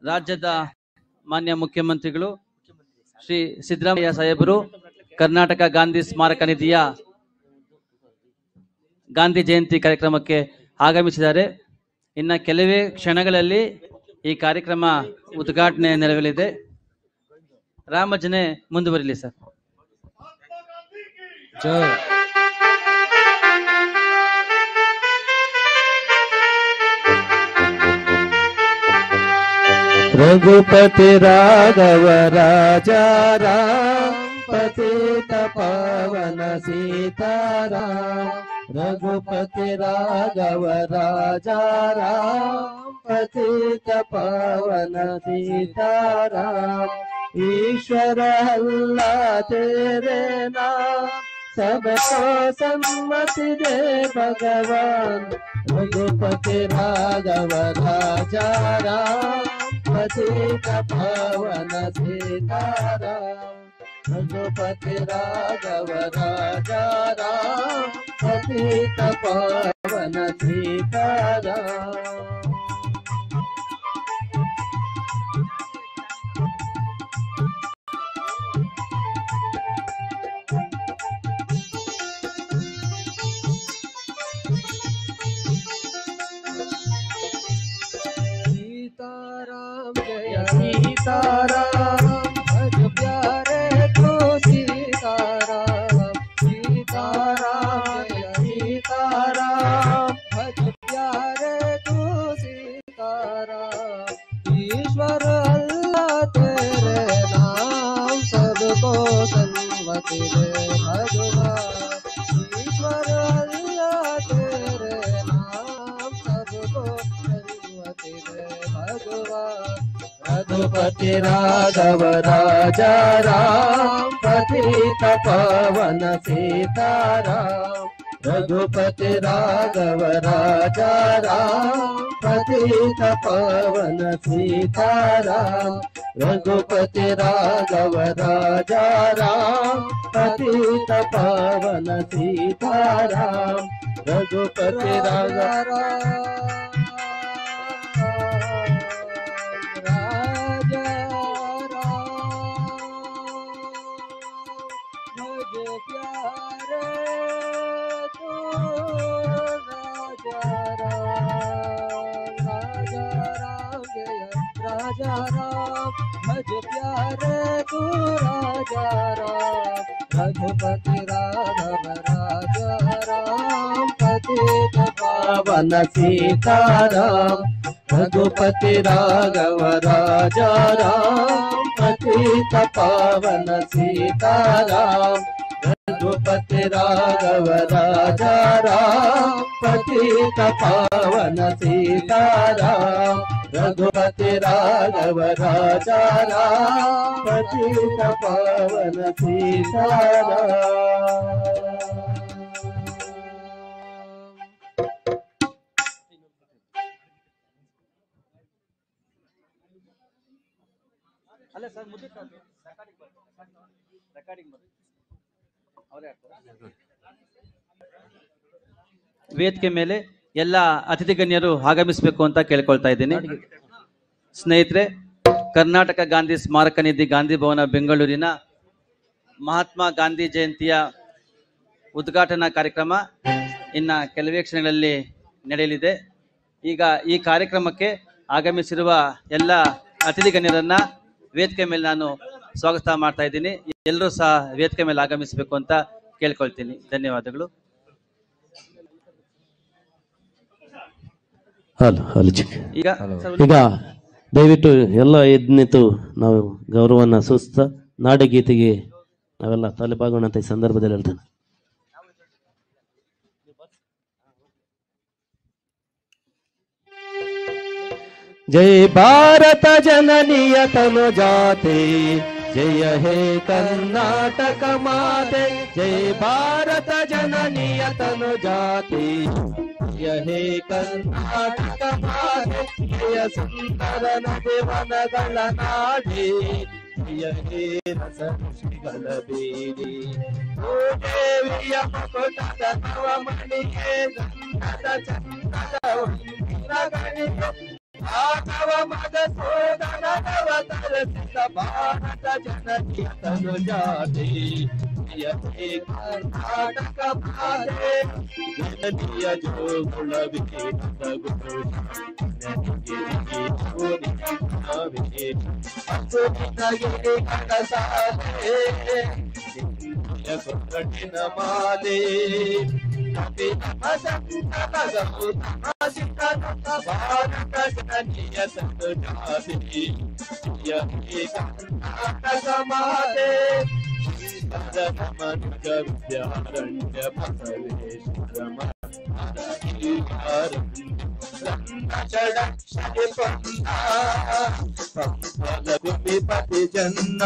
ರಾಜ್ಯದ ಮಾನ್ಯ ಮುಖ್ಯಮಂತ್ರಿಗಳು ಶ್ರೀ ಸಿದ್ದರಾಮಯ್ಯ ಸಾಹೇಬರು ಕರ್ನಾಟಕ ಗಾಂಧಿ ಸ್ಮಾರಕ ನಿಧಿಯ ಗಾಂಧಿ ಜಯಂತಿ ಕಾರ್ಯಕ್ರಮಕ್ಕೆ ಆಗಮಿಸಿದ್ದಾರೆ. ಇನ್ನು ಕೆಲವೇ ಕ್ಷಣಗಳಲ್ಲಿ ಈ ಕಾರ್ಯಕ್ರಮ ಉದ್ಘಾಟನೆ ನೆರವೇರಲಿದೆ. ರಾಮಜನೆ ಮುಂದುವರಿಲಿ ಸರ್. रघुपति राघव राजा राम पतित पावन सीताराम। रघुपति राघव राजा राम पतित पावन सीताराम। ईश्वर अल्लाह तेरे नाम सबको सम्मति दे भगवान। रघुपति राघव राजा राम पतित पावन सीताराम। रघुपति राघव राजा राम पतित पावन सीताराम। सीताराम जय सीताराम भज प्यारे तो सीताराम। सीताराम जय सीताराम भज प्यारे तो सीताराम। ईश्वर अल्लाह तेरे नाम सबको सम्मति दे भगवान। ईश्वर अल्लाह तेरे नाम सबको सम्मति दे भगवान। रघुपति राघव राजा राम पतित पावन सीताराम। रघुपति राघव राजा राम पतित पावन सीताराम। रघुपति राघव राजा राम पतित पावन सीताराम। रघुपति राघव राजा राम भज प्यारे तू राजा राम। रघुपति राघव राजा राम पतित पावन सीताराम। रघुपति राघव राजा राम पतित पावन सीताराम। रघुपति राघव राजा राम पतित पावन सीताराम। रघुपति राघव राजा राम पतित पावन सीताराम। ವೇದಿಕೆ ಮೇಲೆ ಎಲ್ಲ ಅತಿಥಿ ಗಣ್ಯರು ಆಗಮಿಸಬೇಕು ಅಂತ ಕೇಳ್ಕೊಳ್ತಾ ಇದ್ದೀನಿ. ಸ್ನೇಹಿತರೆ, ಕರ್ನಾಟಕ ಗಾಂಧಿ ಸ್ಮಾರಕ ನಿಧಿ ಗಾಂಧಿ ಭವನ ಬೆಂಗಳೂರಿನ ಮಹಾತ್ಮ ಗಾಂಧಿ ಜಯಂತಿಯ ಉದ್ಘಾಟನಾ ಕಾರ್ಯಕ್ರಮ ಇನ್ನು ಕೆಲವೇ ಕ್ಷಣಗಳಲ್ಲಿ ನಡೆಯಲಿದೆ. ಈಗ ಈ ಕಾರ್ಯಕ್ರಮಕ್ಕೆ ಆಗಮಿಸಿರುವ ಎಲ್ಲ ಅತಿಥಿ ಗಣ್ಯರನ್ನ ವೇದಿಕೆ ಮೇಲೆ ನಾನು ಸ್ವಾಗತ ಮಾಡ್ತಾ ಇದ್ದೀನಿ. ಎಲ್ಲರೂ ಸಹ ವೇದಿಕೆ ಮೇಲೆ ಆಗಮಿಸಬೇಕು ಅಂತ ಕೇಳ್ಕೊಳ್ತೀನಿ. ಧನ್ಯವಾದಗಳು. ಈಗ ದಯವಿಟ್ಟು ಎಲ್ಲ ಎದ್ದು ನಿಂತು ನಾವು ಗೌರವನ ಸೂಚಿಸ್ತಾ ನಾಡಗೀತೆಗೆ ನಾವೆಲ್ಲ ತಲೆಬಾಗೋಣ ಅಂತ ಈ ಸಂದರ್ಭದಲ್ಲಿ ಹೇಳ್ತೇನೆ. जय भारत जननीय तनु जाते जय हे कर्नाटक माते। जय भारत जननीय तनु जाते जय हे कर्नाटक माते। जय सुंदर नदी वनಗಳ ನಾಡಿ जय हे रस ಋಷಿಗಳ ಬೀಡಿ। ಓ ದೇವಿಯ ಮುಕುಟದ ನವಮಣಿಗೆ ಗಂಧದ ಚಂದದ ಹೊಂದಿನ ಗಣಿಗೆ ಮಾನವ ಮಧುಸೂದನವತರಿಸಿದ ಭಾರತ ಜನನಿಯ ತನುಜಾತೆ ಜಯ ಹೇ ಕರ್ನಾಟಕ ಮಾತೆ ಜನನಿಯ ಜೋಗುಳ ವಿಕೇತ ಗುರು ಅಸುನಿನಗೆ ಕನಸಾಲೆ ಸುಕಟಿನ ಮಾಲೆ ಭಾರತ ಜನನಿಯ ತನುಜಾತೆ ಜಯ ಹೇ ಕರ್ನಾಟಕ ಮಾತೆ ಮನುಜ ವಿದ್ಯಾರಣ್ಯ ಬಸವೇಶ್ವರ ಗುಮಿಪತಿ ಜನ್ನ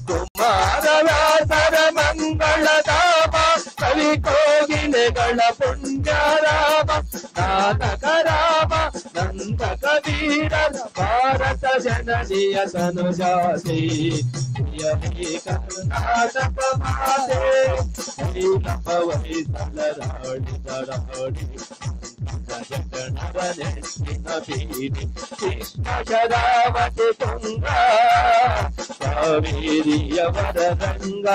ಕುಮಾರವ್ಯಾಸರ ಮಂಗಳಧಾಮ ಕವಿ ಕೋಗಿಲೆಗಳ ಪುಣ್ಯರಾಮ ನಾಟಕ ರಾಮ ನಂದ ಕಬೀರ ಭಾರತ ಜನನಿಯ ತನುಜಾತೆ ಜಯ ಹೇ ಕರ್ನಾಟಕ ಮಾತೆ ನವ ವೈಸಲರಾಡಿ ಕೃಷ್ಣ ಶರಾವತಿ ತುಂಗ ಕಾವೇರಿಯ ವರದಂಗ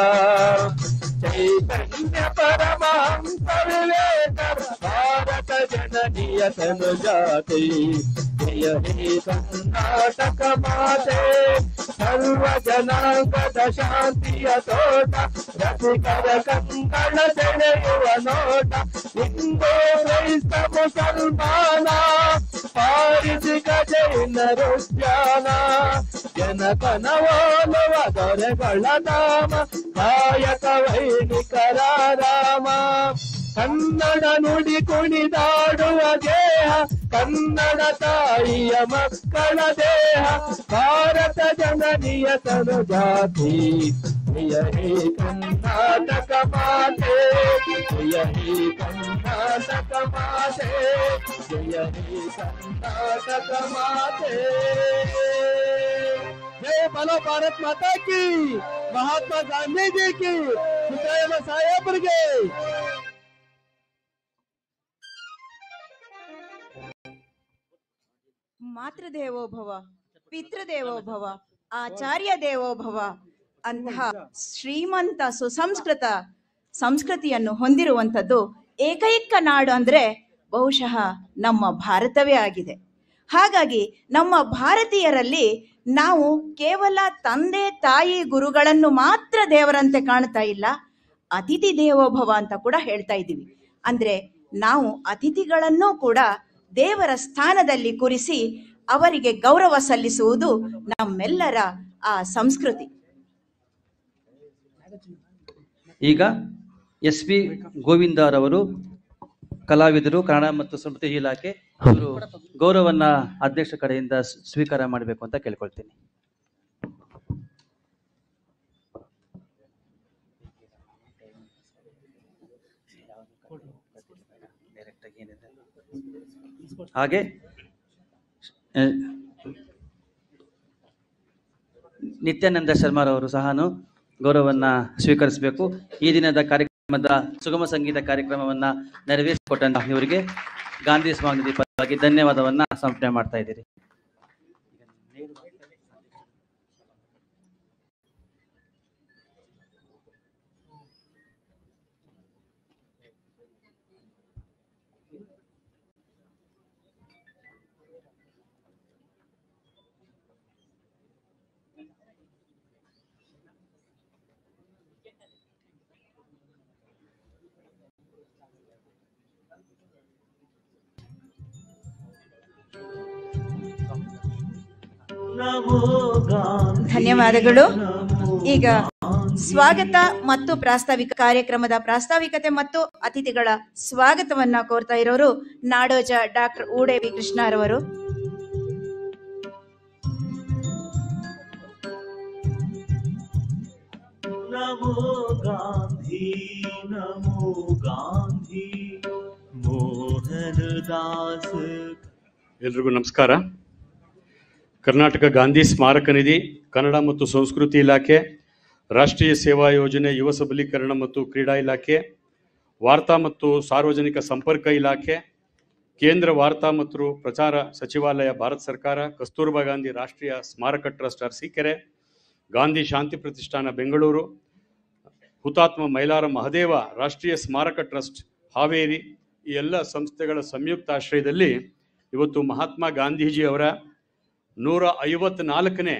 ಚೈತನ್ಯ ಪರಮಹಂಸ ವಿವೇಕ ಭಾರತ ಜನನಿಯ ತನುಜಾತೆ ಜಯ ಹೇ ಕರ್ನಾಟಕ ಮಾತೆ ಸರ್ವ ಜನಾಂಗದ ಶಾಂತಿಯ ತೋಟ ರಸಿಕರ ಕಂಗಳ ಸೆಳೆಯುವ ನೋಟ ಹಿಂದೂ ಕ್ರೈಸ್ತ ಮುಸಲ್ಮಾನ ಪಾರಿಸಿಕ ಜೈನರು ಜ್ಞಾನ ಜನಕನ ಓಲುವ ದೊರೆಗಳ ನಾಮ ಕಾಯಕ ವೈಣಿಕರ ರಾಮ ಕನ್ನಡ ನುಡಿ ಕುಣಿದಾಡುವ ದೇಹ ಕನ್ನಡ ತಾಯಿಯ ಮಕ್ಕಳ ದೇಹ ಭಾರತ ಜನನಿಯ ತನುಜಾತೆ ಜಯ ಹೇ ಕರ್ನಾಟಕ ಮಾತೆ ಜಯ ಹೇ ಕರ್ನಾಟಕ ಮಾತೆ ಜಯ ಹೇ ಕರ್ನಾಟಕ ಮಾತೆ जय बोलो भारत माता की महात्मा गांधी जी की सुखदेव साहेब के ಮಾತೃದೇವೋ ಭವ ಪಿತೃದೇವೋ ಭವ ಆಚಾರ್ಯ ದೇವೋ ಭವ ಅಂತಹ ಶ್ರೀಮಂತ ಸುಸಂಸ್ಕೃತ ಸಂಸ್ಕೃತಿಯನ್ನು ಹೊಂದಿರುವಂಥದ್ದು ಏಕೈಕ ನಾಡು ಅಂದ್ರೆ ಬಹುಶಃ ನಮ್ಮ ಭಾರತವೇ ಆಗಿದೆ. ಹಾಗಾಗಿ ನಮ್ಮ ಭಾರತೀಯರಲ್ಲಿ ನಾವು ಕೇವಲ ತಂದೆ ತಾಯಿ ಗುರುಗಳನ್ನು ಮಾತ್ರ ದೇವರಂತೆ ಕಾಣ್ತಾ ಇಲ್ಲ, ಅತಿಥಿ ದೇವೋಭವ ಅಂತ ಕೂಡ ಹೇಳ್ತಾ ಇದ್ದೀವಿ. ಅಂದ್ರೆ ನಾವು ಅತಿಥಿಗಳನ್ನು ಕೂಡ ದೇವರ ಸ್ಥಾನದಲ್ಲಿ ಕೂರಿಸಿ ಅವರಿಗೆ ಗೌರವ ಸಲ್ಲಿಸುವುದು ನಮ್ಮೆಲ್ಲರ ಆ ಸಂಸ್ಕೃತಿ. ಈಗ SP ಗೋವಿಂದರವರು ಕಲಾವಿದರು, ಕನ್ನಡ ಮತ್ತು ಸಂಸ್ಕೃತಿ ಇಲಾಖೆ, ಅವರು ಗೌರವವನ್ನ ಅಧ್ಯಕ್ಷ ಕಡೆಯಿಂದ ಸ್ವೀಕಾರ ಮಾಡಬೇಕು ಅಂತ ಕೇಳ್ಕೊಳ್ತೀನಿ. ಹಾಗೆ ನಿತ್ಯಾನಂದ ಶರ್ಮಾರವರು ಸಹ ಗೌರವವನ್ನ ಸ್ವೀಕರಿಸಬೇಕು. ಈ ದಿನದ ಕಾರ್ಯಕ್ರಮದ ಸುಗಮ ಸಂಗೀತ ಕಾರ್ಯಕ್ರಮವನ್ನ ನೆರವೇರಿಸಿಕೊಟ್ಟಂತ ಇವರಿಗೆ ಗಾಂಧಿ ಸ್ಮಾರಕದ ಪರವಾಗಿ ಧನ್ಯವಾದವನ್ನ ಸಮರ್ಪಣೆ ಮಾಡ್ತಾ ಇದ್ದೀರಿ. ಧನ್ಯವಾದಗಳು. ಈಗ ಸ್ವಾಗತ ಮತ್ತು ಪ್ರಾಸ್ತಾವಿಕ ಕಾರ್ಯಕ್ರಮದ ಪ್ರಾಸ್ತಾವಿಕತೆ ಮತ್ತು ಅತಿಥಿಗಳ ಸ್ವಾಗತವನ್ನ ಕೋರ್ತಾ ಇರೋರು ನಾಡೋಜ ಡಾಕ್ಟರ್ ಊಡೇವಿ ಕೃಷ್ಣರವರು. ನಮೋ ಗಾಂಧಿ ನಮೋ ಗಾಂಧಿ ಮೋಹನ ದಾಸ್. ಎಲ್ರಿಗೂ ನಮಸ್ಕಾರ. ಕರ್ನಾಟಕ ಗಾಂಧಿ ಸ್ಮಾರಕ ನಿಧಿ, ಕನ್ನಡ ಮತ್ತು ಸಂಸ್ಕೃತಿ ಇಲಾಖೆ, ರಾಷ್ಟ್ರೀಯ ಸೇವಾ ಯೋಜನೆ, ಯುವ ಸಬಲೀಕರಣ ಮತ್ತು ಕ್ರೀಡಾ ಇಲಾಖೆ, ವಾರ್ತಾ ಮತ್ತು ಸಾರ್ವಜನಿಕ ಸಂಪರ್ಕ ಇಲಾಖೆ, ಕೇಂದ್ರ ವಾರ್ತಾ ಮತ್ತು ಪ್ರಚಾರ ಸಚಿವಾಲಯ ಭಾರತ ಸರ್ಕಾರ, ಕಸ್ತೂರ್ಬಾ ಗಾಂಧಿ ರಾಷ್ಟ್ರೀಯ ಸ್ಮಾರಕ ಟ್ರಸ್ಟ್ ಅರಸೀಕೆರೆ, ಗಾಂಧಿ ಶಾಂತಿ ಪ್ರತಿಷ್ಠಾನ ಬೆಂಗಳೂರು, ಹುತಾತ್ಮ ಮೈಲಾರ ಮಹದೇವ ರಾಷ್ಟ್ರೀಯ ಸ್ಮಾರಕ ಟ್ರಸ್ಟ್ ಹಾವೇರಿ, ಈ ಎಲ್ಲ ಸಂಸ್ಥೆಗಳ ಸಂಯುಕ್ತ ಆಶ್ರಯದಲ್ಲಿ ಇವತ್ತು ಮಹಾತ್ಮ ಗಾಂಧೀಜಿ ಅವರ 154ನೇ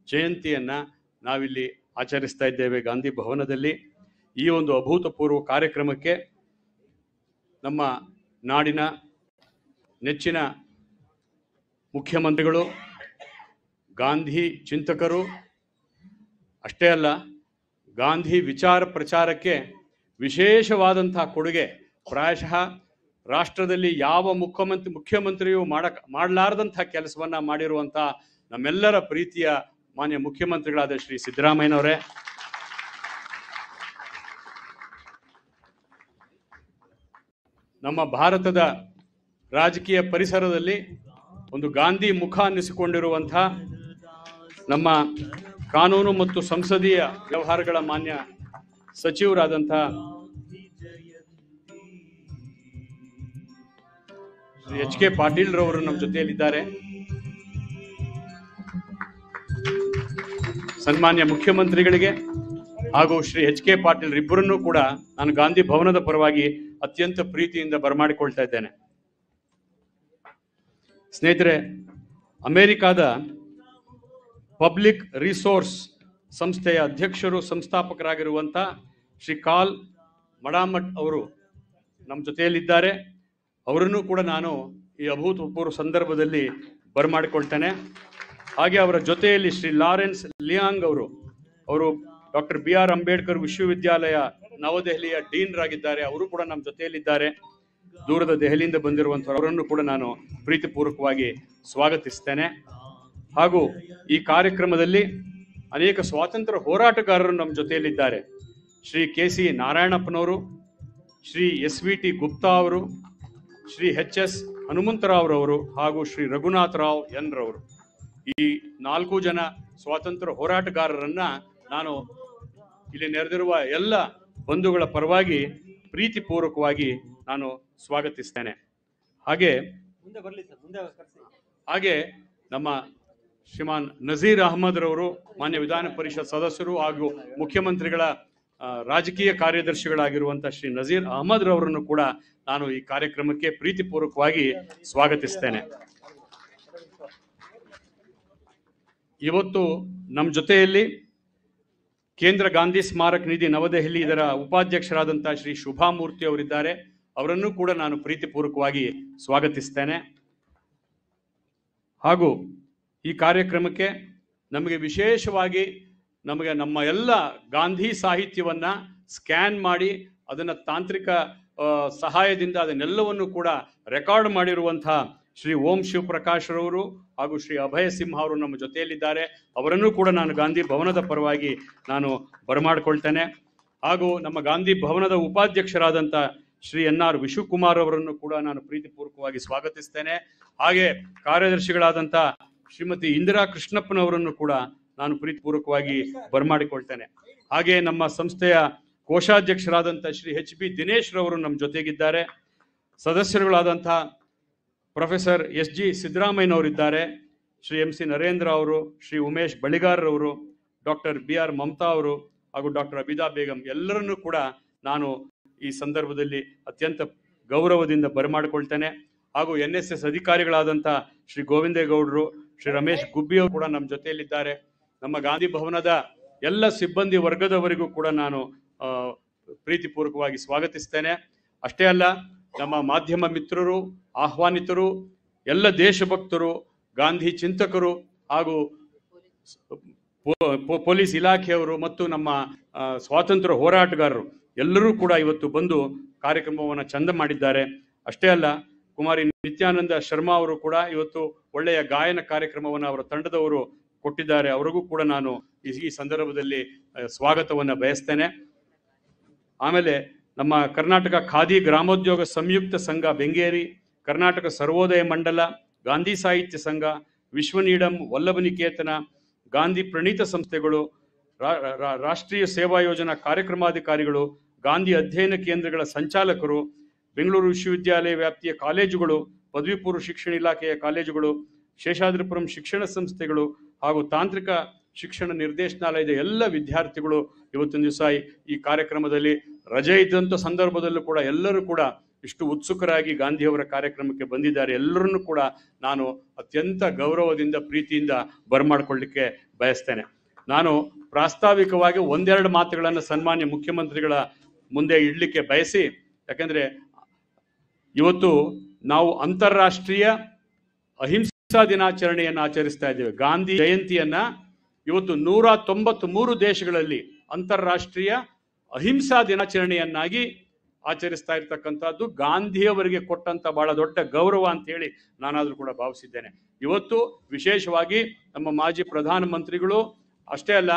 ಜಯಂತಿಯನ್ನು ನಾವಿಲ್ಲಿ ಆಚರಿಸ್ತಾ ಇದ್ದೇವೆ ಗಾಂಧಿ ಭವನದಲ್ಲಿ. ಈ ಒಂದು ಅಭೂತಪೂರ್ವ ಕಾರ್ಯಕ್ರಮಕ್ಕೆ ನಮ್ಮ ನಾಡಿನ ನೆಚ್ಚಿನ ಮುಖ್ಯಮಂತ್ರಿಗಳು, ಗಾಂಧಿ ಚಿಂತಕರು, ಅಷ್ಟೇ ಅಲ್ಲ ಗಾಂಧಿ ವಿಚಾರ ಪ್ರಚಾರಕ್ಕೆ ವಿಶೇಷವಾದಂತಹ ಕೊಡುಗೆ, ಪ್ರಾಯಶಃ ರಾಷ್ಟ್ರದಲ್ಲಿ ಯಾವ ಮುಖ್ಯಮಂತ್ರಿಯೂ ಮಾಡಲಾರದಂತಹ ಕೆಲಸವನ್ನ ಮಾಡಿರುವಂಥ ನಮ್ಮೆಲ್ಲರ ಪ್ರೀತಿಯ ಮಾನ್ಯ ಮುಖ್ಯಮಂತ್ರಿಗಳಾದ ಶ್ರೀ ಸಿದ್ದರಾಮಯ್ಯನವರೇ, ನಮ್ಮ ಭಾರತದ ರಾಜಕೀಯ ಪರಿಸರದಲ್ಲಿ ಒಂದು ಗಾಂಧಿ ಮುಖ ಅನ್ನಿಸಿಕೊಂಡಿರುವಂಥ ನಮ್ಮ ಕಾನೂನು ಮತ್ತು ಸಂಸದೀಯ ವ್ಯವಹಾರಗಳ ಮಾನ್ಯ ಸಚಿವರಾದಂಥ ಶ್ರೀ ಎಚ್ ಕೆ ಪಾಟೀಲ್ ರವರು ನಮ್ಮ ಜೊತೆಯಲ್ಲಿದ್ದಾರೆ. ಸನ್ಮಾನ್ಯ ಮುಖ್ಯಮಂತ್ರಿಗಳಿಗೆ ಹಾಗೂ ಶ್ರೀ ಎಚ್ ಕೆ ಪಾಟೀಲ್ ಇಬ್ಬರನ್ನೂ ಕೂಡ ನಾನು ಗಾಂಧಿ ಭವನದ ಪರವಾಗಿ ಅತ್ಯಂತ ಪ್ರೀತಿಯಿಂದ ಬರಮಾಡಿಕೊಳ್ತಾ ಇದ್ದೇನೆ. ಸ್ನೇಹಿತರೆ, ಅಮೆರಿಕಾದ ಪಬ್ಲಿಕ್ ರಿಸೋರ್ಸ್ ಸಂಸ್ಥೆಯ ಅಧ್ಯಕ್ಷರು ಸಂಸ್ಥಾಪಕರಾಗಿರುವಂಥ ಶ್ರೀ ಕಾಲ್ ಮಡಾಮಠ್ ಅವರು ನಮ್ಮ ಜೊತೆಯಲ್ಲಿದ್ದಾರೆ. ಅವರನ್ನು ಕೂಡ ನಾನು ಈ ಅಭೂತಪೂರ್ವ ಸಂದರ್ಭದಲ್ಲಿ ಬರಮಾಡಿಕೊಳ್ತೇನೆ. ಹಾಗೆ ಅವರ ಜೊತೆಯಲ್ಲಿ ಶ್ರೀ ಲಾರೆನ್ಸ್ ಲಿಯಾಂಗ್ ಅವರು ಡಾಕ್ಟರ್ ಬಿ ಆರ್ ಅಂಬೇಡ್ಕರ್ ವಿಶ್ವವಿದ್ಯಾಲಯ ನವದೆಹಲಿಯ ಡೀನ್ ರಾಗಿದ್ದಾರೆ. ಅವರು ಕೂಡ ನಮ್ಮ ಜೊತೆಯಲ್ಲಿದ್ದಾರೆ. ದೂರದ ದೆಹಲಿಯಿಂದ ಬಂದಿರುವಂಥವರನ್ನು ಕೂಡ ನಾನು ಪ್ರೀತಿಪೂರ್ವಕವಾಗಿ ಸ್ವಾಗತಿಸ್ತೇನೆ. ಹಾಗೂ ಈ ಕಾರ್ಯಕ್ರಮದಲ್ಲಿ ಅನೇಕ ಸ್ವಾತಂತ್ರ್ಯ ಹೋರಾಟಗಾರರು ನಮ್ಮ ಜೊತೆಯಲ್ಲಿದ್ದಾರೆ. ಶ್ರೀ ಕೆ ಸಿ ನಾರಾಯಣಪ್ಪನವರು, Shri S V T Gupta ಅವರು, ಶ್ರೀ ಎಚ್ ಎಸ್ ಹನುಮಂತರಾವ್ರವರು ಹಾಗೂ ಶ್ರೀ ರಘುನಾಥರಾವ್ ಎನ್ ರವರು. ಈ 4 ಜನ ಸ್ವಾತಂತ್ರ್ಯ ಹೋರಾಟಗಾರರನ್ನ ನಾನು ಇಲ್ಲಿ ನೆರೆದಿರುವ ಎಲ್ಲ ಬಂಧುಗಳ ಪರವಾಗಿ ಪ್ರೀತಿಪೂರ್ವಕವಾಗಿ ನಾನು ಸ್ವಾಗತಿಸ್ತೇನೆ. ಹಾಗೆ ನಮ್ಮ ಶ್ರೀಮಾನ್ ನಜೀರ್ ಅಹಮದ್ ರವರು, ಮಾನ್ಯ ವಿಧಾನ ಪರಿಷತ್ ಸದಸ್ಯರು ಹಾಗೂ ಮುಖ್ಯಮಂತ್ರಿಗಳ ರಾಜಕೀಯ ಕಾರ್ಯದರ್ಶಿಗಳಾಗಿರುವಂಥ ಶ್ರೀ ನಜೀರ್ ಅಹಮದ್ ರವರನ್ನು ಕೂಡ ನಾನು ಈ ಕಾರ್ಯಕ್ರಮಕ್ಕೆ ಪ್ರೀತಿಪೂರ್ವಕವಾಗಿ ಸ್ವಾಗತಿಸ್ತೇನೆ. ಇವತ್ತು ನಮ್ಮ ಜೊತೆಯಲ್ಲಿ ಕೇಂದ್ರ ಗಾಂಧಿ ಸ್ಮಾರಕ ನಿಧಿ ನವದೆಹಲಿ ಇದರ ಉಪಾಧ್ಯಕ್ಷರಾದಂಥ ಶ್ರೀ ಶುಭಾಮೂರ್ತಿ ಅವರಿದ್ದಾರೆ. ಅವರನ್ನು ಕೂಡ ನಾನು ಪ್ರೀತಿಪೂರ್ವಕವಾಗಿ ಸ್ವಾಗತಿಸ್ತೇನೆ. ಹಾಗೂ ಈ ಕಾರ್ಯಕ್ರಮಕ್ಕೆ ನಮಗೆ ವಿಶೇಷವಾಗಿ ನಮ್ಮ ಎಲ್ಲ ಗಾಂಧಿ ಸಾಹಿತ್ಯವನ್ನ ಸ್ಕ್ಯಾನ್ ಮಾಡಿ ಅದನ್ನು ತಾಂತ್ರಿಕ ಸಹಾಯದಿಂದ ಅದನ್ನೆಲ್ಲವನ್ನು ಕೂಡ ರೆಕಾರ್ಡ್ ಮಾಡಿರುವಂತಹ ಶ್ರೀ ಓಂ ಶಿವಪ್ರಕಾಶ್ ರವರು ಹಾಗೂ ಶ್ರೀ ಅಭಯ ಸಿಂಹ ಅವರು ನಮ್ಮ ಜೊತೆಯಲ್ಲಿದ್ದಾರೆ. ಅವರನ್ನು ಕೂಡ ನಾನು ಗಾಂಧಿ ಭವನದ ಪರವಾಗಿ ನಾನು ಬರಮಾಡಿಕೊಳ್ತೇನೆ. ಹಾಗೂ ನಮ್ಮ ಗಾಂಧಿ ಭವನದ ಉಪಾಧ್ಯಕ್ಷರಾದಂಥ ಶ್ರೀ ಎನ್ ಆರ್ ವಿಶ್ವಕುಮಾರ್ ಅವರನ್ನು ಕೂಡ ನಾನು ಪ್ರೀತಿಪೂರ್ವಕವಾಗಿ ಸ್ವಾಗತಿಸ್ತೇನೆ. ಹಾಗೆ ಕಾರ್ಯದರ್ಶಿಗಳಾದಂಥ ಶ್ರೀಮತಿ ಇಂದಿರಾ ಕೃಷ್ಣಪ್ಪನವರನ್ನು ಕೂಡ ನಾನು ಪ್ರೀತಿಪೂರ್ವಕವಾಗಿ ಬರಮಾಡಿಕೊಳ್ತೇನೆ. ಹಾಗೆ ನಮ್ಮ ಸಂಸ್ಥೆಯ ಕೋಶಾಧ್ಯಕ್ಷರಾದಂಥ ಶ್ರೀ ಎಚ್ ಬಿ ದಿನೇಶ್ ರವರು ನಮ್ಮ ಜೊತೆಗಿದ್ದಾರೆ. ಸದಸ್ಯರುಗಳಾದಂಥ ಪ್ರೊಫೆಸರ್ ಎಸ್ ಜಿ ಸಿದ್ದರಾಮಯ್ಯನವರಿದ್ದಾರೆ. ಶ್ರೀ ಎಂ ಸಿ ನರೇಂದ್ರ ಅವರು, ಶ್ರೀ ಉಮೇಶ್ ಬಳಿಗಾರರವರು, ಡಾಕ್ಟರ್ ಬಿ ಆರ್ ಮಮತಾ ಅವರು ಹಾಗೂ ಡಾಕ್ಟರ್ ಅಬಿದಾ ಬೇಗಂ ಎಲ್ಲರನ್ನೂ ಕೂಡ ನಾನು ಈ ಸಂದರ್ಭದಲ್ಲಿ ಅತ್ಯಂತ ಗೌರವದಿಂದ ಬರಮಾಡಿಕೊಳ್ತೇನೆ. ಹಾಗೂ NSS ಅಧಿಕಾರಿಗಳಾದಂಥ ಶ್ರೀ ಗೋವಿಂದೇಗೌಡರು, ಶ್ರೀ ರಮೇಶ್ ಗುಬ್ಬಿಯವರು ಕೂಡ ನಮ್ಮ ಜೊತೆಯಲ್ಲಿದ್ದಾರೆ. ನಮ್ಮ ಗಾಂಧಿ ಭವನದ ಎಲ್ಲ ಸಿಬ್ಬಂದಿ ವರ್ಗದವರಿಗೂ ಕೂಡ ನಾನು ಪ್ರೀತಿಪೂರ್ವಕವಾಗಿ ಸ್ವಾಗತಿಸ್ತೇನೆ. ಅಷ್ಟೇ ಅಲ್ಲ, ನಮ್ಮ ಮಾಧ್ಯಮ ಮಿತ್ರರು, ಆಹ್ವಾನಿತರು, ಎಲ್ಲ ದೇಶಭಕ್ತರು, ಗಾಂಧಿ ಚಿಂತಕರು ಹಾಗೂ ಪೊಲೀಸ್ ಇಲಾಖೆಯವರು ಮತ್ತು ನಮ್ಮ ಸ್ವಾತಂತ್ರ್ಯ ಹೋರಾಟಗಾರರು ಎಲ್ಲರೂ ಕೂಡ ಇವತ್ತು ಬಂದು ಕಾರ್ಯಕ್ರಮವನ್ನು ಚಂದ ಮಾಡಿದ್ದಾರೆ. ಅಷ್ಟೇ ಅಲ್ಲ, ಕುಮಾರಿ ನಿತ್ಯಾನಂದ ಶರ್ಮಾ ಅವರು ಕೂಡ ಇವತ್ತು ಒಳ್ಳೆಯ ಗಾಯನ ಕಾರ್ಯಕ್ರಮವನ್ನು ಅವರ ತಂಡದವರು ಕೊಟ್ಟಿದ್ದಾರೆ. ಅವರಿಗೂ ಕೂಡ ನಾನು ಈ ಸಂದರ್ಭದಲ್ಲಿ ಸ್ವಾಗತವನ್ನು ಬಯಸ್ತೇನೆ. ಆಮೇಲೆ ನಮ್ಮ ಕರ್ನಾಟಕ ಖಾದಿ ಗ್ರಾಮೋದ್ಯೋಗ ಸಂಯುಕ್ತ ಸಂಘ ಬೆಂಗೇರಿ, ಕರ್ನಾಟಕ ಸರ್ವೋದಯ ಮಂಡಲ, ಗಾಂಧಿ ಸಾಹಿತ್ಯ ಸಂಘ, ವಿಶ್ವನೀಡಂ, ವಲ್ಲಭನಿಕೇತನ, ಗಾಂಧಿ ಪ್ರಣೀತ ಸಂಸ್ಥೆಗಳು, ರಾಷ್ಟ್ರೀಯ ಸೇವಾ ಯೋಜನಾ ಕಾರ್ಯಕ್ರಮಾಧಿಕಾರಿಗಳು, ಗಾಂಧಿ ಅಧ್ಯಯನ ಕೇಂದ್ರಗಳ ಸಂಚಾಲಕರು, ಬೆಂಗಳೂರು ವಿಶ್ವವಿದ್ಯಾಲಯ ವ್ಯಾಪ್ತಿಯ ಕಾಲೇಜುಗಳು, ಪದವಿ ಪೂರ್ವ ಶಿಕ್ಷಣ ಇಲಾಖೆಯ ಕಾಲೇಜುಗಳು, ಶೇಷಾದ್ರಿಪುರಂ ಶಿಕ್ಷಣ ಸಂಸ್ಥೆಗಳು ಹಾಗೂ ತಾಂತ್ರಿಕ ಶಿಕ್ಷಣ ನಿರ್ದೇಶನಾಲಯದ ಎಲ್ಲ ವಿದ್ಯಾರ್ಥಿಗಳು ಇವತ್ತಿನ ದಿವಸ ಈ ಕಾರ್ಯಕ್ರಮದಲ್ಲಿ ರಜೆ ಇದ್ದಂಥ ಸಂದರ್ಭದಲ್ಲೂ ಕೂಡ ಎಲ್ಲರೂ ಕೂಡ ಇಷ್ಟು ಉತ್ಸುಕರಾಗಿ ಗಾಂಧಿಯವರ ಕಾರ್ಯಕ್ರಮಕ್ಕೆ ಬಂದಿದ್ದಾರೆ. ಎಲ್ಲರನ್ನೂ ಕೂಡ ನಾನು ಅತ್ಯಂತ ಗೌರವದಿಂದ ಪ್ರೀತಿಯಿಂದ ಬರಮಾಡಿಕೊಳ್ಳಿಕ್ಕೆ ಬಯಸ್ತೇನೆ. ನಾನು ಪ್ರಾಸ್ತಾವಿಕವಾಗಿ ಒಂದೆರಡು ಮಾತುಗಳನ್ನು ಸನ್ಮಾನ್ಯ ಮುಖ್ಯಮಂತ್ರಿಗಳ ಮುಂದೆ ಇಡಲಿಕ್ಕೆ ಬಯಸಿ, ಯಾಕಂದರೆ ಇವತ್ತು ನಾವು ಅಂತಾರಾಷ್ಟ್ರೀಯ ಅಹಿಂಸಾ ದಿನಾಚರಣೆಯನ್ನು ಆಚರಿಸ್ತಾ ಇದ್ದೇವೆ. ಗಾಂಧಿ ಜಯಂತಿಯನ್ನ ಇವತ್ತು 193 ದೇಶಗಳಲ್ಲಿ ಅಂತಾರಾಷ್ಟ್ರೀಯ ಅಹಿಂಸಾ ದಿನಾಚರಣೆಯನ್ನಾಗಿ ಆಚರಿಸ್ತಾ ಇರ್ತಕ್ಕಂಥದ್ದು ಗಾಂಧಿಯವರಿಗೆ ಕೊಟ್ಟಂತ ಬಹಳ ದೊಡ್ಡ ಗೌರವ ಅಂತ ಹೇಳಿ ನಾನಾದರೂ ಕೂಡ ಭಾವಿಸಿದ್ದೇನೆ. ಇವತ್ತು ವಿಶೇಷವಾಗಿ ನಮ್ಮ ಮಾಜಿ ಪ್ರಧಾನಮಂತ್ರಿಗಳು ಅಷ್ಟೇ ಅಲ್ಲ,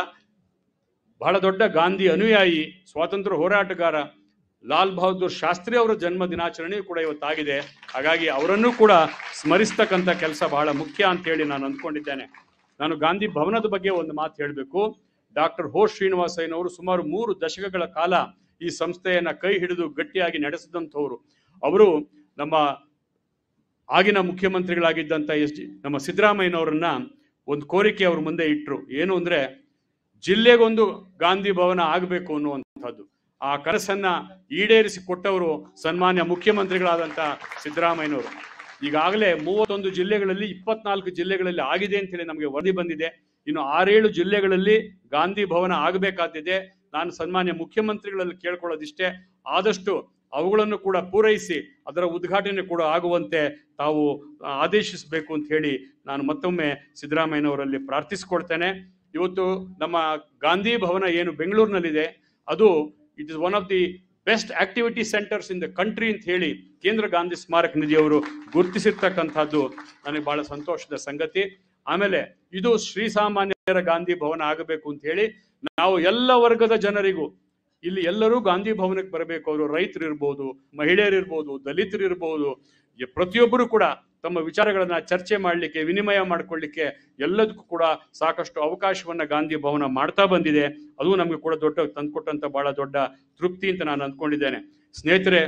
ಬಹಳ ದೊಡ್ಡ ಗಾಂಧಿ ಅನುಯಾಯಿ ಸ್ವಾತಂತ್ರ್ಯ ಹೋರಾಟಗಾರ ಲಾಲ್ ಬಹದ್ದೂರ್ ಶಾಸ್ತ್ರಿ ಅವರ ಜನ್ಮ ದಿನಾಚರಣೆಯೂ ಕೂಡ ಇವತ್ತಾಗಿದೆ. ಹಾಗಾಗಿ ಅವರನ್ನು ಕೂಡ ಸ್ಮರಿಸ್ತಕ್ಕಂಥ ಕೆಲಸ ಬಹಳ ಮುಖ್ಯ ಅಂತ ಹೇಳಿ ನಾನು ಅಂದ್ಕೊಂಡಿದ್ದೇನೆ. ನಾನು ಗಾಂಧಿ ಭವನದ ಬಗ್ಗೆ ಒಂದು ಮಾತು ಹೇಳಬೇಕು. ಡಾಕ್ಟರ್ ಹೋ ಶ್ರೀನಿವಾಸಯ್ಯನವರು ಸುಮಾರು 3 ದಶಕಗಳ ಕಾಲ ಈ ಸಂಸ್ಥೆಯನ್ನ ಕೈ ಹಿಡಿದು ಗಟ್ಟಿಯಾಗಿ ನಡೆಸಿದಂಥವ್ರು. ಅವರು ನಮ್ಮ ಆಗಿನ ಮುಖ್ಯಮಂತ್ರಿಗಳಾಗಿದ್ದಂಥ ನಮ್ಮ ಸಿದ್ದರಾಮಯ್ಯನವರನ್ನ ಒಂದು ಕೋರಿಕೆ ಅವ್ರ ಮುಂದೆ ಇಟ್ಟರು. ಏನು ಅಂದ್ರೆ, ಜಿಲ್ಲೆಗೊಂದು ಗಾಂಧಿ ಭವನ ಆಗಬೇಕು ಅನ್ನುವಂಥದ್ದು. ಆ ಕನಸನ್ನ ಈಡೇರಿಸಿ ಕೊಟ್ಟವರು ಸನ್ಮಾನ್ಯ ಮುಖ್ಯಮಂತ್ರಿಗಳಾದಂಥ ಸಿದ್ದರಾಮಯ್ಯನವರು. ಈಗಾಗಲೇ 31 ಜಿಲ್ಲೆಗಳಲ್ಲಿ 24 ಜಿಲ್ಲೆಗಳಲ್ಲಿ ಆಗಿದೆ ಅಂತ ಹೇಳಿ ನಮಗೆ ವರದಿ ಬಂದಿದೆ. ಇನ್ನು 6-7 ಜಿಲ್ಲೆಗಳಲ್ಲಿ ಗಾಂಧಿ ಭವನ ಆಗಬೇಕಾದಿದೆ. ನಾನು ಸನ್ಮಾನ್ಯ ಮುಖ್ಯಮಂತ್ರಿಗಳಲ್ಲಿ ಕೇಳ್ಕೊಳ್ಳೋದಿಷ್ಟೇ, ಆದಷ್ಟು ಅವುಗಳನ್ನು ಕೂಡ ಪೂರೈಸಿ ಅದರ ಉದ್ಘಾಟನೆ ಕೂಡ ಆಗುವಂತೆ ತಾವು ಆದೇಶಿಸಬೇಕು ಅಂತ ಹೇಳಿ ನಾನು ಮತ್ತೊಮ್ಮೆ ಸಿದ್ದರಾಮಯ್ಯನವರಲ್ಲಿ ಪ್ರಾರ್ಥಿಸಿಕೊಳ್ತೇನೆ. ಇವತ್ತು ನಮ್ಮ ಗಾಂಧಿ ಭವನ ಏನು ಬೆಂಗಳೂರಿನಲ್ಲಿದೆ, ಅದು it is one of the best activity centres in the country ಅಂತ ಹೇಳಿ ಕೇಂದ್ರ ಗಾಂಧಿ ಸ್ಮಾರಕ ನಿಧಿಯವರು ಗುರುತಿಸಿರ್ತಕ್ಕಂಥದ್ದು ನನಗೆ ಬಹಳ ಸಂತೋಷದ ಸಂಗತಿ. ಆಮೇಲೆ ಇದು ಶ್ರೀಸಾಮಾನ್ಯರ ಗಾಂಧಿ ಭವನ ಆಗಬೇಕು ಅಂತ ಹೇಳಿ ನಾವು ಎಲ್ಲ ವರ್ಗದ ಜನರಿಗೂ, ಇಲ್ಲಿ ಎಲ್ಲರೂ ಗಾಂಧಿ ಭವನಕ್ಕೆ ಬರಬೇಕು. ಅವರು ರೈತರು ಇರ್ಬೋದು, ಮಹಿಳೆಯರಿರ್ಬೋದು, ದಲಿತರು ಇರ್ಬೋದು, ಪ್ರತಿಯೊಬ್ಬರು ಕೂಡ ತಮ್ಮ ವಿಚಾರಗಳನ್ನ ಚರ್ಚೆ ಮಾಡಲಿಕ್ಕೆ, ವಿನಿಮಯ ಮಾಡಿಕೊಳ್ಳಿಕ್ಕೆ ಎಲ್ಲದಕ್ಕೂ ಕೂಡ ಸಾಕಷ್ಟು ಅವಕಾಶವನ್ನ ಗಾಂಧಿ ಭವನ ಮಾಡ್ತಾ ಬಂದಿದೆ. ಅದು ನಮಗೆ ಕೂಡ ತಂದುಕೊಟ್ಟಂತ ಬಹಳ ದೊಡ್ಡ ತೃಪ್ತಿ ಅಂತ ನಾನು ಅಂದ್ಕೊಂಡಿದ್ದೇನೆ. ಸ್ನೇಹಿತರೆ,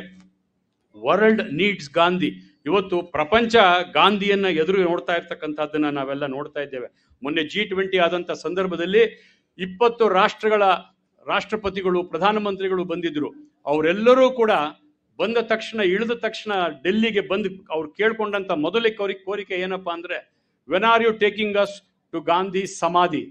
ವರ್ಲ್ಡ್ ನೀಡ್ಸ್ ಗಾಂಧಿ. ಇವತ್ತು ಪ್ರಪಂಚ ಗಾಂಧಿಯನ್ನ ಎದುರು ನೋಡ್ತಾ ಇರ್ತಕ್ಕಂಥದ್ದನ್ನ ನಾವೆಲ್ಲ ನೋಡ್ತಾ ಇದ್ದೇವೆ. ಮೊನ್ನೆ G20 ಆದಂತ ಸಂದರ್ಭದಲ್ಲಿ 20 ರಾಷ್ಟ್ರಗಳ ರಾಷ್ಟ್ರಪತಿಗಳು, ಪ್ರಧಾನಮಂತ್ರಿಗಳು ಬಂದಿದ್ರು. ಅವರೆಲ್ಲರೂ ಕೂಡ ಬಂದ ತಕ್ಷಣ, ಇಳಿದ ತಕ್ಷಣ ಡೆಲ್ಲಿಗೆ ಬಂದು ಅವ್ರು ಕೇಳ್ಕೊಂಡಂತ ಮೊದಲೇ ಕೋರಿಕೆ ಏನಪ್ಪಾ ಅಂದ್ರೆ, when are you taking us to Gandhi Samadhi?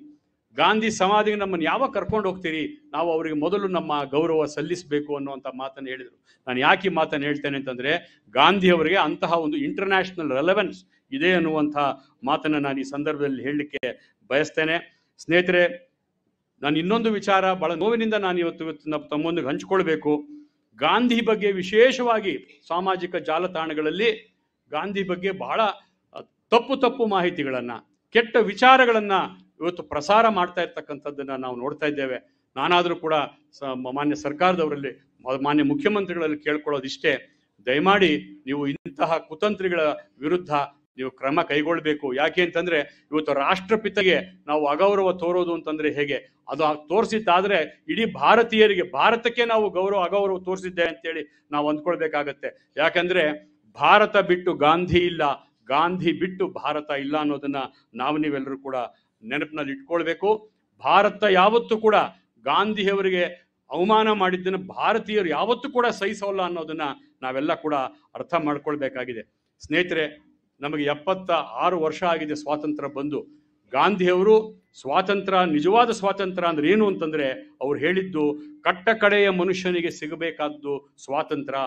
Gandhi ಸಮಾಧಿಗೆ ನಮ್ಮನ್ನು ಯಾವಾಗ ಕರ್ಕೊಂಡು ಹೋಗ್ತೀರಿ? ನಾವು ಅವರಿಗೆ ಮೊದಲು ನಮ್ಮ ಗೌರವ ಸಲ್ಲಿಸಬೇಕು ಅನ್ನುವಂಥ ಮಾತನ್ನು ಹೇಳಿದರು. ನಾನು ಯಾಕೆ ಈ ಮಾತನ್ನು ಹೇಳ್ತೇನೆ ಅಂತಂದ್ರೆ, ಗಾಂಧಿಯವರಿಗೆ ಅಂತಹ ಒಂದು ಇಂಟರ್ನ್ಯಾಷನಲ್ ರೆಲೆವೆನ್ಸ್ ಇದೆ ಅನ್ನುವಂಥ ಮಾತನ್ನು ನಾನು ಈ ಸಂದರ್ಭದಲ್ಲಿ ಹೇಳಲಿಕ್ಕೆ ಬಯಸ್ತೇನೆ. ಸ್ನೇಹಿತರೆ, ನಾನು ಇನ್ನೊಂದು ವಿಚಾರ ಬಹಳ ನೋವಿನಿಂದ ನಾನು ಇವತ್ತು ತಮ್ಮೊಂದಿಗೆ ಹಂಚಿಕೊಳ್ಬೇಕು. ಗಾಂಧಿ ಬಗ್ಗೆ ವಿಶೇಷವಾಗಿ ಸಾಮಾಜಿಕ ಜಾಲತಾಣಗಳಲ್ಲಿ ಗಾಂಧಿ ಬಗ್ಗೆ ಬಹಳ ತಪ್ಪು ಮಾಹಿತಿಗಳನ್ನ, ಕೆಟ್ಟ ವಿಚಾರಗಳನ್ನ ಇವತ್ತು ಪ್ರಸಾರ ಮಾಡ್ತಾ ಇರ್ತಕ್ಕಂಥದ್ದನ್ನ ನಾವು ನೋಡ್ತಾ ಇದ್ದೇವೆ. ನಾನಾದರೂ ಕೂಡ ಮಾನ್ಯ ಸರ್ಕಾರದವರಲ್ಲಿ, ಮಾನ್ಯ ಮುಖ್ಯಮಂತ್ರಿಗಳಲ್ಲಿ ಕೇಳ್ಕೊಳ್ಳೋದಿಷ್ಟೇ, ದಯಮಾಡಿ ನೀವು ಇಂತಹ ಕುತಂತ್ರಿಗಳ ವಿರುದ್ಧ ನೀವು ಕ್ರಮ ಕೈಗೊಳ್ಳಬೇಕು. ಯಾಕೆ ಅಂತಂದ್ರೆ, ಇವತ್ತು ರಾಷ್ಟ್ರಪಿತಗೆ ನಾವು ಅಗೌರವ ತೋರೋದು ಅಂತಂದ್ರೆ ಹೇಗೆ? ಅದು ತೋರಿಸಿದ್ದಾದ್ರೆ ಇಡೀ ಭಾರತೀಯರಿಗೆ, ಭಾರತಕ್ಕೆ ನಾವು ಅಗೌರವ ತೋರಿಸಿದ್ದೆ ಅಂತೇಳಿ ನಾವು ಅಂದ್ಕೊಳ್ಬೇಕಾಗತ್ತೆ. ಯಾಕಂದ್ರೆ ಭಾರತ ಬಿಟ್ಟು ಗಾಂಧಿ ಇಲ್ಲ, ಗಾಂಧಿ ಬಿಟ್ಟು ಭಾರತ ಇಲ್ಲ ಅನ್ನೋದನ್ನ ನೀವೆಲ್ಲರೂ ಕೂಡ ನೆನಪಿನಲ್ಲಿ ಇಟ್ಕೊಳ್ಬೇಕು. ಭಾರತ ಯಾವತ್ತೂ ಕೂಡ ಗಾಂಧಿಯವರಿಗೆ ಅವಮಾನ ಮಾಡಿದ್ದನ್ನು ಭಾರತೀಯರು ಯಾವತ್ತೂ ಕೂಡ ಸಹಿಸೋಲ್ಲ ಅನ್ನೋದನ್ನ ನಾವೆಲ್ಲ ಕೂಡ ಅರ್ಥ ಮಾಡ್ಕೊಳ್ಬೇಕಾಗಿದೆ. ಸ್ನೇಹಿತರೆ, ನಮಗೆ 76 ವರ್ಷ ಆಗಿದೆ ಸ್ವಾತಂತ್ರ್ಯ ಬಂದು. ಗಾಂಧಿಯವರು ಸ್ವಾತಂತ್ರ್ಯ, ನಿಜವಾದ ಸ್ವಾತಂತ್ರ್ಯ ಅಂದ್ರೆ ಏನು ಅಂತಂದ್ರೆ, ಅವ್ರು ಹೇಳಿದ್ದು ಕಟ್ಟ ಕಡೆಯ ಮನುಷ್ಯನಿಗೆ ಸಿಗಬೇಕಾದ್ದು ಸ್ವಾತಂತ್ರ್ಯ.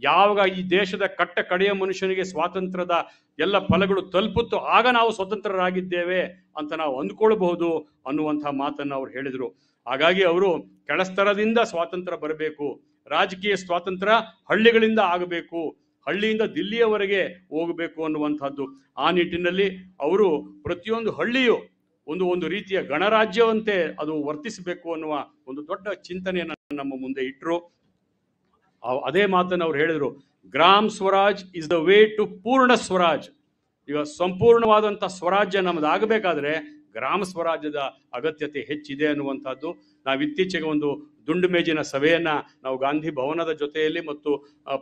ಯಾವಾಗ ಈ ದೇಶದ ಕಟ್ಟ ಕಡೆಯ ಮನುಷ್ಯನಿಗೆ ಸ್ವಾತಂತ್ರ್ಯದ ಎಲ್ಲ ಫಲಗಳು ತಲುಪುತ್ತೋ ಆಗ ನಾವು ಸ್ವತಂತ್ರರಾಗಿದ್ದೇವೆ ಅಂತ ನಾವು ಅಂದ್ಕೊಳ್ಬಹುದು ಅನ್ನುವಂಥ ಮಾತನ್ನು ಅವ್ರು ಹೇಳಿದರು. ಹಾಗಾಗಿ ಅವರು ಕೆಳಸ್ತರದಿಂದ ಸ್ವಾತಂತ್ರ್ಯ ಬರಬೇಕು, ರಾಜಕೀಯ ಸ್ವಾತಂತ್ರ್ಯ ಹಳ್ಳಿಗಳಿಂದ ಆಗಬೇಕು, ಹಳ್ಳಿಯಿಂದ ದಿಲ್ಲಿಯವರೆಗೆ ಹೋಗಬೇಕು ಅನ್ನುವಂಥದ್ದು. ಆ ನಿಟ್ಟಿನಲ್ಲಿ ಅವರು ಪ್ರತಿಯೊಂದು ಹಳ್ಳಿಯು ಒಂದು ರೀತಿಯ ಗಣರಾಜ್ಯವಂತೆ ಅದು ವರ್ತಿಸಬೇಕು ಅನ್ನುವ ಒಂದು ದೊಡ್ಡ ಚಿಂತನೆಯನ್ನು ನಮ್ಮ ಮುಂದೆ ಇಟ್ಟರು. ಅದೇ ಮಾತನ್ನು ಅವ್ರು ಹೇಳಿದ್ರು, Gram Swaraj is the way to Purna Swaraj. ಈಗ ಸಂಪೂರ್ಣವಾದಂಥ ಸ್ವರಾಜ್ಯ ನಮ್ಮದಾಗಬೇಕಾದ್ರೆ ಗ್ರಾಮ ಸ್ವರಾಜ್ಯದ ಅಗತ್ಯತೆ ಹೆಚ್ಚಿದೆ ಅನ್ನುವಂಥದ್ದು. ನಾವು ಇತ್ತೀಚೆಗೆ ಒಂದು ದುಂಡು ಮೇಜಿನ ಸಭೆಯನ್ನ ನಾವು ಗಾಂಧಿ ಭವನದ ಜೊತೆಯಲ್ಲಿ ಮತ್ತು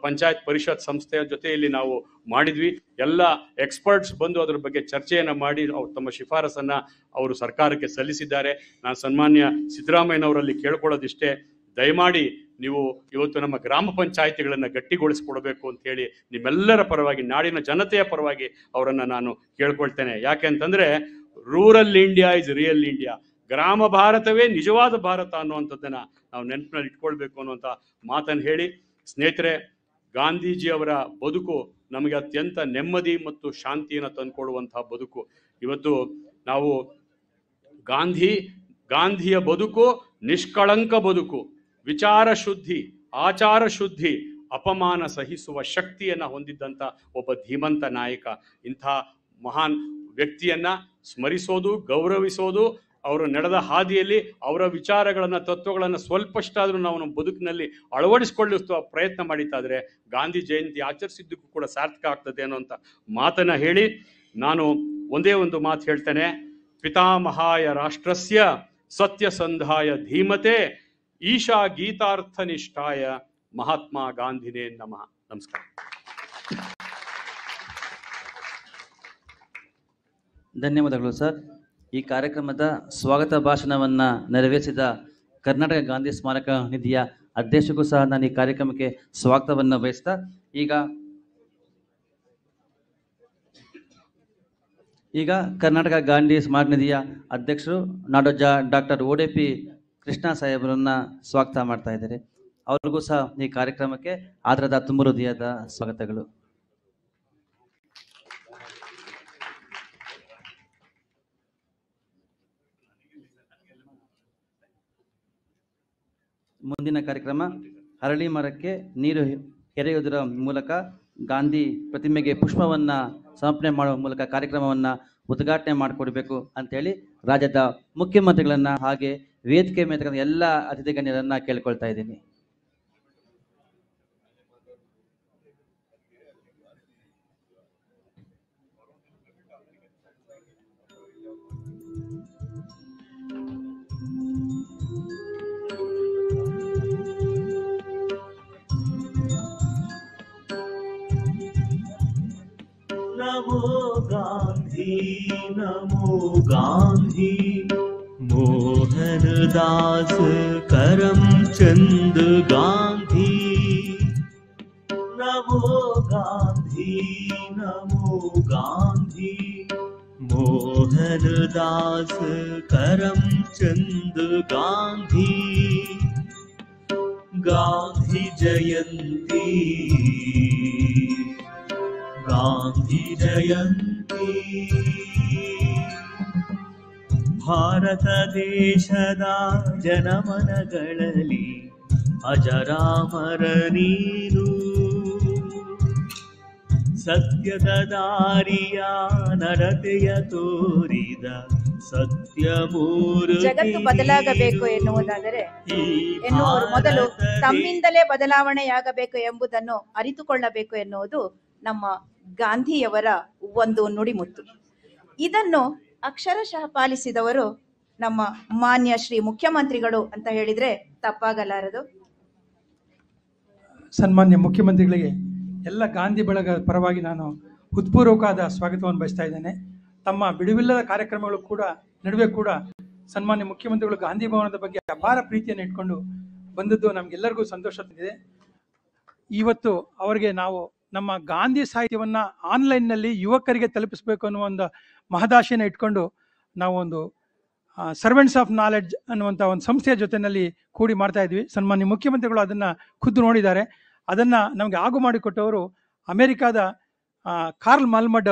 ಪಂಚಾಯತ್ ಪರಿಷತ್ ಸಂಸ್ಥೆಯ ಜೊತೆಯಲ್ಲಿ ನಾವು ಮಾಡಿದ್ವಿ. ಎಲ್ಲ ಎಕ್ಸ್ಪರ್ಟ್ಸ್ ಬಂದು ಅದರ ಬಗ್ಗೆ ಚರ್ಚೆಯನ್ನ ಮಾಡಿ ತಮ್ಮ ಶಿಫಾರಸನ್ನ ಅವರು ಸರ್ಕಾರಕ್ಕೆ ಸಲ್ಲಿಸಿದ್ದಾರೆ. ನಾನು ಸನ್ಮಾನ್ಯ ಸಿದ್ದರಾಮಯ್ಯನವರಲ್ಲಿ ಕೇಳ್ಕೊಳ್ಳೋದಿಷ್ಟೇ, ದಯಮಾಡಿ ನೀವು ಇವತ್ತು ನಮ್ಮ ಗ್ರಾಮ ಪಂಚಾಯಿತಿಗಳನ್ನು ಗಟ್ಟಿಗೊಳಿಸ್ಕೊಡ್ಬೇಕು ಅಂತ ಹೇಳಿ ನಿಮ್ಮೆಲ್ಲರ ಪರವಾಗಿ, ನಾಡಿನ ಜನತೆಯ ಪರವಾಗಿ ಅವರನ್ನು ನಾನು ಕೇಳ್ಕೊಳ್ತೇನೆ. ಯಾಕೆ ಅಂತಂದ್ರೆ rural India is real India, ಗ್ರಾಮ ಭಾರತವೇ ನಿಜವಾದ ಭಾರತ ಅನ್ನುವಂಥದ್ದನ್ನ ನಾವು ನೆನಪಿನಲ್ಲಿ ಇಟ್ಕೊಳ್ಬೇಕು ಅನ್ನುವಂಥ ಮಾತನ್ನು ಹೇಳಿ, ಸ್ನೇಹಿತರೆ, ಗಾಂಧೀಜಿಯವರ ಬದುಕು ನಮಗೆ ಅತ್ಯಂತ ನೆಮ್ಮದಿ ಮತ್ತು ಶಾಂತಿಯನ್ನು ತಂದುಕೊಡುವಂತಹ ಬದುಕು. ಇವತ್ತು ನಾವು ಗಾಂಧಿಯ ಬದುಕು ನಿಷ್ಕಳಂಕ ಬದುಕು, ವಿಚಾರ ಶುದ್ಧಿ, ಆಚಾರ ಶುದ್ಧಿ, ಅಪಮಾನ ಸಹಿಸುವ ಶಕ್ತಿಯನ್ನು ಹೊಂದಿದ್ದಂಥ ಒಬ್ಬ ಧೀಮಂತ ನಾಯಕ. ಇಂಥ ಮಹಾನ್ ವ್ಯಕ್ತಿಯನ್ನ ಸ್ಮರಿಸೋದು, ಗೌರವಿಸೋದು, ಅವರು ನಡೆದ ಹಾದಿಯಲ್ಲಿ ಅವರ ವಿಚಾರಗಳನ್ನು, ತತ್ವಗಳನ್ನು ಸ್ವಲ್ಪಷ್ಟಾದರೂ ನಾವು ನಮ್ಮ ಬದುಕಿನಲ್ಲಿ ಅಳವಡಿಸಿಕೊಳ್ಳುವ ಪ್ರಯತ್ನ ಮಾಡಿದ್ದಾದರೆ ಗಾಂಧಿ ಜಯಂತಿ ಆಚರಿಸಿದ್ದಕ್ಕೂ ಕೂಡ ಸಾರ್ಥಕ ಆಗ್ತದೆ ಅನ್ನೋಂಥ ಮಾತನ್ನ ಹೇಳಿ ನಾನು ಒಂದೇ ಒಂದು ಮಾತು ಹೇಳ್ತೇನೆ. ಪಿತಾಮಹಾಯ ರಾಷ್ಟ್ರಸ್ಯ ಸತ್ಯಸಂಧಾಯ ಧೀಮತೆ ಈಶಾ ಗೀತಾರ್ಥನಿಷ್ಠಾಯ ಮಹಾತ್ಮ ಗಾಂಧಿನೇ ನಮಃ. ನಮಸ್ಕಾರ. ಧನ್ಯವಾದಗಳು ಸರ್. ಈ ಕಾರ್ಯಕ್ರಮದ ಸ್ವಾಗತ ಭಾಷಣವನ್ನ ನೆರವೇರಿಸಿದ ಕರ್ನಾಟಕ ಗಾಂಧಿ ಸ್ಮಾರಕ ನಿಧಿಯ ಅಧ್ಯಕ್ಷಕ್ಕೂ ಸಹ ನಾನು ಈ ಕಾರ್ಯಕ್ರಮಕ್ಕೆ ಸ್ವಾಗತವನ್ನು ಬಯಸ್ತಾ, ಈಗ ಕರ್ನಾಟಕ ಗಾಂಧಿ ಸ್ಮಾರಕ ನಿಧಿಯ ಅಧ್ಯಕ್ಷರು ನಾಡೋಜ ಡಾಕ್ಟರ್ ODP ಕೃಷ್ಣ ಸಾಹೇಬರನ್ನ ಸ್ವಾಗತ ಮಾಡ್ತಾ ಇದ್ದಾರೆ. ಅವ್ರಿಗೂ ಸಹ ಈ ಕಾರ್ಯಕ್ರಮಕ್ಕೆ ಆದರದ ತುಂಬ ಹೃದಯದ ಸ್ವಾಗತಗಳು. ಮುಂದಿನ ಕಾರ್ಯಕ್ರಮ ಹರಳಿ ಮರಕ್ಕೆ ನೀರು ಎರೆಯುವುದರ ಮೂಲಕ ಗಾಂಧಿ ಪ್ರತಿಮೆಗೆ ಪುಷ್ಪವನ್ನ ಸಮರ್ಪಣೆ ಮಾಡುವ ಮೂಲಕ ಕಾರ್ಯಕ್ರಮವನ್ನ ಉದ್ಘಾಟನೆ ಮಾಡಿಕೊಡ್ಬೇಕು ಅಂತೇಳಿ ರಾಜ್ಯದ ಮುಖ್ಯಮಂತ್ರಿಗಳನ್ನ ಹಾಗೆ ವೇದಿಕೆ ಮೇಲೆ ಎಲ್ಲ ಅತಿಥಿ ಗಣ್ಯರನ್ನ ಕೇಳ್ಕೊಳ್ತಾ ಇದ್ದೀನಿ. नमो गांधी नमो गांधी, मोहनदास करमचंद गांधी। नमो गांधी नमो गांधी, मोहनदास करमचंद गांधी। गांधी जयंती गांधी जयंती, ಭಾರತ ದೇಶದ ಜನಮನಗಳಲ್ಲಿ ಅಜರಾಮರ ನೀನು, ಸತ್ಯದ ದಾರಿಯ ನಡತೆಯ ತೋರಿದ ಸತ್ಯಮೂರ್ತಿ. ಜಗತ್ತು ಬದಲಾಗಬೇಕು ಎನ್ನುವುದಾದರೆ ಎನ್ನುವರು ಮೊದಲು ತಮ್ಮಿಂದಲೇ ಬದಲಾವಣೆಯಾಗಬೇಕು ಎಂಬುದನ್ನು ಅರಿತುಕೊಳ್ಳಬೇಕು ಎನ್ನುವುದು ನಮ್ಮ ಗಾಂಧಿಯವರ ಒಂದು ನುಡಿಮುತ್ತು. ಇದನ್ನು ಅಕ್ಷರಶಃ ಪಾಲಿಸಿದವರು ನಮ್ಮ ಮಾನ್ಯ ಶ್ರೀ ಮುಖ್ಯಮಂತ್ರಿಗಳು ಅಂತ ಹೇಳಿದ್ರೆ ತಪ್ಪಾಗಲಾರದು. ಸನ್ಮಾನ್ಯ ಮುಖ್ಯಮಂತ್ರಿಗಳಿಗೆ ಎಲ್ಲ ಗಾಂಧಿ ಬಳಗ ಪರವಾಗಿ ನಾನು ಹೃತ್ಪೂರ್ವಕವಾದ ಸ್ವಾಗತವನ್ನು ಬಯಸ್ತಾ ಇದ್ದೇನೆ. ತಮ್ಮ ಬಿಡುವಿಲ್ಲದ ಕಾರ್ಯಕ್ರಮಗಳು ಕೂಡ ನಡುವೆ ಕೂಡ ಸನ್ಮಾನ್ಯ ಮುಖ್ಯಮಂತ್ರಿಗಳು ಗಾಂಧಿ ಭವನದ ಬಗ್ಗೆ ಅಪಾರ ಪ್ರೀತಿಯನ್ನು ಇಟ್ಕೊಂಡು ಬಂದದ್ದು ನಮಗೆಲ್ಲರಿಗೂ ಸಂತೋಷ ತಂದಿದೆ. ಇವತ್ತು ಅವರಿಗೆ ನಾವು ನಮ್ಮ ಗಾಂಧಿ ಸಾಹಿತ್ಯವನ್ನ ಆನ್ಲೈನ್ನಲ್ಲಿ ಯುವಕರಿಗೆ ತಲುಪಿಸಬೇಕು ಅನ್ನುವ ಒಂದು ಮಹದಾಶೆಯನ್ನು ಇಟ್ಕೊಂಡು ನಾವು ಒಂದು ಸರ್ವೆಂಟ್ಸ್ ಆಫ್ ನಾಲೆಡ್ಜ್ ಅನ್ನುವಂಥ ಒಂದು ಸಂಸ್ಥೆಯ ಜೊತೆಯಲ್ಲಿ ಕೂಡಿ ಮಾಡ್ತಾ ಇದ್ವಿ. ಸನ್ಮಾನ್ಯ ಮುಖ್ಯಮಂತ್ರಿಗಳು ಅದನ್ನು ಖುದ್ದು ನೋಡಿದ್ದಾರೆ. ಅದನ್ನು ನಮಗೆ ಆಗು ಮಾಡಿಕೊಟ್ಟವರು ಅಮೆರಿಕಾದ ಕಾರ್ಲ್ ಮಾಲ್ಮಡ್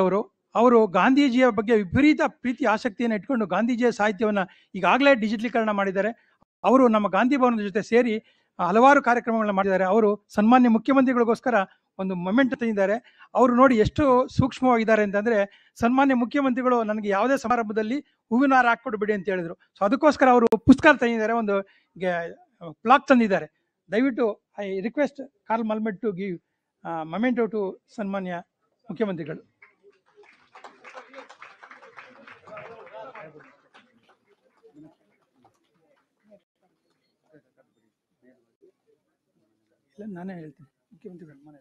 ಅವರು ಗಾಂಧೀಜಿಯ ಬಗ್ಗೆ ವಿಪರೀತ ಪ್ರೀತಿ ಆಸಕ್ತಿಯನ್ನು ಇಟ್ಕೊಂಡು ಗಾಂಧೀಜಿಯ ಸಾಹಿತ್ಯವನ್ನು ಈಗಾಗಲೇ ಡಿಜಿಟಲೀಕರಣ ಮಾಡಿದ್ದಾರೆ. ಅವರು ನಮ್ಮ ಗಾಂಧಿ ಭವನದ ಜೊತೆ ಸೇರಿ ಹಲವಾರು ಕಾರ್ಯಕ್ರಮಗಳನ್ನ ಮಾಡಿದ್ದಾರೆ. ಅವರು ಸನ್ಮಾನ್ಯ ಮುಖ್ಯಮಂತ್ರಿಗಳಿಗೋಸ್ಕರ ಒಂದು ಮೊಮೆಂಟ್ ತಂದಿದ್ದಾರೆ. ಅವರು ನೋಡಿ ಎಷ್ಟು ಸೂಕ್ಷ್ಮವಾಗಿದ್ದಾರೆ ಅಂತಂದರೆ, ಸನ್ಮಾನ್ಯ ಮುಖ್ಯಮಂತ್ರಿಗಳು ನನಗೆ ಯಾವುದೇ ಸಮಾರಂಭದಲ್ಲಿ ಹೂವಿನ ಹಾರ ಹಾಕ್ಕೊಡ್ಬೇಡಿ ಅಂತ ಹೇಳಿದರು. ಸೊ ಅದಕ್ಕೋಸ್ಕರ ಅವರು ಪುಸ್ತಕ ತಂದಿದ್ದಾರೆ, ಒಂದು ಪ್ಲಾಕ್ ತಂದಿದ್ದಾರೆ. ದಯವಿಟ್ಟು I request Carl Malamud to give memento to ಸನ್ಮಾನ್ಯ ಮುಖ್ಯಮಂತ್ರಿಗಳು. ಇಲ್ಲ ನಾನೇ ಹೇಳ್ತೀನಿ ಮುಖ್ಯಮಂತ್ರಿಗಳು ಮನೆ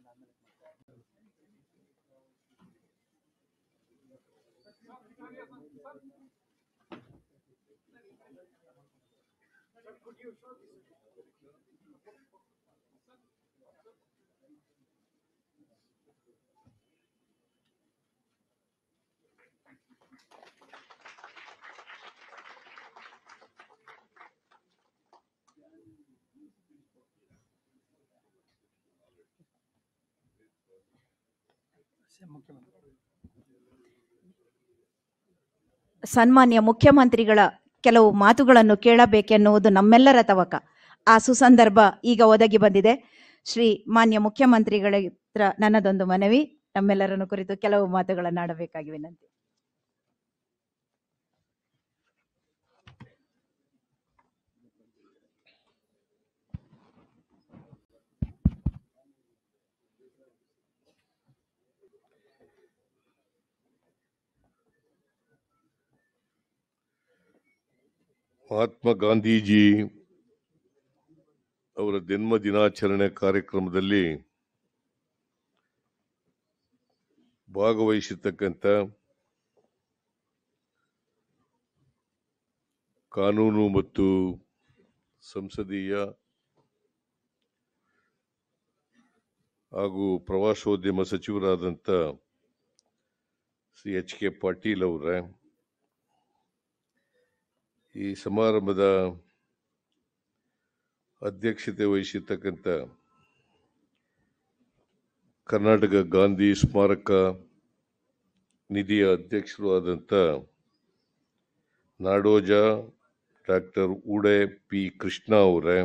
ಸನ್ಮಾನ್ಯ ಮುಖ್ಯಮಂತ್ರಿಗಳ ಕೆಲವು ಮಾತುಗಳನ್ನು ಕೇಳಬೇಕೆನ್ನುವುದು ನಮ್ಮೆಲ್ಲರ ತವಕ. ಆ ಸುಸಂದರ್ಭ ಈಗ ಒದಗಿ ಬಂದಿದೆ. ಶ್ರೀ ಮಾನ್ಯ ಮುಖ್ಯಮಂತ್ರಿಗಳ ಹತ್ರ ನನ್ನದೊಂದು ಮನವಿ, ನಮ್ಮೆಲ್ಲರನ್ನು ಕುರಿತು ಕೆಲವು ಮಾತುಗಳನ್ನು ಆಡಬೇಕಾಗಿ ವಿನಂತಿ. ಮಹಾತ್ಮ ಗಾಂಧೀಜಿ ಅವರ ಜನ್ಮ ದಿನಾಚರಣೆ ಕಾರ್ಯಕ್ರಮದಲ್ಲಿ ಭಾಗವಹಿಸಿರ್ತಕ್ಕಂಥ ಕಾನೂನು ಮತ್ತು ಸಂಸದೀಯ ಹಾಗೂ ಪ್ರವಾಸೋದ್ಯಮ ಸಚಿವರಾದಂಥ ಶ್ರೀ H.K. ಪಾಟೀಲ್ ಅವರೇ, ಈ ಸಮಾರಂಭದ ಅಧ್ಯಕ್ಷತೆ ವಹಿಸಿರ್ತಕ್ಕಂಥ ಕರ್ನಾಟಕ ಗಾಂಧಿ ಸ್ಮಾರಕ ನಿಧಿಯ ಅಧ್ಯಕ್ಷರು ಆದಂಥ ನಾಡೋಜ ಡಾಕ್ಟರ್ ಉಡೆ ಪಿ ಕೃಷ್ಣ ಅವರೇ,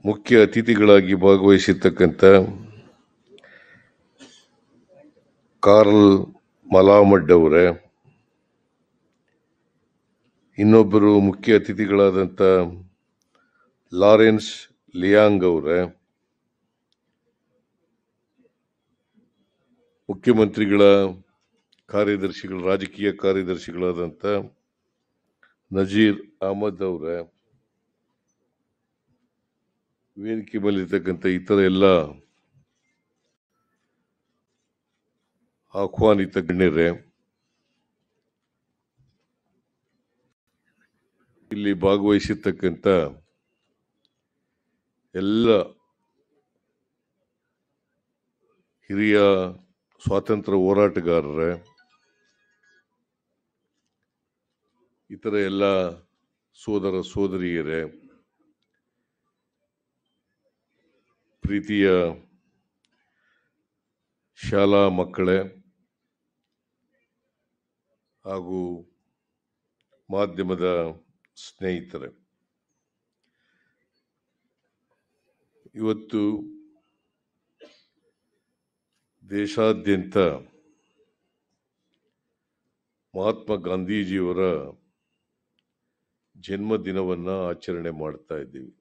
ಮುಖ್ಯ ಅತಿಥಿಗಳಾಗಿ ಭಾಗವಹಿಸಿರ್ತಕ್ಕಂಥ ಕಾರ್ಲ್ ಮಲಾಮಡ್ ಅವರೇ, ಇನ್ನೊಬ್ಬರು ಮುಖ್ಯ ಅತಿಥಿಗಳಾದಂಥ ಲಾರೆನ್ಸ್ ಲಿಯಾಂಗ್ ಅವರೇ, ಮುಖ್ಯಮಂತ್ರಿಗಳ ಕಾರ್ಯದರ್ಶಿಗಳು, ರಾಜಕೀಯ ಕಾರ್ಯದರ್ಶಿಗಳಾದಂಥ ನಜೀರ್ ಅಹಮದ್ ಅವರೇ, ವೇದಿಕೆ ಮೇಲಿರ್ತಕ್ಕಂಥ ಇತರ ಎಲ್ಲ ಆಹ್ವಾನಿತ ಗಣ್ಯರೇ, ಇಲ್ಲಿ ಭಾಗವಹಿಸಿರ್ತಕ್ಕಂಥ ಎಲ್ಲ ಹಿರಿಯ ಸ್ವಾತಂತ್ರ್ಯ ಹೋರಾಟಗಾರರೇ, ಇತರ ಎಲ್ಲ ಸೋದರ ಸೋದರಿಯರೇ, ಪ್ರೀತಿಯ ಶಾಲಾ ಮಕ್ಕಳೇ ಹಾಗೂ ಮಾಧ್ಯಮದ ಸ್ನೇಹಿತರೆ, ಇವತ್ತು ದೇಶಾದ್ಯಂತ ಮಹಾತ್ಮ ಗಾಂಧೀಜಿಯವರ ಜನ್ಮದಿನವನ್ನು ಆಚರಣೆ ಮಾಡ್ತಾ ಇದ್ದೀವಿ.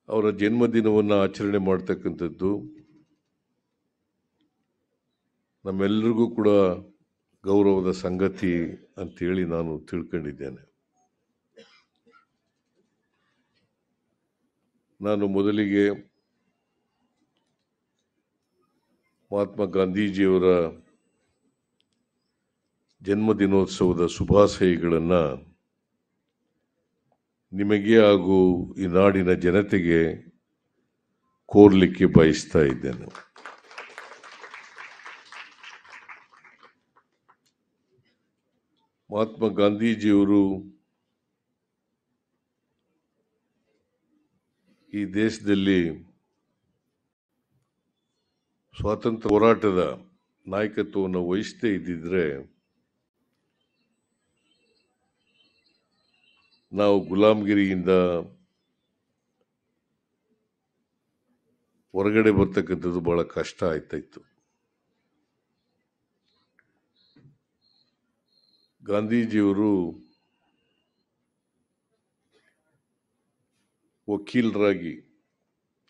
ಅವರ ಜನ್ಮದಿನವನ್ನು ಆಚರಣೆ ಮಾಡ್ತಕ್ಕಂಥದ್ದು ನಮ್ಮೆಲ್ಲರಿಗೂ ಕೂಡ ಗೌರವದ ಸಂಗತಿ ಅಂತೇಳಿ ನಾನು ತಿಳ್ಕೊಂಡಿದ್ದೇನೆ. ನಾನು ಮೊದಲಿಗೆ ಮಹಾತ್ಮ ಗಾಂಧೀಜಿಯವರ ಜನ್ಮದಿನೋತ್ಸವದ ಶುಭಾಶಯಗಳನ್ನು ನಿಮಗೆ ಹಾಗೂ ಈ ನಾಡಿನ ಜನತೆಗೆ ಕೋರ್ಲಿಕ್ಕೆ ಬಯಸ್ತಾ ಇದ್ದೇನೆ. ಮಹಾತ್ಮ ಗಾಂಧೀಜಿಯವರು ಈ ದೇಶದಲ್ಲಿ ಸ್ವಾತಂತ್ರ್ಯ ಹೋರಾಟದ ನಾಯಕತ್ವವನ್ನು ವಹಿಸದೇ ಇದ್ದಿದ್ರೆ ನಾವು ಗುಲಾಮಗಿರಿಯಿಂದ ಹೊರಗಡೆ ಬರ್ತಕ್ಕಂಥದ್ದು ಬಹಳ ಕಷ್ಟ ಆಯ್ತಾಯಿತ್ತು. ಗಾಂಧೀಜಿಯವರು ವಕೀಲರಾಗಿ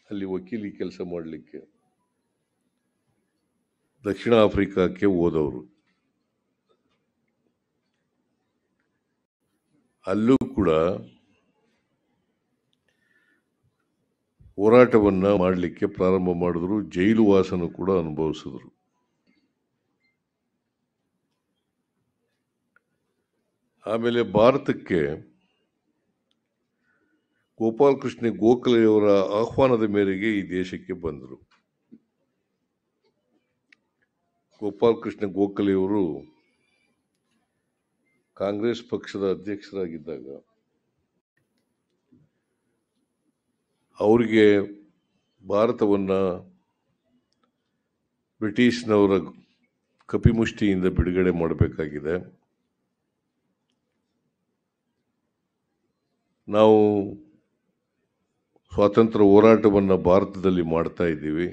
ಅಲ್ಲಿ ವಕೀಲಿ ಕೆಲಸ ಮಾಡಲಿಕ್ಕೆ ದಕ್ಷಿಣ ಆಫ್ರಿಕಾಕ್ಕೆ ಹೋದವರು. ಅಲ್ಲೂ ಕೂಡ ಹೋರಾಟವನ್ನ ಮಾಡಲಿಕ್ಕೆ ಪ್ರಾರಂಭ ಮಾಡಿದ್ರು. ಜೈಲು ವಾಸನ ಕೂಡ ಅನುಭವಿಸಿದ್ರು. ಆಮೇಲೆ ಭಾರತಕ್ಕೆ ಗೋಪಾಲಕೃಷ್ಣ ಗೋಖಲೆಯವರ ಆಹ್ವಾನದ ಮೇರೆಗೆ ಈ ದೇಶಕ್ಕೆ ಬಂದರು. ಗೋಪಾಲಕೃಷ್ಣ ಗೋಖಲೆಯವರು ಕಾಂಗ್ರೆಸ್ ಪಕ್ಷದ ಅಧ್ಯಕ್ಷರಾಗಿದ್ದಾಗ ಅವರಿಗೆ ಭಾರತವನ್ನ ಬ್ರಿಟಿಷ್ನವರ ಕಪಿಮುಷ್ಟಿಯಿಂದ ಬಿಡುಗಡೆ ಮಾಡಬೇಕಾಗಿದೆ. ನಾವು ಸ್ವಾತಂತ್ರ್ಯ ಹೋರಾಟವನ್ನು ಭಾರತದಲ್ಲಿ ಮಾಡ್ತಾ ಇದ್ದೀವಿ,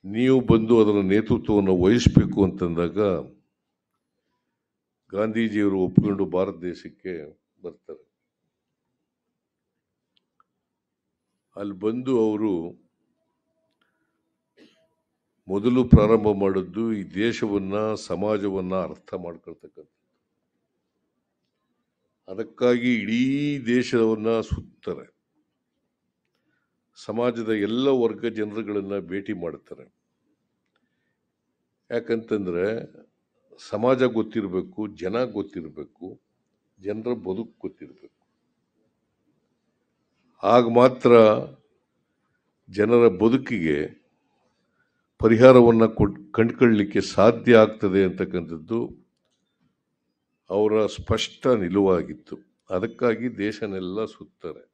ನೀವು ಬಂದು ಅದರ ನೇತೃತ್ವವನ್ನು ವಹಿಸಬೇಕು ಅಂತಂದಾಗ ಗಾಂಧೀಜಿಯವರು ಒಪ್ಪಿಕೊಂಡು ಭಾರತ ದೇಶಕ್ಕೆ ಬರ್ತಾರೆ. ಅಲ್ಲಿ ಬಂದು ಅವರು ಮೊದಲು ಪ್ರಾರಂಭ ಮಾಡಿದ್ದು ಈ ದೇಶವನ್ನ ಸಮಾಜವನ್ನ ಅರ್ಥ ಮಾಡ್ಕೊಳ್ತಕ್ಕಂಥ. ಅದಕ್ಕಾಗಿ ಇಡೀ ದೇಶವನ್ನ ಸುತ್ತಾರೆ, ಸಮಾಜದ ಎಲ್ಲ ವರ್ಗ ಜನರುಗಳನ್ನ ಭೇಟಿ ಮಾಡ್ತಾರೆ. ಯಾಕಂತಂದ್ರೆ ಸಮಾಜ ಗೊತ್ತಿರಬೇಕು, ಜನ ಗೊತ್ತಿರಬೇಕು, ಜನರ ಬದುಕು ಗೊತ್ತಿರಬೇಕು. ಆಗ ಮಾತ್ರ ಜನರ ಬದುಕಿಗೆ ಪರಿಹಾರವನ್ನು ಕಂಡುಕೊಳ್ಳಲಿಕ್ಕೆ ಸಾಧ್ಯ ಆಗ್ತದೆ ಅಂತಕ್ಕಂಥದ್ದು ಅವರ ಸ್ಪಷ್ಟ ನಿಲುವಾಗಿತ್ತು. ಅದಕ್ಕಾಗಿ ದೇಶನೆಲ್ಲ ಸುತ್ತಾರೆ.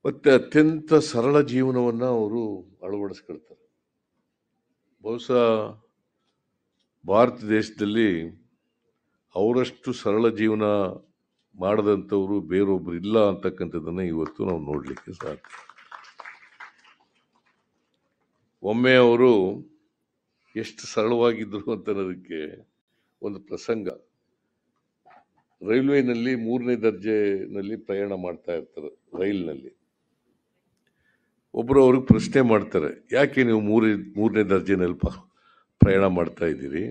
ಮತ್ತೆ ಅತ್ಯಂತ ಸರಳ ಜೀವನವನ್ನ ಅವರು ಅಳವಡಿಸ್ಕೊಳ್ತಾರೆ. ಬಹುಶಃ ಭಾರತ ದೇಶದಲ್ಲಿ ಅವರಷ್ಟು ಸರಳ ಜೀವನ ಮಾಡದಂಥವರು ಬೇರೊಬ್ರು ಇಲ್ಲ ಅಂತಕ್ಕಂಥದ್ದನ್ನ ಇವತ್ತು ನಾವು ನೋಡ್ಲಿಕ್ಕೆ ಸಾಧ್ಯ. ಒಮ್ಮೆ ಅವರು ಎಷ್ಟು ಸರಳವಾಗಿದ್ರು ಅಂತ ಅನ್ನೋದಕ್ಕೆ ಒಂದು ಪ್ರಸಂಗ. ರೈಲ್ವೆನಲ್ಲಿ 3ನೇ ದರ್ಜೆನಲ್ಲಿ ಪ್ರಯಾಣ ಮಾಡ್ತಾ ಇರ್ತಾರೆ. ರೈಲ್ನಲ್ಲಿ ಒಬ್ರು ಅವ್ರಿಗೆ ಪ್ರಶ್ನೆ ಮಾಡ್ತಾರೆ, ಯಾಕೆ ನೀವು 3ನೇ ದರ್ಜೆನಲ್ಲಿ ಪ್ರಯಾಣ ಮಾಡ್ತಾ ಇದ್ದೀರಿ,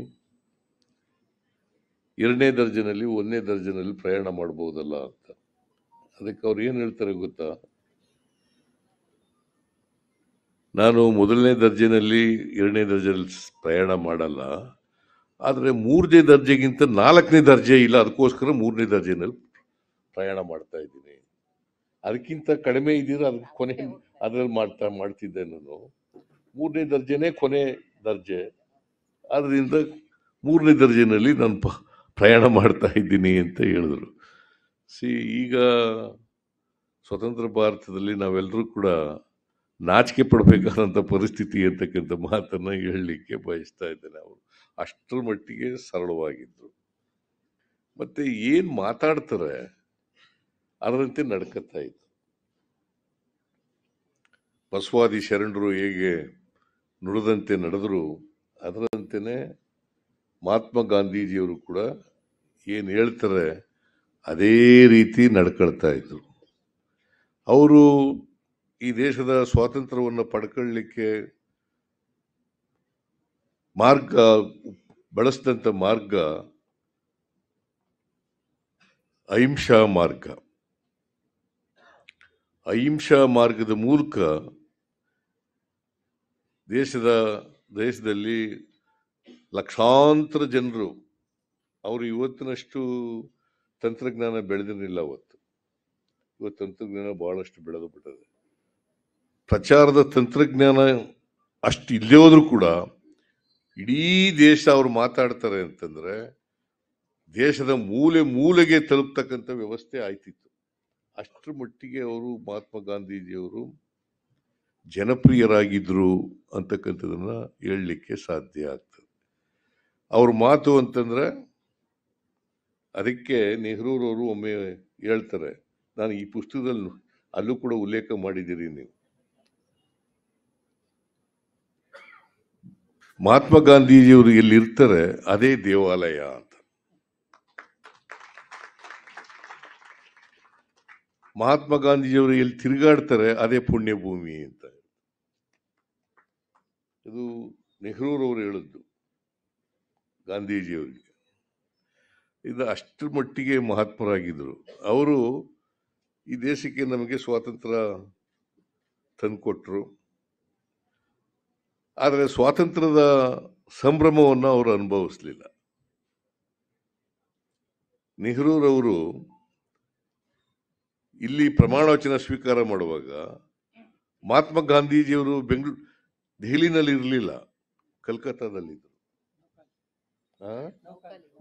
2ನೇ ದರ್ಜೆನಲ್ಲಿ 1ನೇ ದರ್ಜೆನಲ್ಲಿ ಪ್ರಯಾಣ ಮಾಡ್ಬೋದಲ್ಲ ಅಂತ. ಅದಕ್ಕೆ ಅವ್ರು ಏನ್ ಹೇಳ್ತಾರೆ ಗೊತ್ತಾ, ನಾನು 1ನೇ ದರ್ಜೆನಲ್ಲಿ 2ನೇ ದರ್ಜೆನಲ್ಲಿ ಪ್ರಯಾಣ ಮಾಡಲ್ಲ, ಆದರೆ 3ನೇ ದರ್ಜೆಗಿಂತ 4ನೇ ದರ್ಜೆ ಇಲ್ಲ, ಅದಕ್ಕೋಸ್ಕರ 3ನೇ ದರ್ಜೆನಲ್ಲಿ ಪ್ರಯಾಣ ಮಾಡ್ತಾ ಇದ್ದೀನಿ. ಅದಕ್ಕಿಂತ ಕಡಿಮೆ ಇದ್ದೀರ ಅದಕ್ಕೆ ಕೊನೆ ಅದರಲ್ಲಿ ಮಾಡ್ತಿದ್ದೆ ನಾನು. 3ನೇ ದರ್ಜೆನೇ ಕೊನೆ ದರ್ಜೆ, ಆದ್ರಿಂದ 3ನೇ ದರ್ಜೆನಲ್ಲಿ ನಾನು ಪ್ರಯಾಣ ಮಾಡ್ತಾ ಇದ್ದೀನಿ ಅಂತ ಹೇಳಿದ್ರು. ಈಗ ಸ್ವತಂತ್ರ ಭಾರತದಲ್ಲಿ ನಾವೆಲ್ಲರೂ ಕೂಡ ನಾಚಿಕೆ ಪಡಬೇಕಾದಂಥ ಪರಿಸ್ಥಿತಿ ಅಂತಕ್ಕಂಥ ಮಾತನ್ನ ಹೇಳಲಿಕ್ಕೆ ಬಯಸ್ತಾ ಇದ್ದೇನೆ. ಅವರು ಅಷ್ಟರ ಮಟ್ಟಿಗೆ ಸರಳವಾಗಿದ್ರು. ಮತ್ತೆ ಏನ್ ಮಾತಾಡ್ತಾರೆ ಅದರಂತೆ ನಡ್ಕತ್ತಾ ಇದ್ರು. ಬಸವಾದಿ ಶರಣರು ಹೇಗೆ ನುಡಿದಂತೆ ನಡೆದ್ರು ಅದರಂತೆನೆ ಮಹಾತ್ಮ ಗಾಂಧೀಜಿಯವರು ಕೂಡ ಏನ್ ಹೇಳ್ತಾರೆ ಅದೇ ರೀತಿ ನಡ್ಕೊಳ್ತಾ ಇದ್ರು. ಅವರು ಈ ದೇಶದ ಸ್ವಾತಂತ್ರ್ಯವನ್ನು ಪಡ್ಕೊಳ್ಳಲಿಕ್ಕೆ ಮಾರ್ಗ ಬಳಸಿದಂಥ ಮಾರ್ಗ ಅಹಿಂಸಾ ಮಾರ್ಗ. ಅಹಿಂಸಾ ಮಾರ್ಗದ ಮೂಲಕ ದೇಶದಲ್ಲಿ ಲಕ್ಷಾಂತರ ಜನರು, ಅವರು ಇವತ್ತಿನಷ್ಟು ತಂತ್ರಜ್ಞಾನ ಬೆಳೆದಿರಲಿಲ್ಲ. ಇವತ್ತು ತಂತ್ರಜ್ಞಾನ ಬಹಳಷ್ಟು ಬೆಳೆದು ಬಿಟ್ಟದೆ. ಪ್ರಚಾರದ ತಂತ್ರಜ್ಞಾನ ಅಷ್ಟು ಇಲ್ಲೇ ಹೋದ್ರೂ ಕೂಡ ಇಡೀ ದೇಶ ಅವ್ರು ಮಾತಾಡ್ತಾರೆ ಅಂತಂದ್ರೆ ದೇಶದ ಮೂಲೆ ಮೂಲೆಗೆ ತಲುಪ್ತಕ್ಕಂಥ ವ್ಯವಸ್ಥೆ ಆಯ್ತಿತ್ತು. ಅಷ್ಟರ ಮಟ್ಟಿಗೆ ಅವರು ಮಹಾತ್ಮ ಗಾಂಧೀಜಿಯವರು ಜನಪ್ರಿಯರಾಗಿದ್ರು ಅಂತಕ್ಕಂಥದನ್ನ ಹೇಳಲಿಕ್ಕೆ ಸಾಧ್ಯ ಆಗ್ತದೆ. ಅವ್ರ ಮಾತು ಅಂತಂದ್ರೆ ಅದಕ್ಕೆ ನೆಹರೂರವರು ಒಮ್ಮೆ ಹೇಳ್ತಾರೆ, ನಾನು ಈ ಪುಸ್ತಕದಲ್ಲಿ ಅಲ್ಲೂ ಕೂಡ ಉಲ್ಲೇಖ ಮಾಡಿದ್ದೀರಿ ನೀವು, ಮಹಾತ್ಮ ಗಾಂಧೀಜಿಯವರು ಎಲ್ಲಿರ್ತಾರೆ ಅದೇ ದೇವಾಲಯ ಅಂತ. ಮಹಾತ್ಮ ಗಾಂಧೀಜಿಯವರು ಎಲ್ಲಿ ತಿರುಗಾಡ್ತಾರೆ ಅದೇ ಪುಣ್ಯಭೂಮಿ ಅಂತ. ಇದು ನೆಹರೂರವರು ಹೇಳಿದ್ದು ಗಾಂಧೀಜಿಯವರಿಗೆ. ಇದು ಅಷ್ಟರ ಮಟ್ಟಿಗೆ ಮಹಾತ್ಮರಾಗಿದ್ದರು. ಅವರು ಈ ದೇಶಕ್ಕೆ ನಮಗೆ ಸ್ವಾತಂತ್ರ್ಯ ತಂದುಕೊಟ್ರು. ಆದರೆ ಸ್ವಾತಂತ್ರ್ಯದ ಸಂಭ್ರಮವನ್ನು ಅವರು ಅನುಭವಿಸಲಿಲ್ಲ. ನೆಹರೂರವರು ಇಲ್ಲಿ ಪ್ರಮಾಣವಚನ ಸ್ವೀಕಾರ ಮಾಡುವಾಗ ಮಹಾತ್ಮ ಗಾಂಧೀಜಿಯವರು ದೆಹಲಿನಲ್ಲಿ ಇರಲಿಲ್ಲ, ಕಲ್ಕತ್ತಾದಲ್ಲಿದ್ದರು.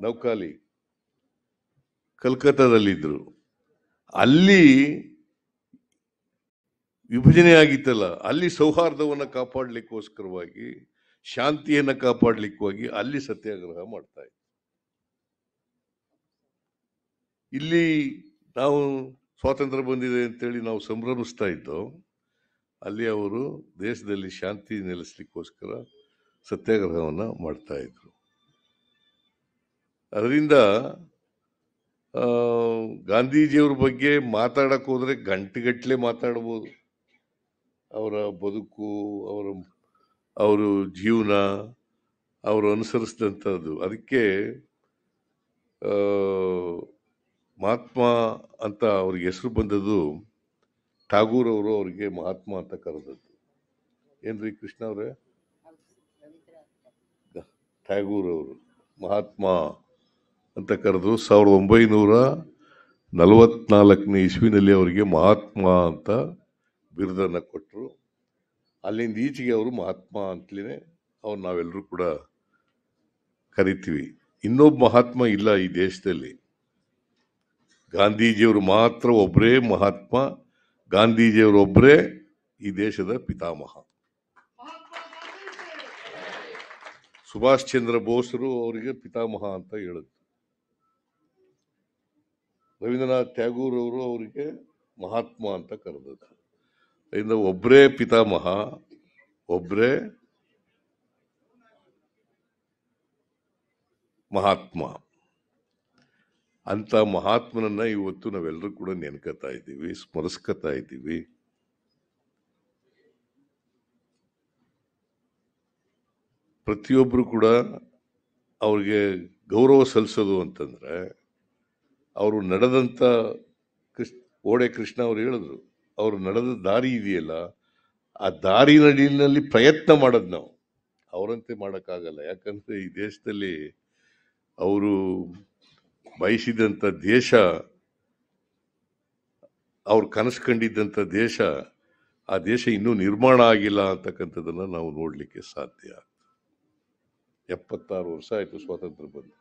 ನೌಕಾಲಿ ಕಲ್ಕತ್ತಾದಲ್ಲಿದ್ದರು. ಅಲ್ಲಿ ವಿಭಜನೆ ಆಗಿತ್ತಲ್ಲ, ಅಲ್ಲಿ ಸೌಹಾರ್ದವನ್ನು ಕಾಪಾಡಲಿಕ್ಕೋಸ್ಕರವಾಗಿ, ಶಾಂತಿಯನ್ನು ಕಾಪಾಡಲಿಕ್ಕಾಗಿ ಅಲ್ಲಿ ಸತ್ಯಾಗ್ರಹ ಮಾಡ್ತಾ ಇದ್ರು. ಇಲ್ಲಿ ನಾವು ಸ್ವಾತಂತ್ರ್ಯ ಬಂದಿದೆ ಅಂತೇಳಿ ನಾವು ಸಂಭ್ರಮಿಸ್ತಾ ಇದ್ದೋ, ಅಲ್ಲಿ ಅವರು ದೇಶದಲ್ಲಿ ಶಾಂತಿ ನೆಲೆಸಲಿಕ್ಕೋಸ್ಕರ ಸತ್ಯಾಗ್ರಹವನ್ನು ಮಾಡ್ತಾ ಇದ್ರು. ಅದರಿಂದ ಗಾಂಧೀಜಿಯವ್ರ ಬಗ್ಗೆ ಮಾತಾಡಕ್ಕೆ ಹೋದ್ರೆ ಗಂಟೆಗಟ್ಟಲೆ ಮಾತಾಡ್ಬೋದು. ಅವರ ಬದುಕು, ಅವರ ಜೀವನ, ಅವರು ಅನುಸರಿಸಿದಂಥದ್ದು. ಅದಕ್ಕೆ ಮಹಾತ್ಮ ಅಂತ ಅವ್ರಿಗೆ ಹೆಸರು ಬಂದದ್ದು ಠಾಗೂರ್ ಅವರು ಅವರಿಗೆ ಮಹಾತ್ಮ ಅಂತ ಕರೆದದ್ದು. ಏನ್ರಿ ಕೃಷ್ಣ ಅವರೇ? ಠಾಗೂರ್ ಅವರು ಮಹಾತ್ಮ ಅಂತ ಕರೆದು 1944ನೇ ಇಸ್ವಿನಲ್ಲಿ ಅವರಿಗೆ ಮಹಾತ್ಮ ಅಂತ ಬಿರುದನ್ನು ಕೊಟ್ಟರು. ಅಲ್ಲಿಂದ ಈಚೆಗೆ ಅವರು ಮಹಾತ್ಮ ಅಂತಲೇ ಅವ್ರು ನಾವೆಲ್ಲರೂ ಕೂಡ ಕರಿತೀವಿ. ಇನ್ನೊಬ್ಬ ಮಹಾತ್ಮ ಇಲ್ಲ ಈ ದೇಶದಲ್ಲಿ. ಗಾಂಧೀಜಿಯವರು ಮಾತ್ರ ಒಬ್ಬರೇ ಮಹಾತ್ಮ. ಗಾಂಧೀಜಿಯವರೊಬ್ಬರೇ ಈ ದೇಶದ ಪಿತಾಮಹ. ಸುಭಾಷ್ ಚಂದ್ರ ಬೋಸರು ಅವರಿಗೆ ಪಿತಾಮಹ ಅಂತ ಹೇಳಿದ್ರು. ರವೀಂದ್ರನಾಥ್ ಟ್ಯಾಗೂರ್ ಅವರು ಅವರಿಗೆ ಮಹಾತ್ಮ ಅಂತ ಕರೆದದ್ದು. ಅದರಿಂದ ಒಬ್ಬರೇ ಪಿತಾಮಹ, ಒಬ್ಬರೇ ಮಹಾತ್ಮ. ಅಂತ ಮಹಾತ್ಮನನ್ನ ಇವತ್ತು ನಾವೆಲ್ಲರೂ ಕೂಡ ನೆನ್ಕೋತಾ ಇದ್ದೀವಿ, ಸ್ಮರಿಸ್ಕೊತಾ ಇದ್ದೀವಿ. ಪ್ರತಿಯೊಬ್ಬರು ಕೂಡ ಅವ್ರಿಗೆ ಗೌರವ ಸಲ್ಲಿಸೋದು ಅಂತಂದ್ರೆ ಅವರು ನಡೆದಂತ ಓಡೆ ಕೃಷ್ಣ ಅವರು ಹೇಳಿದ್ರು, ಅವರು ನಡೆದ ದಾರಿ ಇದೆಯಲ್ಲ, ಆ ದಾರಿ ನಡಿಲಿನಲ್ಲಿ ಪ್ರಯತ್ನ ಮಾಡೋದು ನಾವು. ಅವರಂತೆ ಮಾಡೋಕ್ಕಾಗಲ್ಲ. ಯಾಕಂದ್ರೆ ಈ ದೇಶದಲ್ಲಿ ಅವರು ಬಯಸಿದಂಥ ದೇಶ, ಅವ್ರು ಕನಸು ಕಂಡಿದ್ದಂಥ ದೇಶ, ಆ ದೇಶ ಇನ್ನೂ ನಿರ್ಮಾಣ ಆಗಿಲ್ಲ ಅಂತಕ್ಕಂಥದ್ದನ್ನ ನಾವು ನೋಡ್ಲಿಕ್ಕೆ ಸಾಧ್ಯ. 76 ವರ್ಷ ಆಯ್ತು ಸ್ವಾತಂತ್ರ್ಯ ಬಂದು.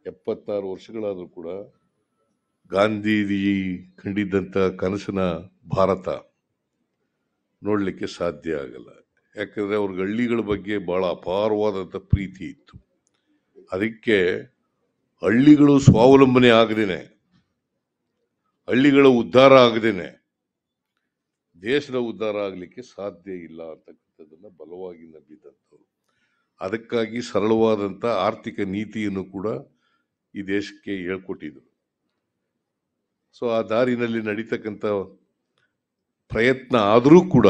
76 ವರ್ಷಗಳಾದ್ರೂ ಕೂಡ ಗಾಂಧೀಜಿ ಕಂಡಿದ್ದಂಥ ಕನಸಿನ ಭಾರತ ನೋಡ್ಲಿಕ್ಕೆ ಸಾಧ್ಯ ಆಗಲ್ಲ. ಯಾಕಂದ್ರೆ ಅವ್ರಿಗೆ ಹಳ್ಳಿಗಳ ಬಗ್ಗೆ ಬಹಳ ಅಪಾರವಾದಂಥ ಪ್ರೀತಿ ಇತ್ತು. ಅದಕ್ಕೆ ಹಳ್ಳಿಗಳು ಸ್ವಾವಲಂಬನೆ ಆಗದೇನೆ, ಹಳ್ಳಿಗಳ ಉದ್ಧಾರ ಆಗದೇನೆ ದೇಶದ ಉದ್ಧಾರ ಆಗಲಿಕ್ಕೆ ಸಾಧ್ಯ ಇಲ್ಲ ಅಂತಕ್ಕಂಥದ್ದನ್ನ ಬಲವಾಗಿ ನಂಬಿದಂಥವ್ರು. ಅದಕ್ಕಾಗಿ ಸರಳವಾದಂಥ ಆರ್ಥಿಕ ನೀತಿಯನ್ನು ಕೂಡ ಈ ದೇಶಕ್ಕೆ ಹೇಳ್ಕೊಟ್ಟಿದ್ರು. ಸೊ ಆ ದಾರಿನಲ್ಲಿ ನಡೀತಕ್ಕಂಥ ಪ್ರಯತ್ನ ಆದರೂ ಕೂಡ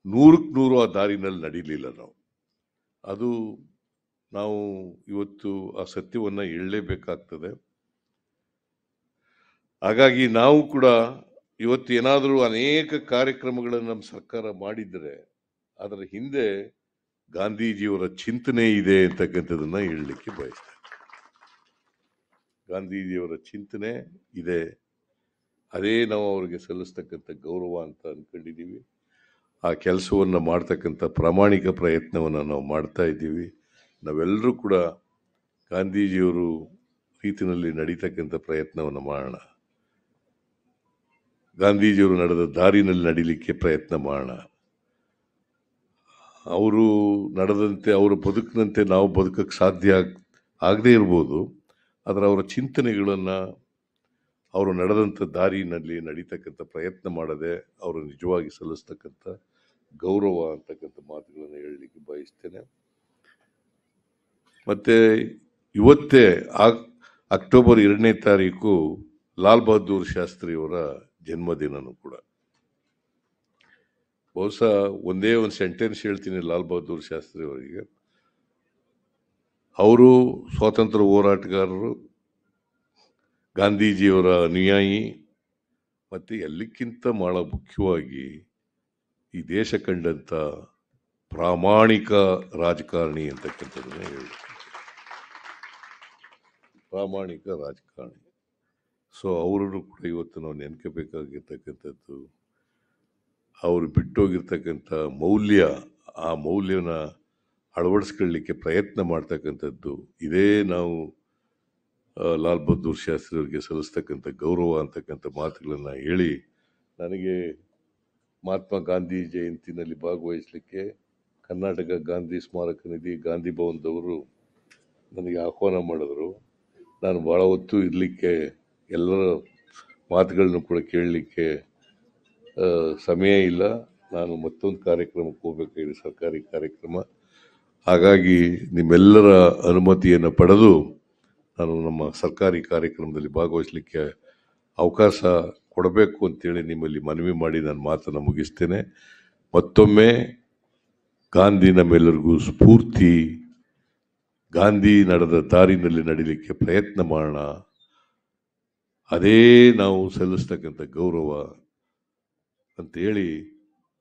100ಕ್ಕೆ 100 ಆ ದಾರಿನಲ್ಲಿ ನಡೀಲಿಲ್ಲ ನಾವು. ಅದು ನಾವು ಇವತ್ತು ಆ ಸತ್ಯವನ್ನು ಹೇಳಲೇಬೇಕಾಗ್ತದೆ. ಹಾಗಾಗಿ ನಾವು ಕೂಡ ಇವತ್ತು ಏನಾದರೂ ಅನೇಕ ಕಾರ್ಯಕ್ರಮಗಳನ್ನು ನಮ್ಮ ಸರ್ಕಾರ ಮಾಡಿದರೆ ಅದರ ಹಿಂದೆ ಗಾಂಧೀಜಿಯವರ ಚಿಂತನೆ ಇದೆ ಅಂತಕ್ಕಂಥದ್ದನ್ನ ಹೇಳಲಿಕ್ಕೆ ಬಯಸ್ತೇನೆ. ಗಾಂಧೀಜಿಯವರ ಚಿಂತನೆ ಇದೆ, ಅದೇ ನಾವು ಅವರಿಗೆ ಸಲ್ಲಿಸ್ತಕ್ಕಂಥ ಗೌರವ ಅಂತ ಅಂದ್ಕೊಂಡಿದ್ದೀವಿ. ಆ ಕೆಲಸವನ್ನು ಮಾಡ್ತಕ್ಕಂಥ ಪ್ರಾಮಾಣಿಕ ಪ್ರಯತ್ನವನ್ನು ನಾವು ಮಾಡ್ತಾ ಇದ್ದೀವಿ. ನಾವೆಲ್ಲರೂ ಕೂಡ ಗಾಂಧೀಜಿಯವರು ರೀತಿಯಲ್ಲಿ ನಡೀತಕ್ಕಂಥ ಪ್ರಯತ್ನವನ್ನು ಮಾಡೋಣ. ಗಾಂಧೀಜಿಯವರು ನಡೆದ ದಾರಿನಲ್ಲಿ ನಡೀಲಿಕ್ಕೆ ಪ್ರಯತ್ನ ಮಾಡೋಣ. ಅವರು ನಡೆದಂತೆ, ಅವರ ಬದುಕಿನಂತೆ ನಾವು ಬದುಕಕ್ಕೆ ಸಾಧ್ಯ ಆಗದೇ ಇರ್ಬೋದು, ಆದರೆ ಅವರ ಚಿಂತನೆಗಳನ್ನು, ಅವರು ನಡೆದಂಥ ದಾರಿನಲ್ಲಿ ನಡೀತಕ್ಕಂಥ ಪ್ರಯತ್ನ ಮಾಡದೆ ಅವರು ನಿಜವಾಗಿ ಸಲ್ಲಿಸ್ತಕ್ಕಂಥ ಗೌರವ ಅಂತಕ್ಕಂಥ ಮಾತುಗಳನ್ನು ಹೇಳಲಿಕ್ಕೆ ಬಯಸ್ತೇನೆ. ಮತ್ತೆ ಇವತ್ತೇ ಅಕ್ಟೋಬರ್ 2ನೇ ತಾರೀಕು ಲಾಲ್ ಬಹದ್ದೂರ್ ಶಾಸ್ತ್ರಿಯವರ ಜನ್ಮದಿನನೂ ಕೂಡ. ಬಹುಶಃ ಒಂದೇ ಒಂದು ಸೆಂಟೆನ್ಸ್ ಹೇಳ್ತೀನಿ ಲಾಲ್ ಬಹದ್ದೂರ್ ಶಾಸ್ತ್ರಿ ಅವರಿಗೆ. ಅವರು ಸ್ವಾತಂತ್ರ್ಯ ಹೋರಾಟಗಾರರು, ಗಾಂಧೀಜಿಯವರ ಅನುಯಾಯಿ, ಮತ್ತು ಎಲ್ಲಕ್ಕಿಂತ ಬಹಳ ಮುಖ್ಯವಾಗಿ ಈ ದೇಶ ಕಂಡಂಥ ಪ್ರಾಮಾಣಿಕ ರಾಜಕಾರಣಿ ಅಂತಕ್ಕಂಥದ್ದನ್ನೇ ಹೇಳಿ, ಪ್ರಾಮಾಣಿಕ ರಾಜಕಾರಣಿ. ಸೊ ಅವರನ್ನು ಕೂಡ ಇವತ್ತು ನಾವು ನೆನ್ಕೋಬೇಕಾಗಿರ್ತಕ್ಕಂಥದ್ದು. ಅವರು ಬಿಟ್ಟೋಗಿರ್ತಕ್ಕಂಥ ಮೌಲ್ಯ, ಆ ಮೌಲ್ಯನ ಅಳವಡಿಸ್ಕೊಳ್ಳಿಕ್ಕೆ ಪ್ರಯತ್ನ ಮಾಡ್ತಕ್ಕಂಥದ್ದು, ಇದೇ ನಾವು ಲಾಲ್ ಬಹದ್ದೂರ್ ಶಾಸ್ತ್ರಿ ಅವರಿಗೆ ಸಲ್ಲಿಸ್ತಕ್ಕಂಥ ಗೌರವ ಅಂತಕ್ಕಂಥ ಮಾತುಗಳನ್ನು ಹೇಳಿ, ನನಗೆ ಮಹಾತ್ಮ ಗಾಂಧಿ ಜಯಂತಿನಲ್ಲಿ ಭಾಗವಹಿಸಲಿಕ್ಕೆ ಕರ್ನಾಟಕ ಗಾಂಧಿ ಸ್ಮಾರಕ ನಿಧಿ ಗಾಂಧಿ ಭವನದವರು ನನಗೆ ಆಹ್ವಾನ ಮಾಡಿದ್ರು. ನಾನು ಭಾಳ ಹೊತ್ತು ಇರಲಿಕ್ಕೆ, ಎಲ್ಲರ ಮಾತುಗಳನ್ನು ಕೂಡ ಕೇಳಲಿಕ್ಕೆ ಸಮಯ ಇಲ್ಲ. ನಾನು ಮತ್ತೊಂದು ಕಾರ್ಯಕ್ರಮಕ್ಕೆ ಹೋಗಬೇಕಾಗಿದೆ, ಸರ್ಕಾರಿ ಕಾರ್ಯಕ್ರಮ. ಹಾಗಾಗಿ ನಿಮ್ಮೆಲ್ಲರ ಅನುಮತಿಯನ್ನು ಪಡೆದು ನಾನು ನಮ್ಮ ಸರ್ಕಾರಿ ಕಾರ್ಯಕ್ರಮದಲ್ಲಿ ಭಾಗವಹಿಸಲಿಕ್ಕೆ ಅವಕಾಶ ಕೊಡಬೇಕು ಅಂತೇಳಿ ನಿಮ್ಮಲ್ಲಿ ಮನವಿ ಮಾಡಿ ನಾನು ಮಾತನ್ನು ಮುಗಿಸ್ತೇನೆ. ಮತ್ತೊಮ್ಮೆ ಗಾಂಧಿ ನಮ್ಮೆಲ್ಲರಿಗೂ ಸ್ಫೂರ್ತಿ. ಗಾಂಧಿ ನಡೆದ ದಾರಿನಲ್ಲಿ ನಡೀಲಿಕ್ಕೆ ಪ್ರಯತ್ನ ಮಾಡೋಣ. ಅದೇ ನಾವು ಸಲ್ಲಿಸ್ತಕ್ಕಂಥ ಗೌರವ ಅಂತೇಳಿ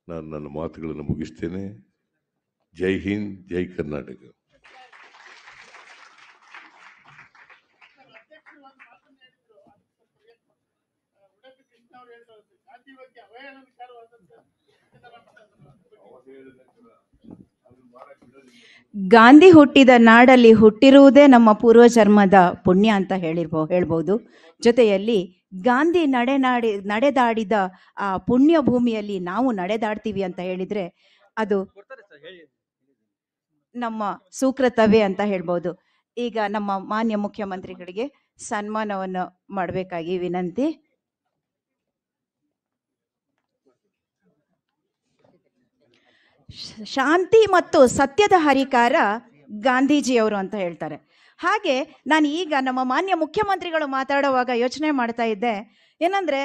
ನಾನು ನನ್ನ ಮಾತುಗಳನ್ನು ಮುಗಿಸ್ತೇನೆ. ಜೈ ಹಿಂದ್, ಜೈ ಕರ್ನಾಟಕ. ಗಾಂಧಿ ಹುಟ್ಟಿದ ನಾಡಲ್ಲಿ ಹುಟ್ಟಿರುವುದೇ ನಮ್ಮ ಪೂರ್ವಜನ್ಮದ ಪುಣ್ಯ ಅಂತ ಹೇಳ್ಬೋದು. ಜೊತೆಯಲ್ಲಿ ಗಾಂಧಿ ನಡೆದಾಡಿದ ಆ ಪುಣ್ಯ ಭೂಮಿಯಲ್ಲಿ ನಾವು ನಡೆದಾಡ್ತೀವಿ ಅಂತ ಹೇಳಿದ್ರೆ ಅದು ನಮ್ಮ ಸುಕೃತವೇ ಅಂತ ಹೇಳ್ಬೋದು. ಈಗ ನಮ್ಮ ಮಾನ್ಯ ಮುಖ್ಯಮಂತ್ರಿಗಳಿಗೆ ಸನ್ಮಾನವನ್ನು ಮಾಡಬೇಕಾಗಿ ವಿನಂತಿ. ಶಾಂತಿ ಮತ್ತು ಸತ್ಯದ ಹರಿಕಾರ ಗಾಂಧೀಜಿಯವರು ಅಂತ ಹೇಳ್ತಾರೆ. ಹಾಗೆ ನಾನು ಈಗ ನಮ್ಮ ಮಾನ್ಯ ಮುಖ್ಯಮಂತ್ರಿಗಳು ಮಾತಾಡುವಾಗ ಯೋಚನೆ ಮಾಡ್ತಾ ಇದ್ದೆ, ಏನಂದ್ರೆ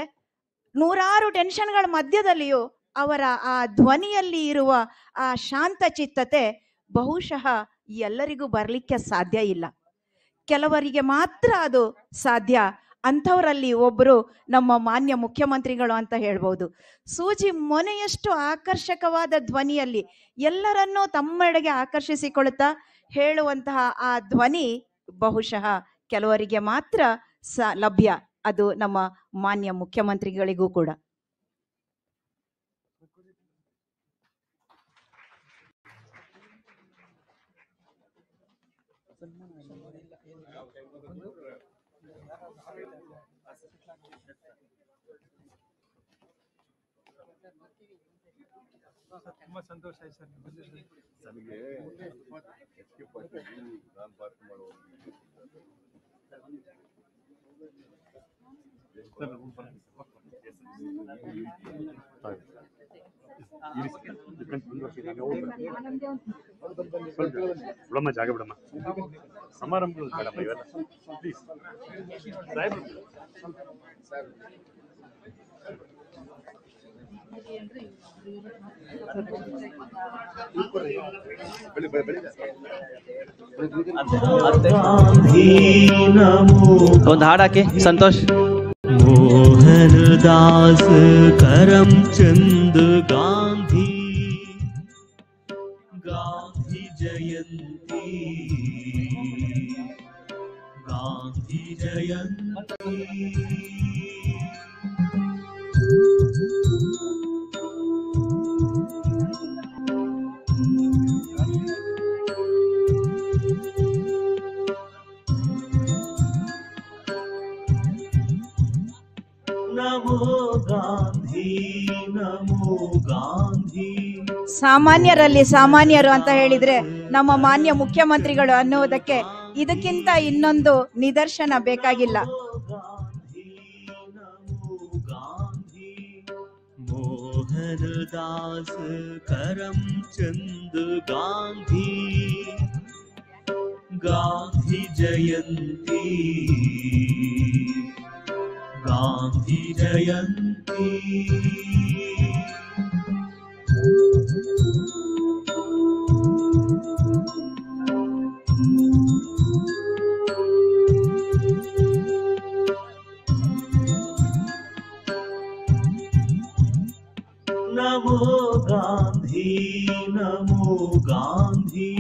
ನೂರಾರು ಟೆನ್ಷನ್ಗಳ ಮಧ್ಯದಲ್ಲಿಯೂ ಅವರ ಆ ಧ್ವನಿಯಲ್ಲಿ ಇರುವ ಆ ಶಾಂತ ಚಿತ್ತತೆ ಬಹುಶಃ ಎಲ್ಲರಿಗೂ ಬರಲಿಕ್ಕೆ ಸಾಧ್ಯ ಇಲ್ಲ, ಕೆಲವರಿಗೆ ಮಾತ್ರ ಅದು ಸಾಧ್ಯ. ಅಂಥವರಲ್ಲಿ ಒಬ್ಬರು ನಮ್ಮ ಮಾನ್ಯ ಮುಖ್ಯಮಂತ್ರಿಗಳು ಅಂತ ಹೇಳ್ಬೋದು. ಸೂಜಿ ಮೊನೆಯಷ್ಟು ಆಕರ್ಷಕವಾದ ಧ್ವನಿಯಲ್ಲಿ ಎಲ್ಲರನ್ನೂ ತಮ್ಮೆಡೆಗೆ ಆಕರ್ಷಿಸಿಕೊಳ್ಳುತ್ತಾ ಹೇಳುವಂತಹ ಆ ಧ್ವನಿ ಬಹುಶಃ ಕೆಲವರಿಗೆ ಮಾತ್ರ ಲಭ್ಯ. ಅದು ನಮ್ಮ ಮಾನ್ಯ ಮುಖ್ಯಮಂತ್ರಿಗಳಿಗೂ ಕೂಡ. ತುಂಬಾ ಸಂತೋಷ ಆಯ್ತು ಸರ್ ಬಂದಿದ್ದು. ಬಿಡಮ್ಮ, ಜಾಗ ಬಿಡಮ್ಮ, ಸಮಾರಂಭಗಳು ಬೇಡಮ್ಮ ಇವೆಲ್ಲ ಪ್ಲೀಸ್. ಒಂದು ಹಾಡಾಕಿ ಸಂತೋಷ್. मोहन दास करमचंद गांधी, गांधी जयंती, गांधी जयंती। ನಮೋ ಗಾಂಧಿ, ನಮೋ ಗಾಂಧಿ. ಸಾಮಾನ್ಯರಲ್ಲಿ ಸಾಮಾನ್ಯರು ಅಂತ ಹೇಳಿದ್ರೆ ನಮ್ಮ ಮಾನ್ಯ ಮುಖ್ಯಮಂತ್ರಿಗಳು ಅನ್ನುವುದಕ್ಕೆ ಇದಕ್ಕಿಂತ ಇನ್ನೊಂದು ನಿದರ್ಶನ ಬೇಕಾಗಿಲ್ಲ. ಮೋಹನ ದಾಸ್ ಕರಮ್ಚಂದ್ ಗಾಂಧಿ, ಗಾಂಧಿ ಜಯಂತಿ, गांधी जयंती। गांधी नमो गांधी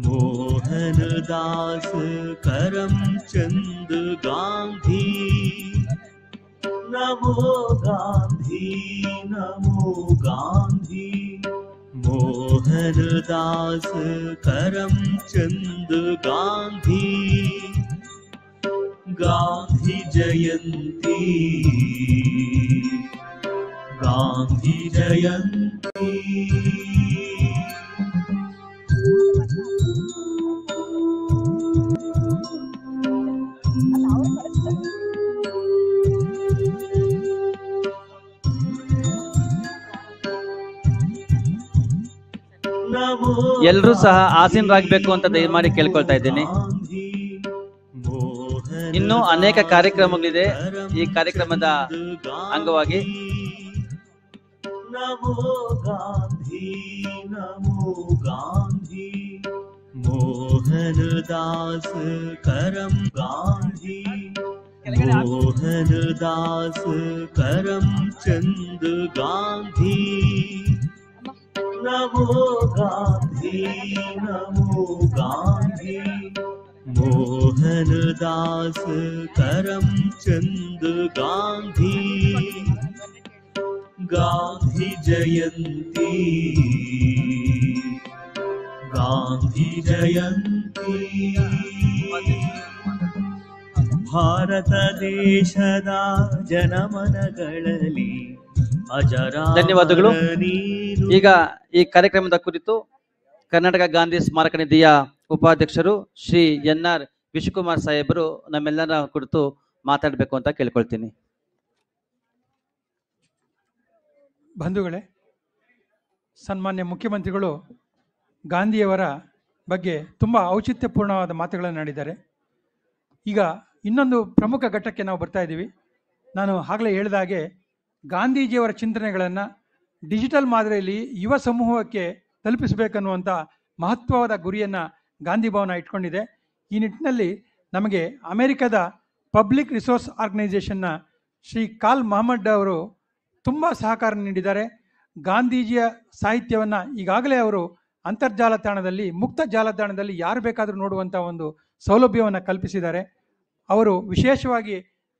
मोहनदास करमचंद गांधी नमो गांधी मोहनदास करमचंद गांधी गांधी जयंती गांधी जयंती ಎಲ್ಲರೂ ಸಹ ಆಸೀನರಾಗಬೇಕು ಅಂತ ದಯಮಾಡಿ ಕೇಳ್ಕೊಳ್ತಾ ಇದ್ದೀನಿ. ಇನ್ನು ಅನೇಕ ಕಾರ್ಯಕ್ರಮಗಳಿದೆ. ಈ ಕಾರ್ಯಕ್ರಮದ ಅಂಗವಾಗಿ नमो गांधी मोहनदास करम गांधी मोहनदास करमचंद गांधी नमो गांधी मोहनदास करमचंद गांधी गांधी जयंती गांधी जयंती भारत ದೇಶದ ಜನಮನಗಳಲ್ಲಿ ಅಜರ ಧನ್ಯವಾದಗಳು. ಈಗ ಈ ಕಾರ್ಯಕ್ರಮದ ಕುರಿತು ಕರ್ನಾಟಕ ಗಾಂಧಿ ಸ್ಮಾರಕ ನಿಧಿಯ ಉಪಾಧ್ಯಕ್ಷರು ಶ್ರೀ ಎನ್.ಆರ್. ವಿಶ್ವಕುಮಾರ್ ಸಾಹೇಬರು ನಮ್ಮೆಲ್ಲರ ಕುರಿತು ಮಾತಾಡಬೇಕು ಅಂತ ಕೇಳ್ಕೊಳ್ತೀನಿ. ಬಂಧುಗಳೇ, ಸನ್ಮಾನ್ಯ ಮುಖ್ಯಮಂತ್ರಿಗಳು ಗಾಂಧಿಯವರ ಬಗ್ಗೆ ತುಂಬ ಔಚಿತ್ಯಪೂರ್ಣವಾದ ಮಾತುಗಳನ್ನು ಆಡಿದ್ದಾರೆ. ಈಗ ಇನ್ನೊಂದು ಪ್ರಮುಖ ಘಟ್ಟಕ್ಕೆ ನಾವು ಬರ್ತಾ ಇದ್ದೀವಿ. ನಾನು ಆಗಲೇ ಹೇಳಿದ ಹಾಗೆ ಗಾಂಧೀಜಿಯವರ ಚಿಂತನೆಗಳನ್ನು ಡಿಜಿಟಲ್ ಮಾದರಿಯಲ್ಲಿ ಯುವ ಸಮೂಹಕ್ಕೆ ತಲುಪಿಸಬೇಕನ್ನುವಂಥ ಮಹತ್ವವಾದ ಗುರಿಯನ್ನು ಗಾಂಧಿ ಭವನ ಇಟ್ಕೊಂಡಿದೆ. ಈ ನಿಟ್ಟಿನಲ್ಲಿ ನಮಗೆ ಅಮೆರಿಕದ ಪಬ್ಲಿಕ್ ರಿಸೋರ್ಸ್ ಆರ್ಗನೈಸೇಷನ್ನ ಶ್ರೀ ಕಾಲ್ ಮಹಮ್ಮದ್ ಅವರು ತುಂಬ ಸಹಕಾರ ನೀಡಿದ್ದಾರೆ. ಗಾಂಧೀಜಿಯ ಸಾಹಿತ್ಯವನ್ನು ಈಗಾಗಲೇ ಅವರು ಅಂತರ್ಜಾಲ ತಾಣದಲ್ಲಿ, ಮುಕ್ತ ಜಾಲತಾಣದಲ್ಲಿ ಯಾರು ಬೇಕಾದರೂ ನೋಡುವಂಥ ಒಂದು ಸೌಲಭ್ಯವನ್ನು ಕಲ್ಪಿಸಿದ್ದಾರೆ. ಅವರು ವಿಶೇಷವಾಗಿ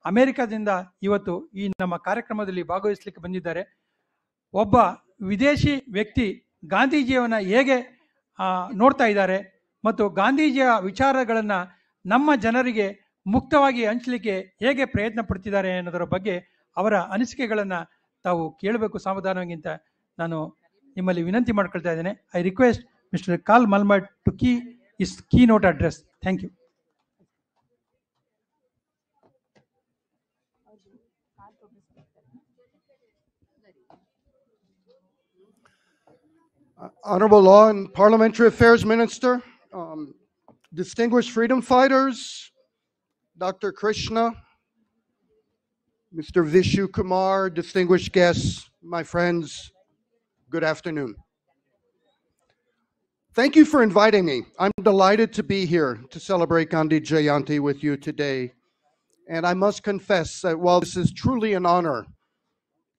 ಅಮೆರಿಕದಿಂದ ಇವತ್ತು ಈ ನಮ್ಮ ಕಾರ್ಯಕ್ರಮದಲ್ಲಿ ಭಾಗವಹಿಸಲಿಕ್ಕೆ ಬಂದಿದ್ದಾರೆ. ಒಬ್ಬ ವಿದೇಶಿ ವ್ಯಕ್ತಿ ಗಾಂಧೀಜಿಯನ್ನು ಹೇಗೆ ನೋಡ್ತಾ ಇದ್ದಾರೆ ಮತ್ತು ಗಾಂಧೀಜಿಯ ವಿಚಾರಗಳನ್ನು ನಮ್ಮ ಜನರಿಗೆ ಮುಕ್ತವಾಗಿ ಹಂಚಲಿಕ್ಕೆ ಹೇಗೆ ಪ್ರಯತ್ನ ಪಡ್ತಿದ್ದಾರೆ ಅನ್ನೋದರ ಬಗ್ಗೆ ಅವರ ಅನಿಸಿಕೆಗಳನ್ನು ತಾವು ಕೇಳಬೇಕು ಸಾವಧಾನವಾಗಿ ಅಂತ ನಾನು ನಿಮ್ಮಲ್ಲಿ ವಿನಂತಿ ಮಾಡ್ಕೊಳ್ತಾ ಇದ್ದೇನೆ. I request mister Carl Malamud to keynote address. Thank you. Honorable Law and Parliamentary Affairs Minister, distinguished freedom fighters, Dr. Krishna, Mr. Vishu Kumar, distinguished guests, my friends, good afternoon. Thank you for inviting me. I'm delighted to be here to celebrate Gandhi Jayanti with you today. And I must confess that while this is truly an honor,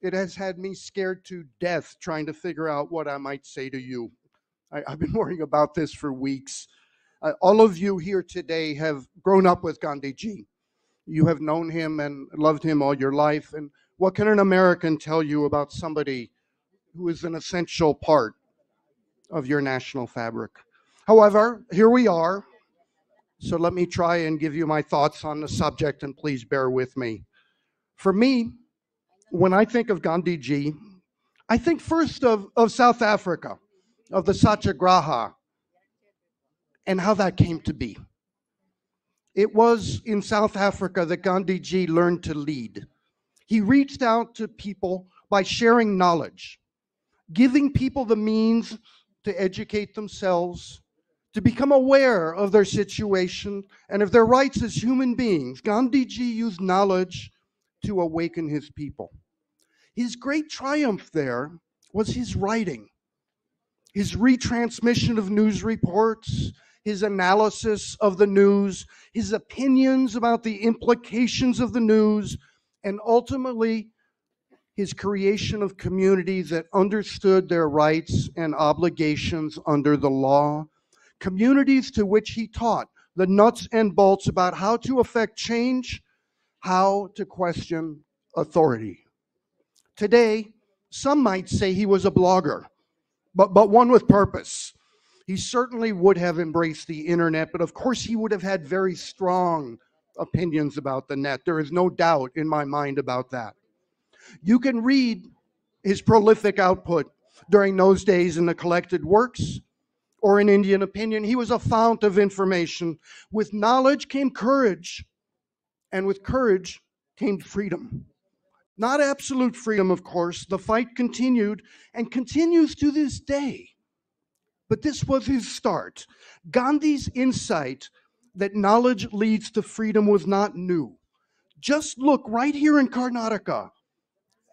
it has had me scared to death trying to figure out what I might say to you. I've been worrying about this for weeks. All of you here today have grown up with Gandhi Ji. You have known him and loved him all your life. And what can an American tell you about somebody who is an essential part of your national fabric? However, here we are. So let me try and give you my thoughts on the subject, and please bear with me. For me, when I think of Gandhi Ji, I think first of South Africa, of the Satyagraha, and how that came to be. It was in South Africa that Gandhi Ji learned to lead. He reached out to people by sharing knowledge, giving people the means to educate themselves, to become aware of their situation and of their rights as human beings. Gandhi Ji used knowledge to awaken his people. His great triumph there was his writing, his retransmission of news reports, his analysis of the news, his opinions about the implications of the news, and ultimately his creation of communities that understood their rights and obligations under the law, communities to which he taught the nuts and bolts about how to effect change, how to question authority. Today, some might say he was a blogger, but one with purpose. He certainly would have embraced the internet, but of course he would have had very strong opinions about the net. There is no doubt in my mind about that. You can read his prolific output during those days in the collected works or in Indian Opinion. He was a fount of information. With knowledge came courage, and with courage came freedom. Not absolute freedom, of course. The fight continued and continues to this day. But this was his start. Gandhi's insight that knowledge leads to freedom was not new. Just look right here in Karnataka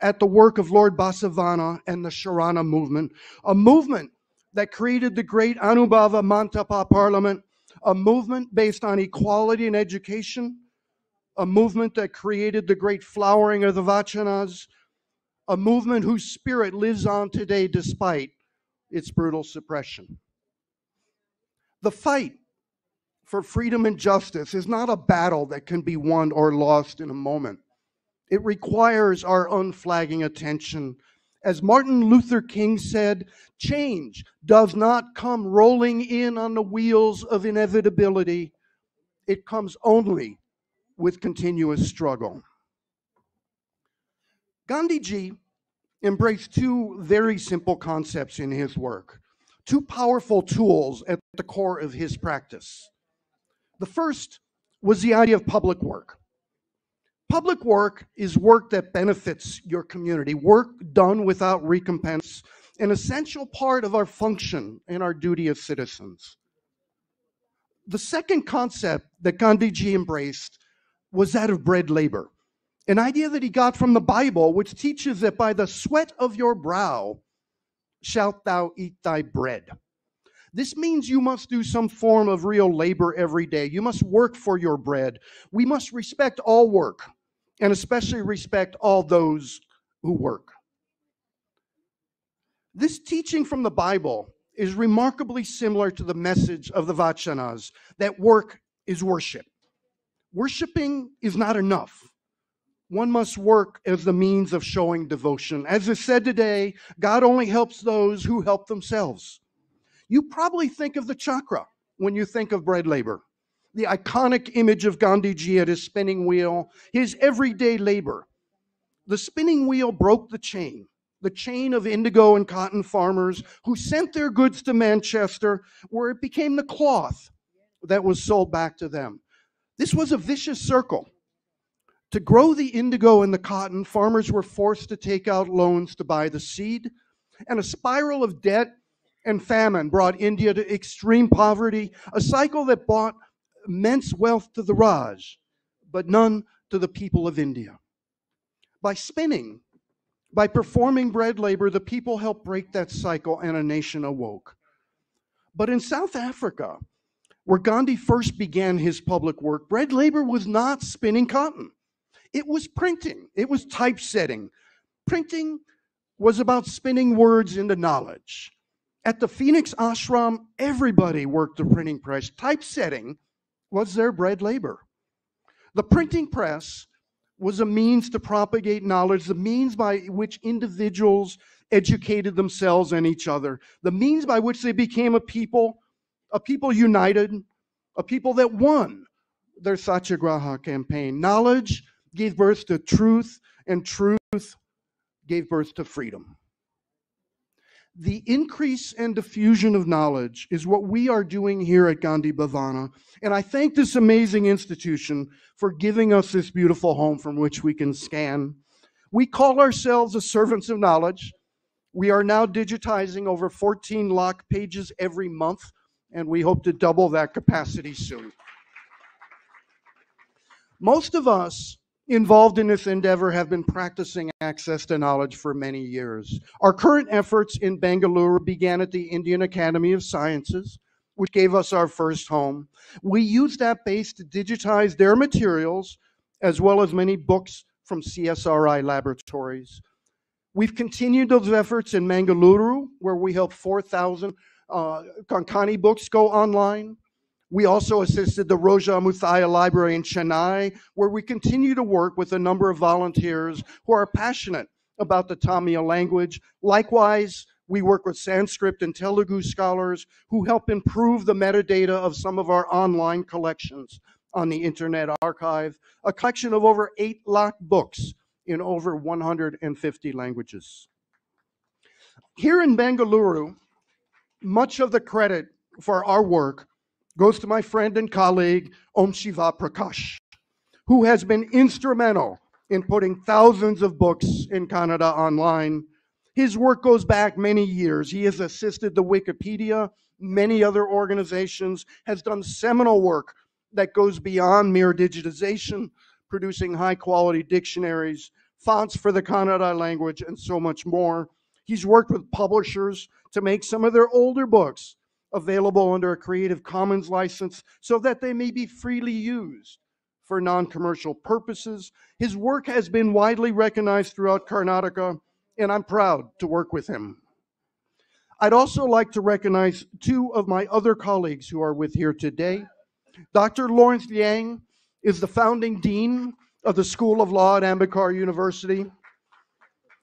at the work of Lord Basavana and the Sharana movement, a movement that created the great Anubhava Mantapa Parliament, a movement based on equality in education, a movement that created the great flowering of the Vachanas, a movement whose spirit lives on today despite its brutal suppression. The fight for freedom and justice is not a battle that can be won or lost in a moment. It requires our unflagging attention. As Martin Luther King said, change does not come rolling in on the wheels of inevitability. It comes only with continuous struggle. Gandhiji embraced two very simple concepts in his work, two powerful tools at the core of his practice. The first was the idea of public work. Public work is work that benefits your community, work done without recompense, an essential part of our function and our duty as citizens. The second concept that Gandhiji embraced was that of bread labor, an idea that he got from the Bible, which teaches that by the sweat of your brow shalt thou eat thy bread. This means you must do some form of real labor every day. You must work for your bread. We must respect all work, and especially respect all those who work. This teaching from the Bible is remarkably similar to the message of the Vachanas, that work is worship. Worshipping is not enough. One must work as the means of showing devotion. As is said today, God only helps those who help themselves. You probably think of the chakra when you think of bread labor. The iconic image of Gandhiji at his spinning wheel, his everyday labor. The spinning wheel broke the chain of indigo and cotton farmers who sent their goods to Manchester, where it became the cloth that was sold back to them. This was a vicious circle. To grow the indigo and the cotton, farmers were forced to take out loans to buy the seed, and a spiral of debt and famine brought India to extreme poverty, a cycle that brought immense wealth to the Raj, but none to the people of India. By spinning, by performing bread labor, the people helped break that cycle and a nation awoke. But in South Africa, where Gandhi first began his public work, bread labor was not spinning cotton. It was printing. It was typesetting. Printing was about spinning words into knowledge. At the Phoenix ashram, everybody worked the printing press. Typesetting was their bread labor. The printing press was a means to propagate knowledge, the means by which individuals educated themselves and each other, the means by which they became a people united, a people that won their Satyagraha campaign. Knowledge gave birth to truth, and truth gave birth to freedom. The increase and diffusion of knowledge is what we are doing here at Gandhi Bhavana, and I thank this amazing institution for giving us this beautiful home from which we can scan. We call ourselves the servants of knowledge. We are now digitizing over 14 lakh pages every month, and we hope to double that capacity soon. Most of us involved in this endeavor have been practicing access to knowledge for many years. Our current efforts in Bangalore began at the Indian Academy of Sciences, which gave us our first home. We used that base to digitize their materials, as well as many books from CSRI laboratories. We've continued those efforts in Mangaluru, where we helped 4,000 Konkani books go online. We also assisted the Roja Muthaya Library in Chennai, where we continue to work with a number of volunteers who are passionate about the Tamil language. Likewise, we work with Sanskrit and Telugu scholars who help improve the metadata of some of our online collections on the Internet Archive, a collection of over 8 lakh books in over 150 languages. Here in Bengaluru, much of the credit for our work goes to my friend and colleague, Om Shiva Prakash, who has been instrumental in putting thousands of books in Kannada online. His work goes back many years. He has assisted the Wikipedia, many other organizations, has done seminal work that goes beyond mere digitization, producing high-quality dictionaries, fonts for the Kannada language, and so much more. He's worked with publishers to make some of their older books available under a Creative Commons license so that they may be freely used for non-commercial purposes. His work has been widely recognized throughout Karnataka, and I'm proud to work with him. I'd also like to recognize 2 of my other colleagues who are with here today. Dr. Lawrence Liang is the founding dean of the School of Law at Ambedkar University.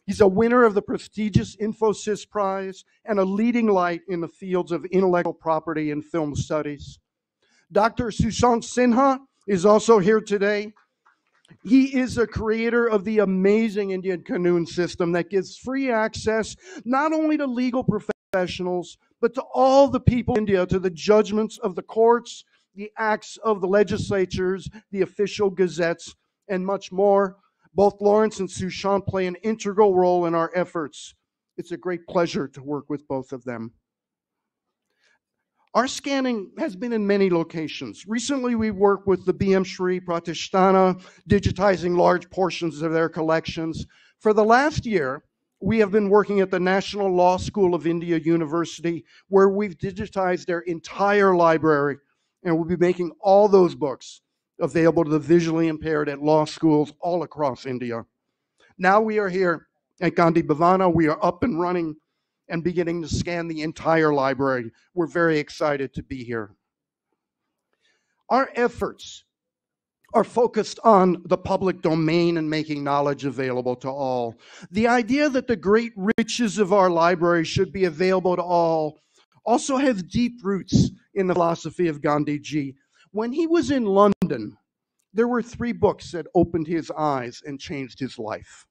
He's a winner of the prestigious Infosys Prize and a leading light in the fields of intellectual property and film studies. Dr. Sushant Sinha is also here today. He is a creator of the amazing Indian Kanun system that gives free access not only to legal professionals, but to all the people in India, to the judgments of the courts, the acts of the legislatures, the official gazettes, and much more. Both Lawrence and Sushant play an integral role in our efforts. It's a great pleasure to work with both of them. Our scanning has been in many locations. Recently, we worked with the BM Shri Pratishtana, digitizing large portions of their collections. For the last year, we have been working at the National Law School of India University, where we've digitized their entire library, and we'll be making all those books available to the visually impaired at law schools all across India. Now we are here at Gandhi Bhavan. We are up and running and beginning to scan the entire library. We're very excited to be here. Our efforts are focused on the public domain and making knowledge available to all. The idea that the great riches of our library should be available to all also has deep roots in the philosophy of Gandhi Ji. When he was in London, there were 3 books that opened his eyes and changed his life.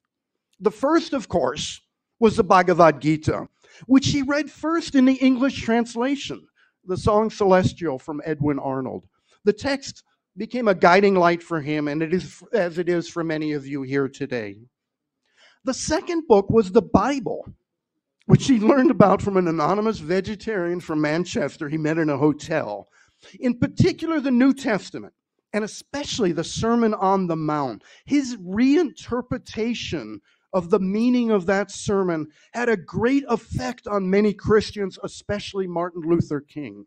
The first, of course, was the Bhagavad Gita, which he read first in the English translation, the Song Celestial from Edwin Arnold. The text became a guiding light for him, and it is as it is for many of you here today. The second book was the Bible, which he learned about from an anonymous vegetarian from Manchester he met in a hotel. In particular, the New Testament, and especially the Sermon on the Mount. His reinterpretation of the meaning of that sermon had a great effect on many Christians, especially Martin Luther King.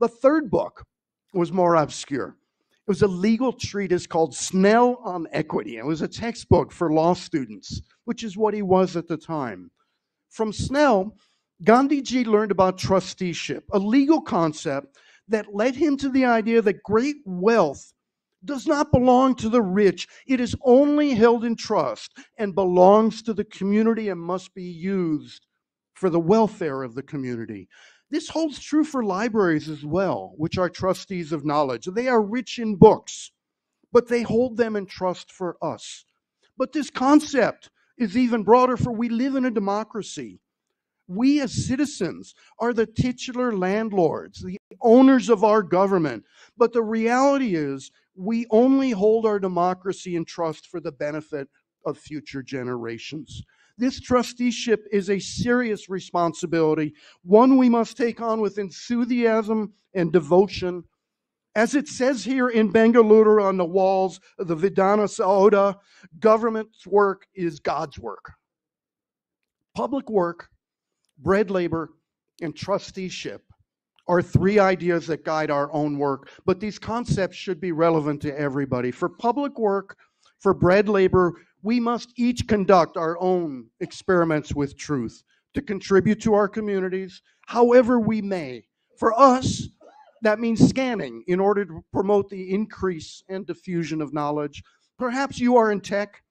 The third book was more obscure. It was a legal treatise called Snell on Equity. It was a textbook for law students, which is what he was at the time. From Snell, Gandhi Ji learned about trusteeship, a legal concept that led him to the idea that great wealth does not belong to the rich. It is only held in trust and belongs to the community and must be used for the welfare of the community. This holds true for libraries as well, which are trustees of knowledge. They are rich in books, but they hold them in trust for us. But this concept is even broader, for we live in a democracy. We as citizens are the titular landlords, the owners of our government. But the reality is we only hold our democracy in trust for the benefit of future generations. This trusteeship is a serious responsibility, one we must take on with enthusiasm and devotion. As it says here in Bengaluru on the walls of the Vidhana Sauda, government's work is God's work. Public work, bread labor, and trusteeship are 3 ideas that guide our own work, but these concepts should be relevant to everybody. For public work, for bread labor, We must each conduct our own experiments with truth to contribute to our communities however we may. For us, that means scanning in order to promote the increase and diffusion of knowledge. Perhaps you are in tech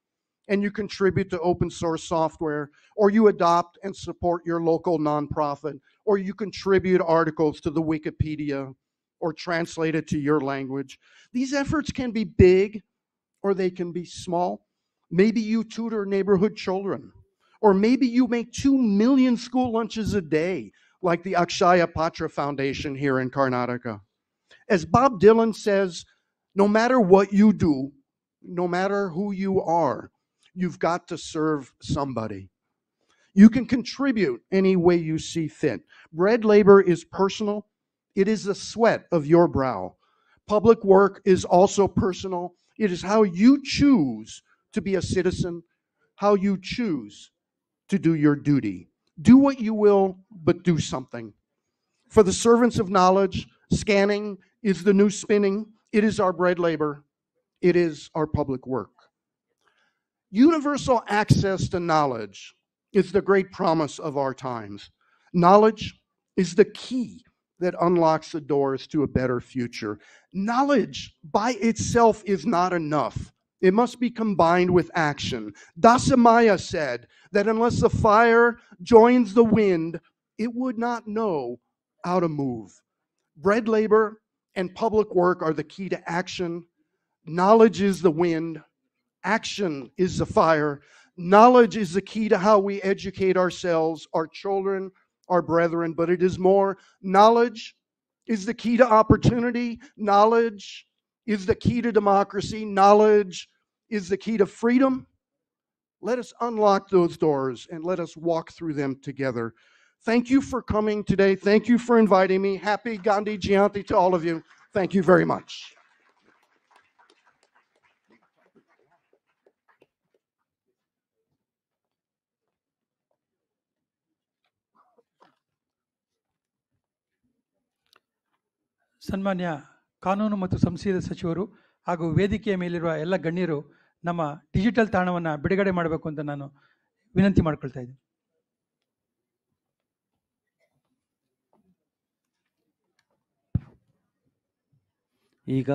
and you contribute to open source software, or you adopt and support your local nonprofit, or you contribute articles to the Wikipedia or translate it to your language. These efforts can be big or they can be small. Maybe you tutor neighborhood children, or maybe you make 2 million school lunches a day, like the Akshaya Patra Foundation here in Karnataka. As Bob Dylan says, no matter what you do, no matter who you are, you've got to serve somebody. You can contribute any way you see fit. Bread labor is personal. It is the sweat of your brow. Public work is also personal. It is how you choose to be a citizen, how you choose to do your duty. Do what you will, but do something. For the servants of knowledge, scanning is the new spinning. It is our bread labor. It is our public work. Universal access to knowledge is the great promise of our times. Knowledge is the key that unlocks the doors to a better future. Knowledge by itself is not enough. It must be combined with action. Dasamaya said that unless the fire joins the wind, it would not know how to move. Bread labor and public work are the key to action. Knowledge is the wind. Action is the fire. Knowledge is the key to how we educate ourselves, our children, our brethren, but it is more. Knowledge is the key to opportunity. Knowledge is the key to democracy. Knowledge is the key to freedom. Let us unlock those doors and let us walk through them together. Thank you for coming today. Thank you for inviting me. Happy Gandhi Jayanti to all of you. Thank you very much. ಸನ್ಮಾನ್ಯ ಕಾನೂನು ಮತ್ತು ಸಂಸದೀಯ ಸಚಿವರು ಹಾಗೂ ವೇದಿಕೆಯ ಮೇಲಿರುವ ಎಲ್ಲ ಗಣ್ಯರು ನಮ್ಮ ಡಿಜಿಟಲ್ ತಾಣವನ್ನು ಬಿಡುಗಡೆ ಮಾಡಬೇಕು ಅಂತ ನಾನು ವಿನಂತಿ ಮಾಡ್ಕೊಳ್ತಾ ಇದ್ದೀನಿ. ಈಗ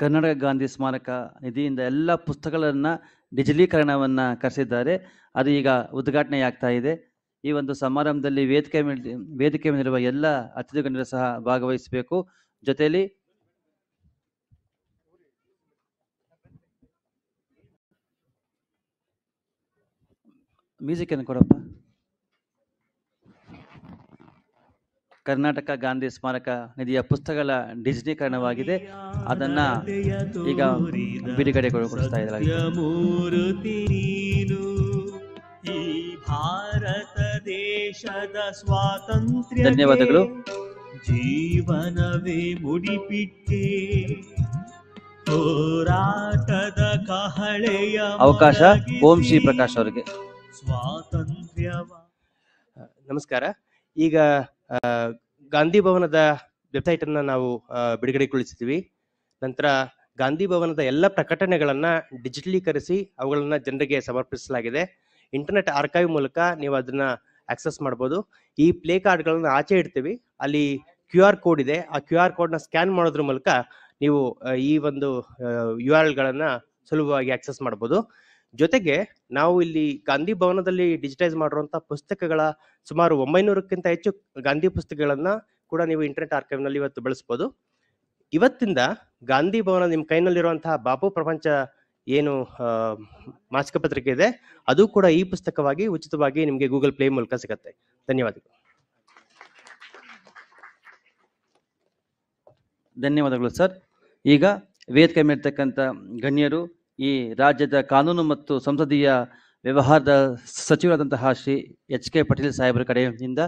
ಕರ್ನಾಟಕ ಗಾಂಧಿ ಸ್ಮಾರಕ ನಿಧಿಯಿಂದ ಎಲ್ಲ ಪುಸ್ತಕಗಳನ್ನು ಡಿಜಿಟಲೀಕರಣವನ್ನು ಕರೆಸಿದ್ದಾರೆ. ಅದು ಈಗ ಉದ್ಘಾಟನೆಯಾಗ್ತಾ ಇದೆ. ಈ ಒಂದು ಸಮಾರಂಭದಲ್ಲಿ ವೇದಿಕೆ ಮೇಲಿರುವ ಎಲ್ಲ ಅತಿಥಿ ಗಣ್ಯರು ಸಹ ಭಾಗವಹಿಸಬೇಕು. ಜೊತೆಯಲ್ಲಿ ಮ್ಯೂಸಿಕ್ ಏನು ಕೊಡಪ್ಪ. ಕರ್ನಾಟಕ ಗಾಂಧಿ ಸ್ಮಾರಕ ನಿಧಿಯ ಪುಸ್ತಕಗಳ ಡಿಜಿಟಲೀಕರಣವಾಗಿದೆ. ಅದನ್ನ ಈಗ ಬಿಡುಗಡೆಗೊಳಿಸ್ತಾ ಇದ್ದಾರೆ. ಈ ಭಾರತ ದೇಶದ ಸ್ವಾತಂತ್ರ್ಯ ಧನ್ಯವಾದಗಳು. ಜೀವನವೇ ಮುಡಿಪಿಟ್ಟೆ ಹೋರಾಟದ ಕಹಳೆಯ ಅವಕಾಶ ಓಂ ಶ್ರೀ ಪ್ರಕಾಶ್ ಅವರಿಗೆ. ಸ್ವಾತಂತ್ರ್ಯವ ನಮಸ್ಕಾರ. ಈಗ ಗಾಂಧಿ ಭವನದ ವೆಬ್ಸೈಟ್ ಅನ್ನ ನಾವು ಬಿಡುಗಡೆಗೊಳಿಸಿದ್ವಿ. ನಂತರ ಗಾಂಧಿ ಭವನದ ಎಲ್ಲ ಪ್ರಕಟಣೆಗಳನ್ನ ಡಿಜಿಟಲೀಕರಿಸಿ ಅವುಗಳನ್ನ ಜನರಿಗೆ ಸಮರ್ಪಿಸಲಾಗಿದೆ. ಇಂಟರ್ನೆಟ್ ಆರ್ಕೈವ್ ಮೂಲಕ ನೀವು ಅದನ್ನ ಆಕ್ಸೆಸ್ ಮಾಡ್ಬೋದು. ಈ ಪ್ಲೇ ಕಾರ್ಡ್ಗಳನ್ನ ಆಚೆ ಇಡ್ತೀವಿ. ಅಲ್ಲಿ QR ಕೋಡ್ ಇದೆ. ಆ QR ಕೋಡ್ನ ಸ್ಕ್ಯಾನ್ ಮಾಡೋದ್ರ ಮೂಲಕ ನೀವು ಈ ಒಂದು URL ಗಳನ್ನ ಸುಲಭವಾಗಿ ಆಕ್ಸೆಸ್ ಮಾಡ್ಬೋದು. ಜೊತೆಗೆ ನಾವು ಇಲ್ಲಿ ಗಾಂಧಿ ಭವನದಲ್ಲಿ ಡಿಜಿಟೈಸ್ ಮಾಡಿರುವಂತಹ ಪುಸ್ತಕಗಳ ಸುಮಾರು 900ಕ್ಕಿಂತ ಹೆಚ್ಚು ಗಾಂಧಿ ಪುಸ್ತಕಗಳನ್ನ ಕೂಡ ನೀವು ಇಂಟರ್ನೆಟ್ ಆರ್ಕೈವ್ನಲ್ಲಿ ಇವತ್ತು ಬಳಸ್ಬೋದು. ಇವತ್ತಿಂದ ಗಾಂಧಿ ಭವನ ನಿಮ್ಮ ಕೈನಲ್ಲಿರುವಂತಹ ಬಾಪು ಪ್ರಪಂಚ ಏನು ಮಾಸಿಕ ಪತ್ರಿಕೆ ಇದೆ ಅದು ಕೂಡ ಈ ಪುಸ್ತಕವಾಗಿ ಉಚಿತವಾಗಿ ನಿಮಗೆ ಗೂಗಲ್ ಪ್ಲೇ ಮೂಲಕ ಸಿಗುತ್ತೆ. ಧನ್ಯವಾದಗಳು. ಧನ್ಯವಾದಗಳು ಸರ್. ಈಗ ವೇದಿಕೆ ಮೇಲಿರ್ತಕ್ಕಂಥ ಗಣ್ಯರು ಈ ರಾಜ್ಯದ ಕಾನೂನು ಮತ್ತು ಸಂಸದೀಯ ವ್ಯವಹಾರದ ಸಚಿವರಾದಂತಹ ಶ್ರೀ HK ಪಾಟೀಲ್ ಸಾಹೇಬರ ಕಡೆಯಿಂದ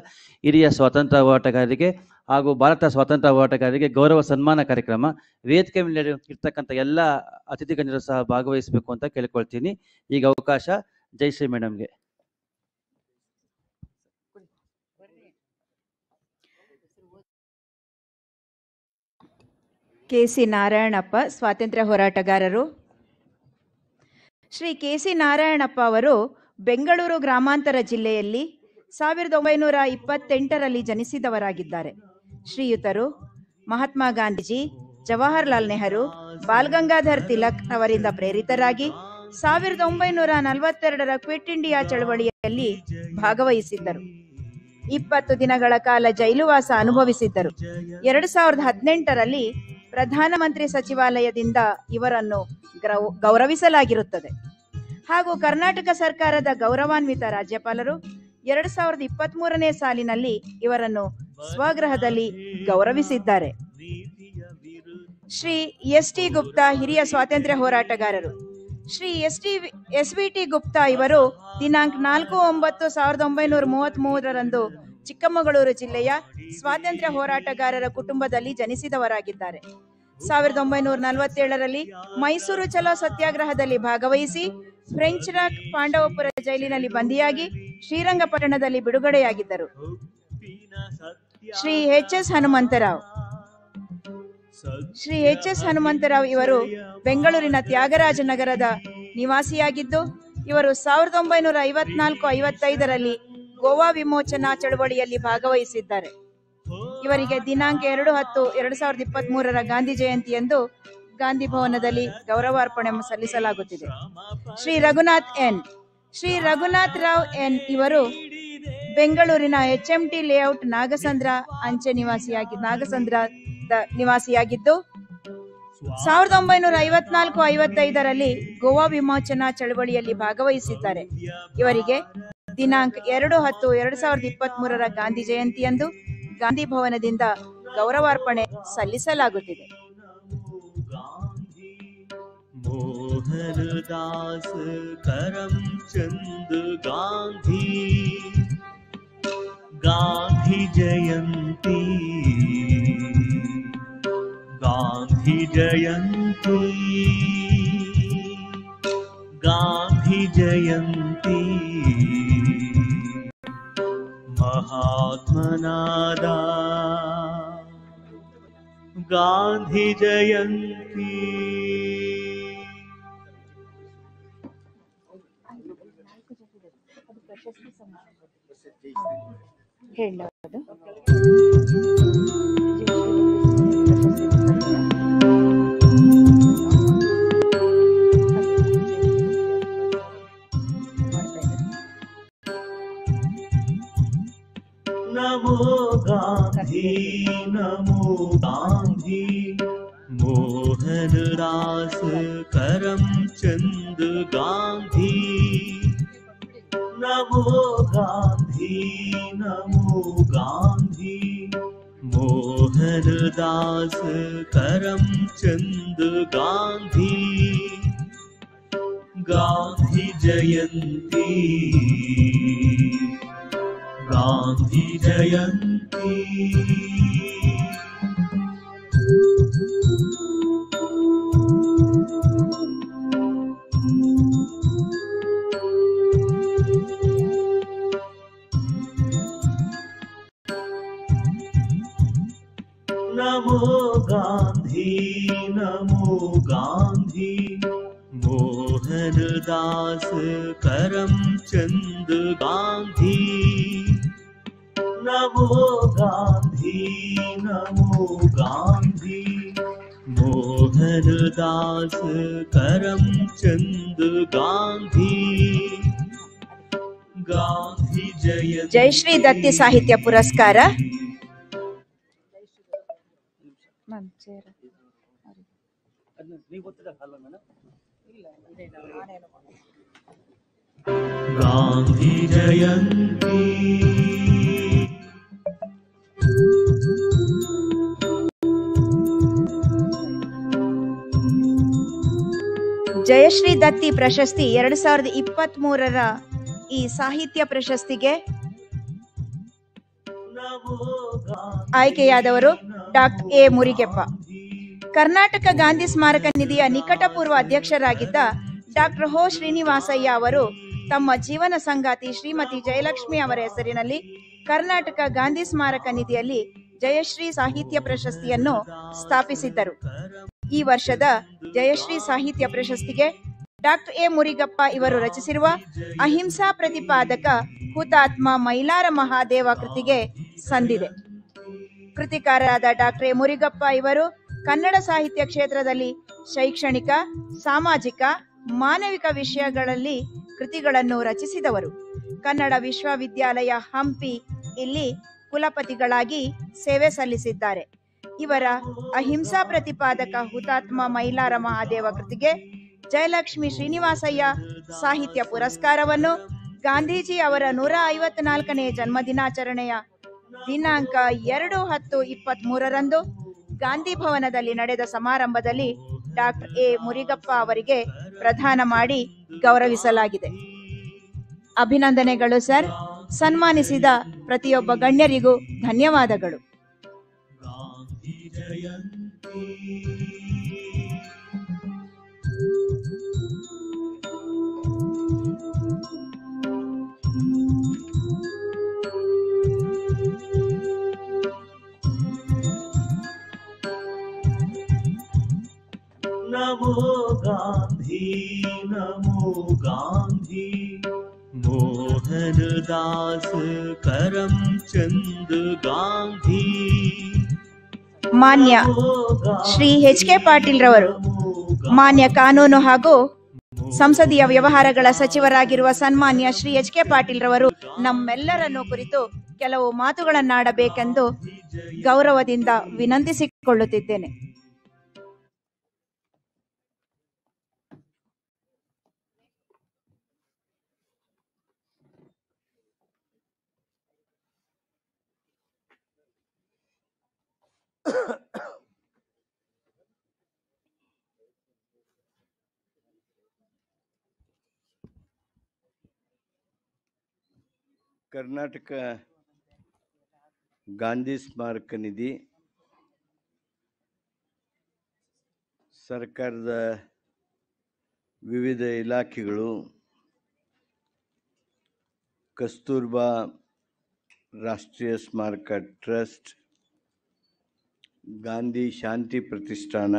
ಹಿರಿಯ ಸ್ವಾತಂತ್ರ್ಯ ಹೋರಾಟಗಾರರಿಗೆ ಹಾಗೂ ಭಾರತ ಸ್ವಾತಂತ್ರ್ಯ ಹೋರಾಟಗಾರರಿಗೆ ಗೌರವ ಸನ್ಮಾನ ಕಾರ್ಯಕ್ರಮ. ವೇದಿಕೆ ಮೇಲೆ ಇರ್ತಕ್ಕಂಥ ಎಲ್ಲ ಅತಿಥಿ ಗಣ್ಯರು ಸಹ ಭಾಗವಹಿಸಬೇಕು ಅಂತ ಕೇಳ್ಕೊಳ್ತೀನಿ. ಈಗ ಅವಕಾಶ ಜಯಶ್ರೀ ಮೇಡಮ್ಗೆ. KC ನಾರಾಯಣಪ್ಪ, ಸ್ವಾತಂತ್ರ್ಯ ಹೋರಾಟಗಾರರು. ಶ್ರೀ ಕೆ.ಸಿ. ನಾರಾಯಣಪ್ಪ ಅವರು ಬೆಂಗಳೂರು ಗ್ರಾಮಾಂತರ ಜಿಲ್ಲೆಯಲ್ಲಿ 1928ರಲ್ಲಿ ಜನಿಸಿದವರಾಗಿದ್ದಾರೆ. ಶ್ರೀಯುತರು ಮಹಾತ್ಮ ಗಾಂಧೀಜಿ, ಜವಾಹರ್ಲಾಲ್ ನೆಹರು, ಬಾಲ್ ಗಂಗಾಧರ್ ತಿಲಕ್ ಅವರಿಂದ ಪ್ರೇರಿತರಾಗಿ 1942ರ ಕ್ವಿಟ್ ಇಂಡಿಯಾ ಚಳವಳಿಯಲ್ಲಿ ಭಾಗವಹಿಸಿದ್ದರು. 20 ದಿನಗಳ ಕಾಲ ಜೈಲುವಾಸ ಅನುಭವಿಸಿದ್ದರು. 2018ರಲ್ಲಿ ಪ್ರಧಾನಮಂತ್ರಿ ಸಚಿವಾಲಯದಿಂದ ಇವರನ್ನು ಗೌರವಿಸಲಾಗಿರುತ್ತದೆ. ಹಾಗೂ ಕರ್ನಾಟಕ ಸರ್ಕಾರದ ಗೌರವಾನ್ವಿತ ರಾಜ್ಯಪಾಲರು 2023ನೇ ಸಾಲಿನಲ್ಲಿ ಇವರನ್ನು ಸ್ವಗೃಹದಲ್ಲಿ ಗೌರವಿಸಿದ್ದಾರೆ. ಶ್ರೀ ಎಸ್.ಟಿ. ಗುಪ್ತಾ, ಹಿರಿಯ ಸ್ವಾತಂತ್ರ್ಯ ಹೋರಾಟಗಾರರು. ಶ್ರೀ ಎಸ್.ವಿ.ಟಿ. ಗುಪ್ತಾ ಇವರು ದಿನಾಂಕ 4/9/1933ರಂದು ಚಿಕ್ಕಮಗಳೂರು ಜಿಲ್ಲೆಯ ಸ್ವಾತಂತ್ರ್ಯ ಹೋರಾಟಗಾರರ ಕುಟುಂಬದಲ್ಲಿ ಜನಿಸಿದವರಾಗಿದ್ದಾರೆ. 1947ರಲ್ಲಿ ಮೈಸೂರು ಚಲೋ ಸತ್ಯಾಗ್ರಹದಲ್ಲಿ ಭಾಗವಹಿಸಿ ಫ್ರೆಂಚ್ ರಾಕ್ ಪಾಂಡವಪುರ ಜೈಲಿನಲ್ಲಿ ಬಂಧಿಯಾಗಿ ಶ್ರೀರಂಗಪಟ್ಟಣದಲ್ಲಿ ಬಿಡುಗಡೆಯಾಗಿದ್ದರು. ಶ್ರೀ ಎಚ್ ಎಸ್ ಹನುಮಂತರಾವ್ ಇವರು ಬೆಂಗಳೂರಿನ ತ್ಯಾಗರಾಜನಗರದ ನಿವಾಸಿಯಾಗಿದ್ದು, ಇವರು 1954-55ರಲ್ಲಿ ಗೋವಾ ವಿಮೋಚನಾ ಚಳವಳಿಯಲ್ಲಿ ಭಾಗವಹಿಸಿದ್ದಾರೆ. ಇವರಿಗೆ ದಿನಾಂಕ 2/10/2023ರ ಗಾಂಧಿ ಜಯಂತಿಯಂದು ಗಾಂಧಿ ಭವನದಲ್ಲಿ ಗೌರವಾರ್ಪಣೆ ಸಲ್ಲಿಸಲಾಗುತ್ತಿದೆ. ಶ್ರೀ ರಘುನಾಥ್ ರಾವ್ ಎನ್ ಇವರು ಬೆಂಗಳೂರಿನ HMT ಲೇಔಟ್ ನಾಗಸಂದ್ರ ಅಂಚೆ ನಿವಾಸಿಯಾಗಿದ್ದು 1954-55ರಲ್ಲಿ ಗೋವಾ ವಿಮೋಚನಾ ಚಳವಳಿಯಲ್ಲಿ ಭಾಗವಹಿಸಿದ್ದಾರೆ. ಇವರಿಗೆ ದಿನಾಂಕ 2/10/2023ರ ಗಾಂಧಿ ಜಯಂತಿಯಂದು ಗಾಂಧಿ ಭವನದಿಂದ ಗೌರವಾರ್ಪಣೆ ಸಲ್ಲಿಸಲಾಗುತ್ತಿದೆ. मोहनदास करमचंद गांधी गांधी जयंती गांधी जयंती गांधी जयंती महात्मनादा गांधी जयंती ಹೇಳೋದು नमो गांधी मोहनदास करमचंद गांधी नमो गांधी मोहनदास करमचंद गांधी गांधी जयंती गांधी जयंती नमो गांधी मोहनदास करमचंद गांधी नमो गांधी मोहनदास करमचंद गांधी गांधी जयंती ಜಯಶ್ರೀ ದತ್ತಿ ಸಾಹಿತ್ಯ ಪುರಸ್ಕಾರ गांधी जयंती ಜಯಶ್ರೀ ದತ್ತಿ ಪ್ರಶಸ್ತಿ 2023ರ ಈ ಸಾಹಿತ್ಯ ಪ್ರಶಸ್ತಿಗೆ ಆಯ್ಕೆಯಾದವರು ಡಾಕ್ಟರ್ ಎ ಮುರಿಗೆಪ್ಪ. ಕರ್ನಾಟಕ ಗಾಂಧಿ ಸ್ಮಾರಕ ನಿಧಿಯ ನಿಕಟಪೂರ್ವ ಅಧ್ಯಕ್ಷರಾಗಿದ್ದ ಡಾಕ್ಟರ್ ಹೋ ಶ್ರೀನಿವಾಸಯ್ಯ ಅವರು ತಮ್ಮ ಜೀವನ ಸಂಗಾತಿ ಶ್ರೀಮತಿ ಜಯಲಕ್ಷ್ಮಿ ಅವರ ಹೆಸರಿನಲ್ಲಿ ಕರ್ನಾಟಕ ಗಾಂಧಿ ಸ್ಮಾರಕ ನಿಧಿಯಲ್ಲಿ ಜಯಶ್ರೀ ಸಾಹಿತ್ಯ ಪ್ರಶಸ್ತಿಯನ್ನು ಸ್ಥಾಪಿಸಿದ್ದರು. ಈ ವರ್ಷದ ಜಯಶ್ರೀ ಸಾಹಿತ್ಯ ಪ್ರಶಸ್ತಿಗೆ ಡಾಕ್ಟರ್ ಎ ಮುರಿಗಪ್ಪ ಇವರು ರಚಿಸಿರುವ ಅಹಿಂಸಾ ಪ್ರತಿಪಾದಕ ಹುತಾತ್ಮ ಮೈಲಾರ ಮಹಾದೇವ ಕೃತಿಗೆ ಸಂದಿದೆ. ಕೃತಿಕಾರರಾದ ಡಾಕ್ಟರ್ ಎ ಮುರಿಗಪ್ಪ ಇವರು ಕನ್ನಡ ಸಾಹಿತ್ಯ ಕ್ಷೇತ್ರದಲ್ಲಿ ಶೈಕ್ಷಣಿಕ, ಸಾಮಾಜಿಕ, ಮಾನವಿಕ ವಿಷಯಗಳಲ್ಲಿ ಕೃತಿಗಳನ್ನು ರಚಿಸಿದವರು. ಕನ್ನಡ ವಿಶ್ವವಿದ್ಯಾಲಯ ಹಂಪಿ ಇಲ್ಲಿ ಕುಲಪತಿಗಳಾಗಿ ಸೇವೆ ಸಲ್ಲಿಸಿದ್ದಾರೆ. ಇವರ ಅಹಿಂಸಾ ಪ್ರತಿಪಾದಕ ಹುತಾತ್ಮ ಮೈಲಾರ ಮಹಾದೇವ ಕೃತಿಗೆ ಜಯಲಕ್ಷ್ಮಿ ಶ್ರೀನಿವಾಸಯ್ಯ ಸಾಹಿತ್ಯ ಪುರಸ್ಕಾರವನ್ನು ಗಾಂಧೀಜಿ ಅವರ 154ನೇ ಜನ್ಮದಿನಾಚರಣೆಯ ದಿನಾಂಕ 2/10/23ರಂದು ಗಾಂಧಿ ಭವನದಲ್ಲಿ ನಡೆದ ಸಮಾರಂಭದಲ್ಲಿ ಡಾಕ್ಟರ್ ಎ ಮುರಿಗಪ್ಪ ಅವರಿಗೆ ಪ್ರದಾನ ಮಾಡಿ ಗೌರವಿಸಲಾಗಿದೆ. ಅಭಿನಂದನೆಗಳು ಸರ್. ಸನ್ಮಾನಿಸಿದ ಪ್ರತಿಯೊಬ್ಬ ಗಣ್ಯರಿಗೂ ಧನ್ಯವಾದಗಳು. नमो गांधी मोहनदास करमचंद गांधी. ಮಾನ್ಯ ಶ್ರೀ ಎಚ್ ಕೆ ಪಾಟೀಲ್ ರವರು, ಮಾನ್ಯ ಕಾನೂನು ಹಾಗೂ ಸಂಸದೀಯ ವ್ಯವಹಾರಗಳ ಸಚಿವರಾಗಿರುವ ಸನ್ಮಾನ್ಯ ಶ್ರೀ ಎಚ್ ಕೆ ಪಾಟೀಲ್ ರವರು ನಮ್ಮೆಲ್ಲರನ್ನು ಕುರಿತು ಕೆಲವು ಮಾತುಗಳನ್ನಾಡಬೇಕೆಂದು ಗೌರವದಿಂದ ವಿನಂತಿಸಿಕೊಳ್ಳುತ್ತಿದ್ದೇನೆ. ಕರ್ನಾಟಕ ಗಾಂಧಿ ಸ್ಮಾರಕ ನಿಧಿ ಸರ್ಕಾರದ ವಿವಿಧ ಇಲಾಖೆಗಳು ಕಸ್ತೂರ್ಬಾ ರಾಷ್ಟ್ರೀಯ ಸ್ಮಾರಕ ಟ್ರಸ್ಟ್, ಗಾಂಧಿ ಶಾಂತಿ ಪ್ರತಿಷ್ಠಾನ,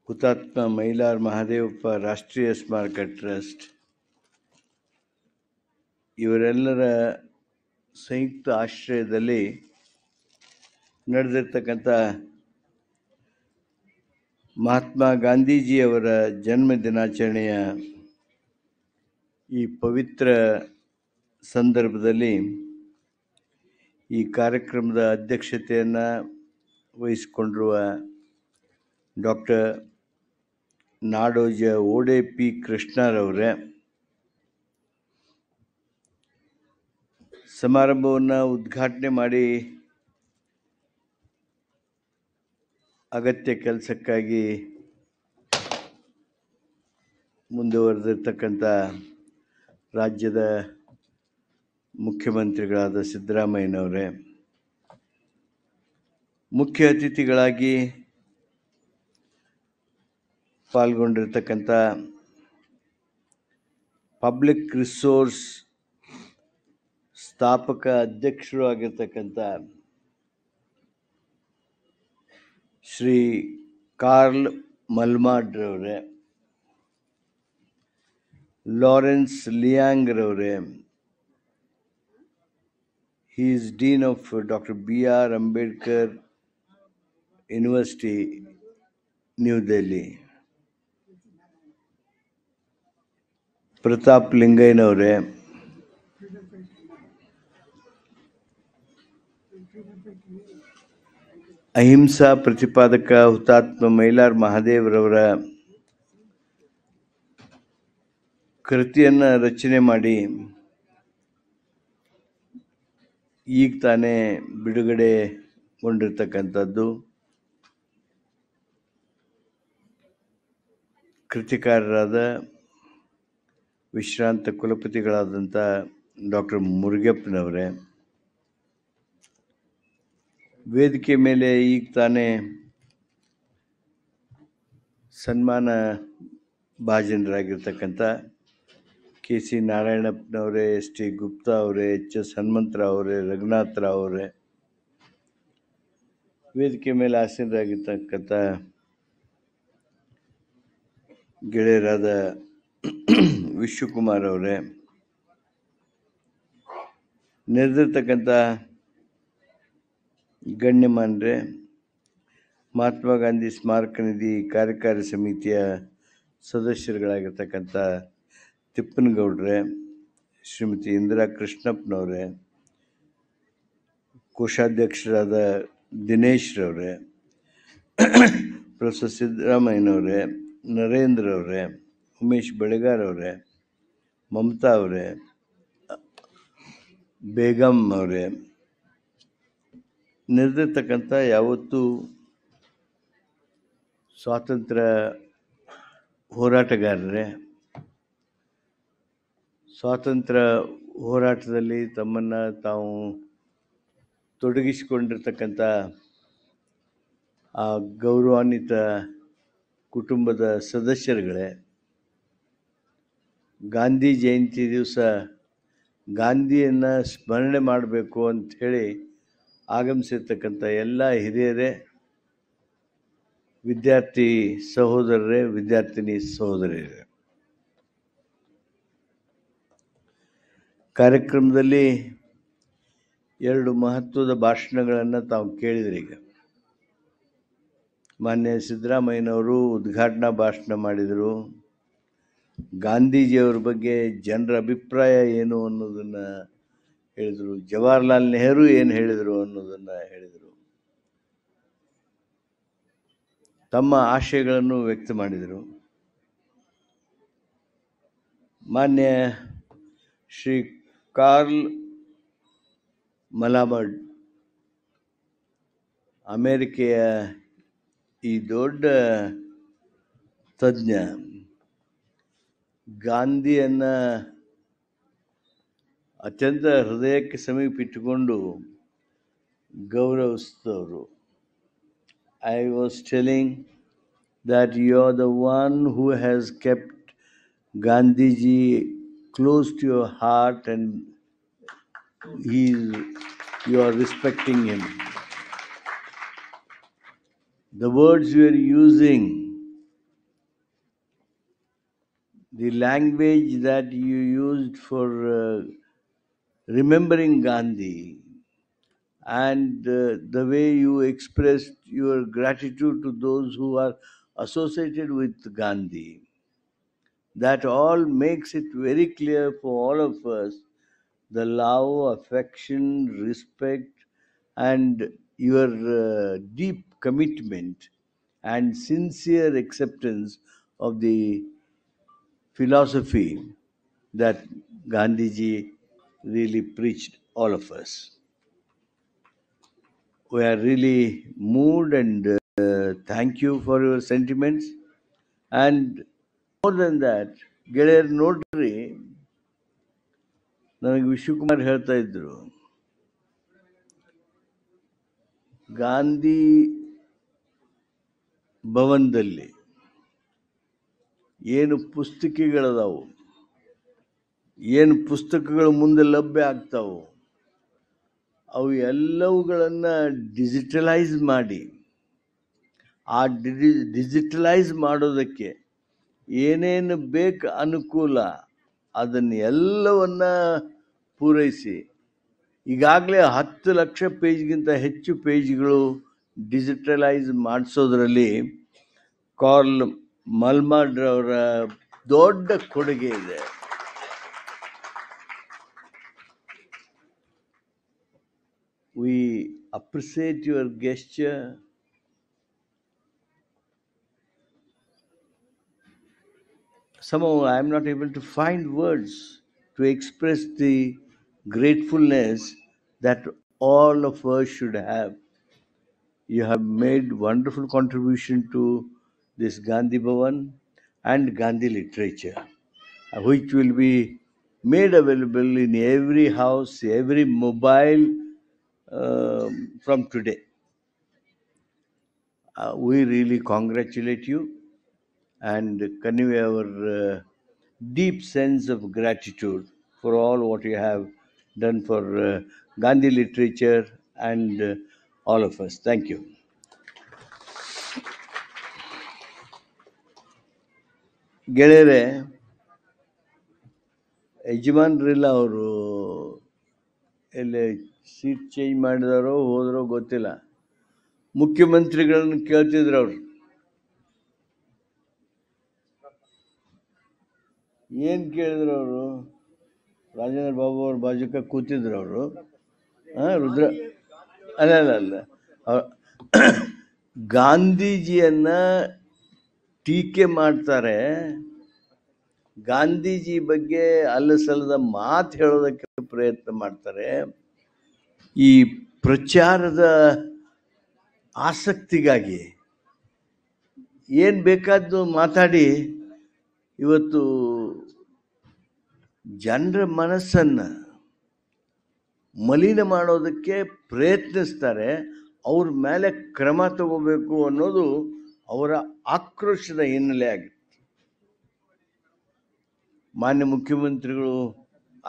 ಹುತಾತ್ಮ ಮೈಲಾರ ಮಹಾದೇವಪ್ಪ ರಾಷ್ಟ್ರೀಯ ಸ್ಮಾರಕ ಟ್ರಸ್ಟ್ ಇವರೆಲ್ಲರ ಸಂಯುಕ್ತ ಆಶ್ರಯದಲ್ಲಿ ನಡೆದಿರ್ತಕ್ಕಂಥ ಮಹಾತ್ಮ ಗಾಂಧೀಜಿಯವರ ಜನ್ಮ ದಿನಾಚರಣೆಯ ಈ ಪವಿತ್ರ ಸಂದರ್ಭದಲ್ಲಿ ಈ ಕಾರ್ಯಕ್ರಮದ ಅಧ್ಯಕ್ಷತೆಯನ್ನು ವಹಿಸಿಕೊಂಡಿರುವ ಡಾಕ್ಟರ್ ನಾಡೋಜ ಓಡೆ ಪಿ ಕೃಷ್ಣರವರೇ, ಸಮಾರಂಭವನ್ನು ಉದ್ಘಾಟನೆ ಮಾಡಿ ಅಗತ್ಯ ಕೆಲಸಕ್ಕಾಗಿ ಮುಂದುವರೆದಿರ್ತಕ್ಕಂಥ ರಾಜ್ಯದ ಮುಖ್ಯಮಂತ್ರಿಗಳಾದ ಸಿದ್ದರಾಮಯ್ಯನವರೇ, ಮುಖ್ಯ ಅತಿಥಿಗಳಾಗಿ ಪಾಲ್ಗೊಂಡಿರ್ತಕ್ಕಂಥ ಪಬ್ಲಿಕ್ ರಿಸೋರ್ಸ್ ಸ್ಥಾಪಕ ಅಧ್ಯಕ್ಷರು ಆಗಿರ್ತಕ್ಕಂಥ ಶ್ರೀ ಕಾರ್ಲ್ ಮಲ್ಮಾಡ್ರವರೇ, ಲಾರೆನ್ಸ್ ಲಿಯಾಂಗ್ರವರೇ, he is Dean of Dr. B.R. Ambedkar University, New Delhi. Pratap ಲಿಂಗಯ್ಯನವರೇ, ಅಹಿಂಸಾ ಪ್ರತಿಪಾದಕ ಹುತಾತ್ಮ ಮೈಲಾರ ಮಹಾದೇವರವರ ಕೃತಿಯನ್ನು ರಚನೆ ಮಾಡಿ ಈಗ ತಾನೇ ಬಿಡುಗಡೆಗೊಂಡಿರ್ತಕ್ಕಂಥದ್ದು. ಕೃತಿಕಾರರಾದ ವಿಶ್ರಾಂತ ಕುಲಪತಿಗಳಾದಂಥ ಡಾಕ್ಟರ್ ಮುರುಗಪ್ಪನವರೇ, ವೇದಿಕೆ ಮೇಲೆ ಈಗ ತಾನೇ ಸನ್ಮಾನ ಭಾಜನರಾಗಿರ್ತಕ್ಕಂಥ ಕೆ ಸಿ ನಾರಾಯಣಪ್ಪನವರೇ, ಎಸ್ ಟಿ ಗುಪ್ತಾ ಅವರೇ, ಎಚ್ ಎಸ್ ಹನುಮಂತರಾವ್ ಅವರೇ, ರಘುನಾಥ್ ರಾವ್ ಅವರೇ, ವೇದಿಕೆ ಮೇಲೆ ಆಸೀನರಾಗಿರ್ತಕ್ಕಂಥ ಗೆಳೆಯರಾದ ವಿಶ್ವಕುಮಾರ್ ಅವರೇ, ನೆರೆದಿರ್ತಕ್ಕಂಥ ಗಣ್ಯಮಾನ್ರೆ, ಮಹಾತ್ಮ ಗಾಂಧಿ ಸ್ಮಾರಕ ನಿಧಿ ಕಾರ್ಯಕಾರಿ ಸಮಿತಿಯ ಸದಸ್ಯರುಗಳಾಗಿರ್ತಕ್ಕಂಥ ತಿಪ್ಪನಗೌಡ್ರೆ, ಶ್ರೀಮತಿ ಇಂದಿರಾ ಕೃಷ್ಣಪ್ಪನವರೇ, ಕೋಶಾಧ್ಯಕ್ಷರಾದ ದಿನೇಶ್ ರವರೇ, ಪ್ರೊಫೆಸರ್ ಸಿದ್ದರಾಮಯ್ಯನವರೇ, ನರೇಂದ್ರ ಅವರೇ, ಉಮೇಶ್ ಬೆಳಗಾರ್ ಅವರೇ, ಮಮತಾ ಅವರೇ, ಬೇಗಂ ಅವರೇ, ನೆರೆದಿರ್ತಕ್ಕಂಥ ಯಾವತ್ತೂ ಸ್ವಾತಂತ್ರ್ಯ ಹೋರಾಟಗಾರರೇ, ಸ್ವಾತಂತ್ರ್ಯ ಹೋರಾಟದಲ್ಲಿ ತಮ್ಮನ್ನು ತಾವು ತೊಡಗಿಸಿಕೊಂಡಿರ್ತಕ್ಕಂಥ ಆ ಗೌರವಾನ್ವಿತ ಕುಟುಂಬದ ಸದಸ್ಯರುಗಳೇ, ಗಾಂಧಿ ಜಯಂತಿ ದಿವಸ ಗಾಂಧಿಯನ್ನು ಸ್ಮರಣೆ ಮಾಡಬೇಕು ಅಂಥೇಳಿ ಆಗಮಿಸಿರ್ತಕ್ಕಂಥ ಎಲ್ಲ ಹಿರಿಯರೇ, ವಿದ್ಯಾರ್ಥಿ ಸಹೋದರರೇ, ವಿದ್ಯಾರ್ಥಿನಿ ಸಹೋದರಿಯರೇ, ಕಾರ್ಯಕ್ರಮದಲ್ಲಿ 2 ಮಹತ್ವದ ಭಾಷಣಗಳನ್ನು ತಾವು ಕೇಳಿದ್ರಿ. ಈಗ ಮಾನ್ಯ ಸಿದ್ದರಾಮಯ್ಯನವರು ಉದ್ಘಾಟನಾ ಭಾಷಣ ಮಾಡಿದರು. ಗಾಂಧೀಜಿಯವ್ರ ಬಗ್ಗೆ ಜನರ ಅಭಿಪ್ರಾಯ ಏನು ಅನ್ನೋದನ್ನು ಹೇಳಿದರು. ಜವಾಹರ್ಲಾಲ್ ನೆಹರು ಏನು ಹೇಳಿದರು ಅನ್ನೋದನ್ನು ಹೇಳಿದರು. ತಮ್ಮ ಆಶಯಗಳನ್ನು ವ್ಯಕ್ತ ಮಾಡಿದರು. ಮಾನ್ಯ ಶ್ರೀ ಕಾರ್ಲ್ ಮಲಾಬರ್ಡ್, ಅಮೇರಿಕೆಯ ಈ ದೊಡ್ಡ ತಜ್ಞ, ಗಾಂಧಿಯನ್ನು ಅತ್ಯಂತ ಹೃದಯಕ್ಕೆ ಸಮೀಪಿಟ್ಟುಕೊಂಡು ಗೌರವಿಸಿದವರು. I was telling that you are the one who has kept Gandhiji close to your heart and you are respecting him. The words you are using, the language that you used for remembering Gandhi, and the way you expressed your gratitude to those who are associated with Gandhi, that all makes it very clear for all of us the love, affection, respect, and your deep commitment and sincere acceptance of the philosophy that Gandhiji really preached all of us. We are really moved and thank you for your sentiments. And more than that, ಗೆಳೆಯರು ನೋಡ್ರಿ, ನನಗೆ ವಿಶ್ವಕುಮಾರ್ ಹೇಳ್ತಾ ಇದ್ರು, ಗಾಂಧಿ ಭವನದಲ್ಲಿ ಏನು ಪುಸ್ತಕಗಳದಾವು, ಏನು ಪುಸ್ತಕಗಳು ಮುಂದೆ ಲಭ್ಯ ಆಗ್ತಾವು, ಅವು ಎಲ್ಲವುಗಳನ್ನು ಡಿಜಿಟಲೈಸ್ ಮಾಡಿ, ಆ ಡಿಜಿಟಲೈಸ್ ಮಾಡೋದಕ್ಕೆ ಏನೇನು ಬೇಕು ಅನುಕೂಲ ಅದನ್ನು ಎಲ್ಲವನ್ನ ಪೂರೈಸಿ ಈಗಾಗಲೇ 10 ಲಕ್ಷ ಪೇಜ್ಗಿಂತ ಹೆಚ್ಚು ಪೇಜ್ಗಳು ಡಿಜಿಟಲೈಸ್ ಮಾಡಿಸೋದ್ರಲ್ಲಿ ಕಾರ್ಲ್ ಮಲ್ಮಾಡ್ರವರ ದೊಡ್ಡ ಕೊಡುಗೆ ಇದೆ. We appreciate your gesture. Somehow I am not able to find words to express the gratefulness that all of us should have. You have made wonderful contribution to this Gandhi Bhavan and Gandhi literature, which will be made available in every house, every mobile from today. We really congratulate you and convey our deep sense of gratitude for all what you have done for Gandhi literature and all of us. Thank you. ಗೆಳೆಯರೆ, ಯಜಮಾನ್ರಿಲ್ಲ, ಅವರು ಎಲ್ಲಿ seat change ಮಾಡಿದಾರೋ ಹೋದ್ರೋ ಗೊತ್ತಿಲ್ಲ. ಮುಖ್ಯಮಂತ್ರಿಗಳನ್ನು ಕೇಳ್ತಿದ್ರು ಅವರು. ಏನು ಕೇಳಿದ್ರು ಅವರು? ರಾಜೇಂದ್ರ ಬಾಬು ಅವ್ರ ಬಾಜುಕ ಕೂತಿದ್ರು ಅವರು. ರುದ್ರ ಅಲ್ಲ ಗಾಂಧೀಜಿಯನ್ನ ಟೀಕೆ ಮಾಡ್ತಾರೆ, ಗಾಂಧೀಜಿ ಬಗ್ಗೆ ಅಲ್ಲಸಲ್ಲದ ಮಾತು ಹೇಳೋದಕ್ಕೆ ಪ್ರಯತ್ನ ಮಾಡ್ತಾರೆ. ಈ ಪ್ರಚಾರದ ಆಸಕ್ತಿಗಾಗಿ ಏನು ಬೇಕಾದ್ದು ಮಾತಾಡಿ ಇವತ್ತು ಜನರ ಮನಸ್ಸನ್ನು ಮಲಿನ ಮಾಡೋದಕ್ಕೆ ಪ್ರಯತ್ನಿಸ್ತಾರೆ. ಅವ್ರ ಮೇಲೆ ಕ್ರಮ ತಗೋಬೇಕು ಅನ್ನೋದು ಅವರ ಆಕ್ರೋಶದ ಹಿನ್ನೆಲೆ ಆಗಿದೆ. ಮಾನ್ಯ ಮುಖ್ಯಮಂತ್ರಿಗಳು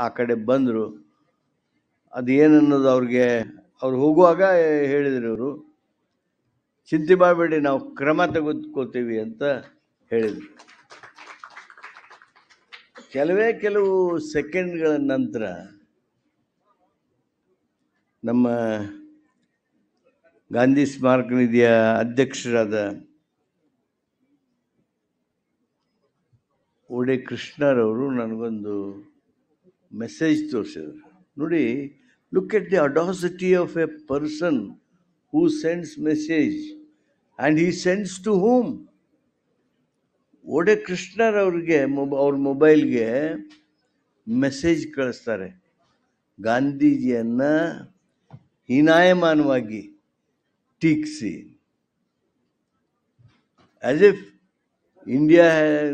ಆ ಕಡೆ ಬಂದರು. ಅದೇನನ್ನೋದು ಅವ್ರು ಹೋಗುವಾಗ ಹೇಳಿದರು, ಇವರು ಚಿಂತೆ ಮಾಡಬೇಡಿ, ನಾವು ಕ್ರಮ ತೆಗೆದುಕೋತೀವಿ ಅಂತ ಹೇಳಿದರು. ಕೆಲವು ಸೆಕೆಂಡ್ಗಳ ನಂತರ ನಮ್ಮ ಗಾಂಧಿ ಸ್ಮಾರಕ ನಿಧಿಯ ಅಧ್ಯಕ್ಷರಾದ ಓಡೆ ಕೃಷ್ಣರವರು ನನಗೊಂದು ಮೆಸೇಜ್ ತೋರಿಸಿದರು. ನೋಡಿ, look at the audacity of a person who sends message and he sends to whom. ಓಡೆ ಕೃಷ್ಣರವ್ರಿಗೆ ಅವ್ರ ಮೊಬೈಲ್ಗೆ ಮೆಸೇಜ್ ಕಳಿಸ್ತಾರೆ, ಗಾಂಧೀಜಿಯನ್ನು ಹೀನಾಯಮಾನವಾಗಿ ಟೀಕಿಸಿ. ಆ್ಯಸ್ ಇಫ್ ಇಂಡಿಯಾ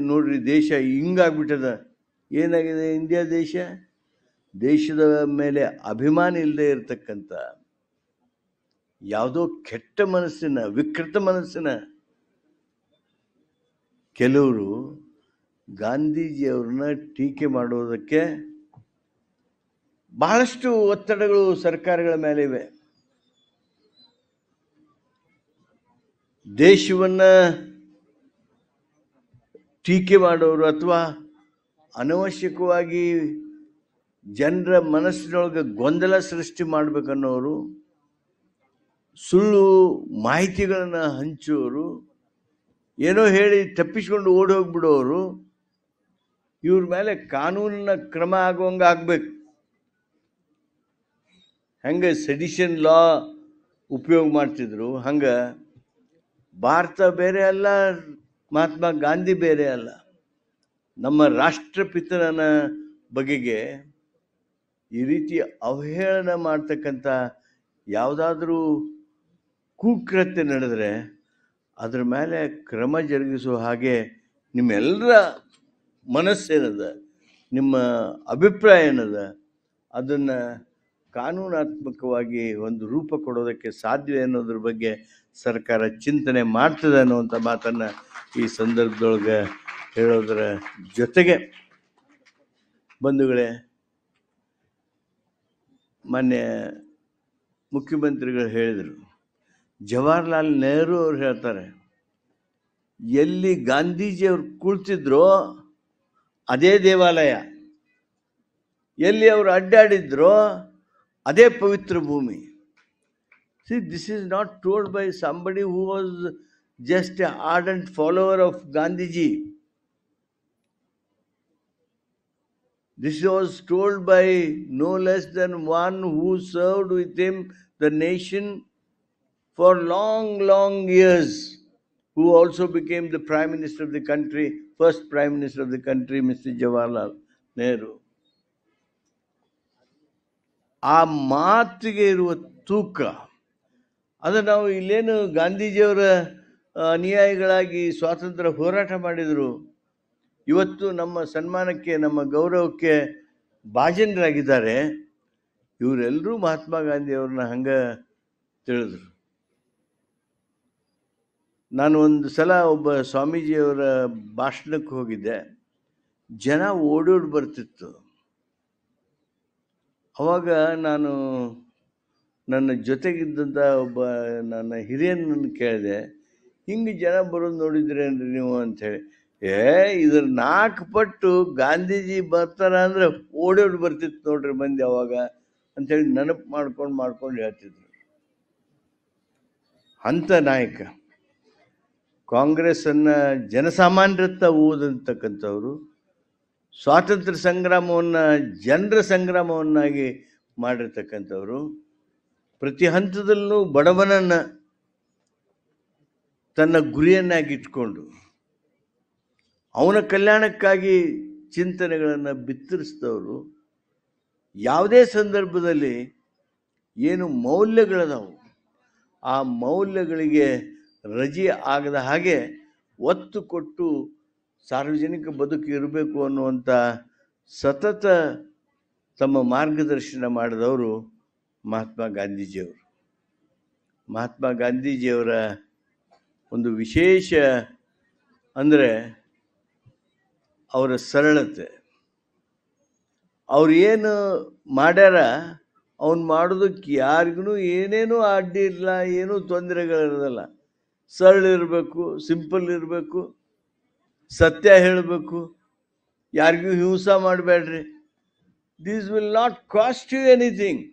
ನೋಡ್ರಿ, ದೇಶ ಹಿಂಗಾಗ್ಬಿಟ್ಟದ. ಏನಾಗಿದೆ ಇಂಡಿಯಾ ದೇಶದ ಮೇಲೆ ಅಭಿಮಾನ ಇಲ್ಲದೆ ಇರತಕ್ಕಂಥ ಯಾವುದೋ ಕೆಟ್ಟ ಮನಸ್ಸಿನ, ವಿಕೃತ ಮನಸ್ಸಿನ ಕೆಲವರು ಗಾಂಧೀಜಿಯವ್ರನ್ನ ಟೀಕೆ ಮಾಡೋದಕ್ಕೆ ಬಹಳಷ್ಟು ಒತ್ತಡಗಳು ಸರ್ಕಾರಗಳ ಮೇಲೆ ಇವೆ. ದೇಶವನ್ನು ಟೀಕೆ ಮಾಡೋರು ಅಥವಾ ಅನವಶ್ಯಕವಾಗಿ ಜನರ ಮನಸ್ಸಿನೊಳಗೆ ಗೊಂದಲ ಸೃಷ್ಟಿ ಮಾಡಬೇಕನ್ನೋರು, ಸುಳ್ಳು ಮಾಹಿತಿಗಳನ್ನು ಹಂಚೋರು, ಏನೋ ಹೇಳಿ ತಪ್ಪಿಸ್ಕೊಂಡು ಓಡಿ ಹೋಗ್ಬಿಡೋರು, ಇವ್ರ ಮೇಲೆ ಕಾನೂನಿನ ಕ್ರಮ ಆಗುವಂಗೆ ಆಗ್ಬೇಕು. ಹಂಗೆ ಸೆಡಿಷನ್ ಲಾ ಉಪಯೋಗ ಮಾಡ್ತಿದ್ರು, ಹಂಗೆ ಭಾರತ ಬೇರೆ ಅಲ್ಲ, ಮಹಾತ್ಮ ಗಾಂಧಿ ಬೇರೆ ಅಲ್ಲ. ನಮ್ಮ ರಾಷ್ಟ್ರಪಿತನ ಬಗೆಗೆ ಈ ರೀತಿ ಅವಹೇಳನ ಮಾಡ್ತಕ್ಕಂಥ ಯಾವುದಾದ್ರೂ ಕುಕೃತ್ಯ ನಡೆದರೆ ಅದ್ರ ಮೇಲೆ ಕ್ರಮ ಜರುಗಿಸುವ ಹಾಗೆ ನಿಮ್ಮೆಲ್ಲರ ಮನಸ್ಸೇನದ, ನಿಮ್ಮ ಅಭಿಪ್ರಾಯ ಏನದ, ಅದನ್ನು ಕಾನೂನಾತ್ಮಕವಾಗಿ ಒಂದು ರೂಪ ಕೊಡೋದಕ್ಕೆ ಸಾಧ್ಯ ಅನ್ನೋದ್ರ ಬಗ್ಗೆ ಸರ್ಕಾರ ಚಿಂತನೆ ಮಾಡ್ತದೆ ಅನ್ನುವಂಥ ಮಾತನ್ನು ಈ ಸಂದರ್ಭದೊಳಗೆ ಹೇಳೋದರ ಜೊತೆಗೆ, ಬಂಧುಗಳೇ, ಮಾನ್ಯ ಮುಖ್ಯಮಂತ್ರಿಗಳು ಹೇಳಿದರು, ಜವಾಹರ್ಲಾಲ್ ನೆಹರು ಅವರು ಹೇಳ್ತಾರೆ, ಎಲ್ಲಿ ಗಾಂಧೀಜಿಯವರು ಕುಳಿತಿದ್ರೋ ಅದೇ ದೇವಾಲಯ, ಎಲ್ಲಿ ಅವರು ಅಡ್ಡಾಡಿದ್ರೋ ಅದೇ ಪವಿತ್ರ ಭೂಮಿ. See, this is not told by somebody who was just an ardent follower of Gandhiji. This was told by no less than one who served with him the nation for long years, who also became the Prime Minister of the country, first Prime Minister of the country, Mr. Jawaharlal Nehru. ಆ ಮಾತಿಗೆ ಇರುವ ತೂಕ, ಅದು ನಾವು ಇಲ್ಲೇನು ಗಾಂಧೀಜಿಯವರ ಅನುಯಾಯಿಗಳಾಗಿ ಸ್ವಾತಂತ್ರ್ಯ ಹೋರಾಟ ಮಾಡಿದರು, ಇವತ್ತು ನಮ್ಮ ಸನ್ಮಾನಕ್ಕೆ, ನಮ್ಮ ಗೌರವಕ್ಕೆ ಭಾಜನರಾಗಿದ್ದಾರೆ. ಇವರೆಲ್ಲರೂ ಮಹಾತ್ಮ ಗಾಂಧಿಯವ್ರನ್ನ ಹಂಗೆ ತಿಳಿದ್ರು. ನಾನು ಒಂದು ಸಲ ಒಬ್ಬ ಸ್ವಾಮೀಜಿಯವರ ಭಾಷಣಕ್ಕೆ ಹೋಗಿದ್ದೆ. ಜನ ಓಡೋಡಿ ಬರ್ತಿತ್ತು. ಅವಾಗ ನಾನು ನನ್ನ ಜೊತೆಗಿದ್ದಂಥ ಒಬ್ಬ ನನ್ನ ಹಿರಿಯನನ್ನು ಕೇಳಿದೆ, ಹಿಂಗೆ ಜನ ಬರೋದು ನೋಡಿದ್ರೇನ್ರಿ ನೀವು ಅಂಥೇಳಿ. ಇದ್ರ 4 ಪಟ್ಟು ಗಾಂಧೀಜಿ ಬರ್ತಾರ ಅಂದ್ರೆ ಓಡಿ ಬರ್ತಿತ್ತು ನೋಡ್ರಿ ಮಂದಿ ಅವಾಗ ಅಂತೇಳಿ ನೆನಪು ಮಾಡ್ಕೊಂಡು ಹೇಳ್ತಿದ್ರು. ಅಂತ ನಾಯಕ. ಕಾಂಗ್ರೆಸ್ ಅನ್ನ ಜನಸಾಮಾನ್ಯರತ್ತ ಓದಂತಕ್ಕಂಥವ್ರು, ಸ್ವಾತಂತ್ರ್ಯ ಸಂಗ್ರಾಮವನ್ನ ಜನರ ಸಂಗ್ರಾಮವನ್ನಾಗಿ ಮಾಡಿರ್ತಕ್ಕಂಥವ್ರು, ಪ್ರತಿ ಹಂತದಲ್ಲೂ ಬಡವನನ್ನ ತನ್ನ ಗುರಿಯನ್ನಾಗಿಟ್ಕೊಂಡು ಅವನ ಕಲ್ಯಾಣಕ್ಕಾಗಿ ಚಿಂತನೆಗಳನ್ನು ಬಿತ್ತರಿಸಿದವರು. ಯಾವುದೇ ಸಂದರ್ಭದಲ್ಲಿ ಏನು ಮೌಲ್ಯಗಳದಾವು ಆ ಮೌಲ್ಯಗಳಿಗೆ ರಜೆ ಆಗದ ಹಾಗೆ ಒತ್ತು ಕೊಟ್ಟು ಸಾರ್ವಜನಿಕ ಬದುಕು ಇರಬೇಕು ಅನ್ನುವಂಥ ಸತತ ತಮ್ಮ ಮಾರ್ಗದರ್ಶನ ಮಾಡಿದವರು ಮಹಾತ್ಮ ಗಾಂಧೀಜಿಯವರು. ಮಹಾತ್ಮ ಗಾಂಧೀಜಿಯವರ ಒಂದು ವಿಶೇಷ ಅಂದರೆ ಅವರ ಸರಳತೆ. ಅವ್ರು ಏನು ಮಾಡ್ಯಾರ ಅವ್ನು ಮಾಡೋದಕ್ಕೆ ಯಾರಿಗೂ ಏನೇನೂ ಅಡ್ಡಿ ಇಲ್ಲ, ಏನೂ ತೊಂದರೆಗಳಿರೋದಲ್ಲ. ಸರಳ ಇರಬೇಕು, ಸಿಂಪಲ್ ಇರಬೇಕು, ಸತ್ಯ ಹೇಳಬೇಕು, ಯಾರಿಗೂ ಹಿಂಸೆ ಮಾಡಬೇಡ್ರಿ. This will not cost you anything.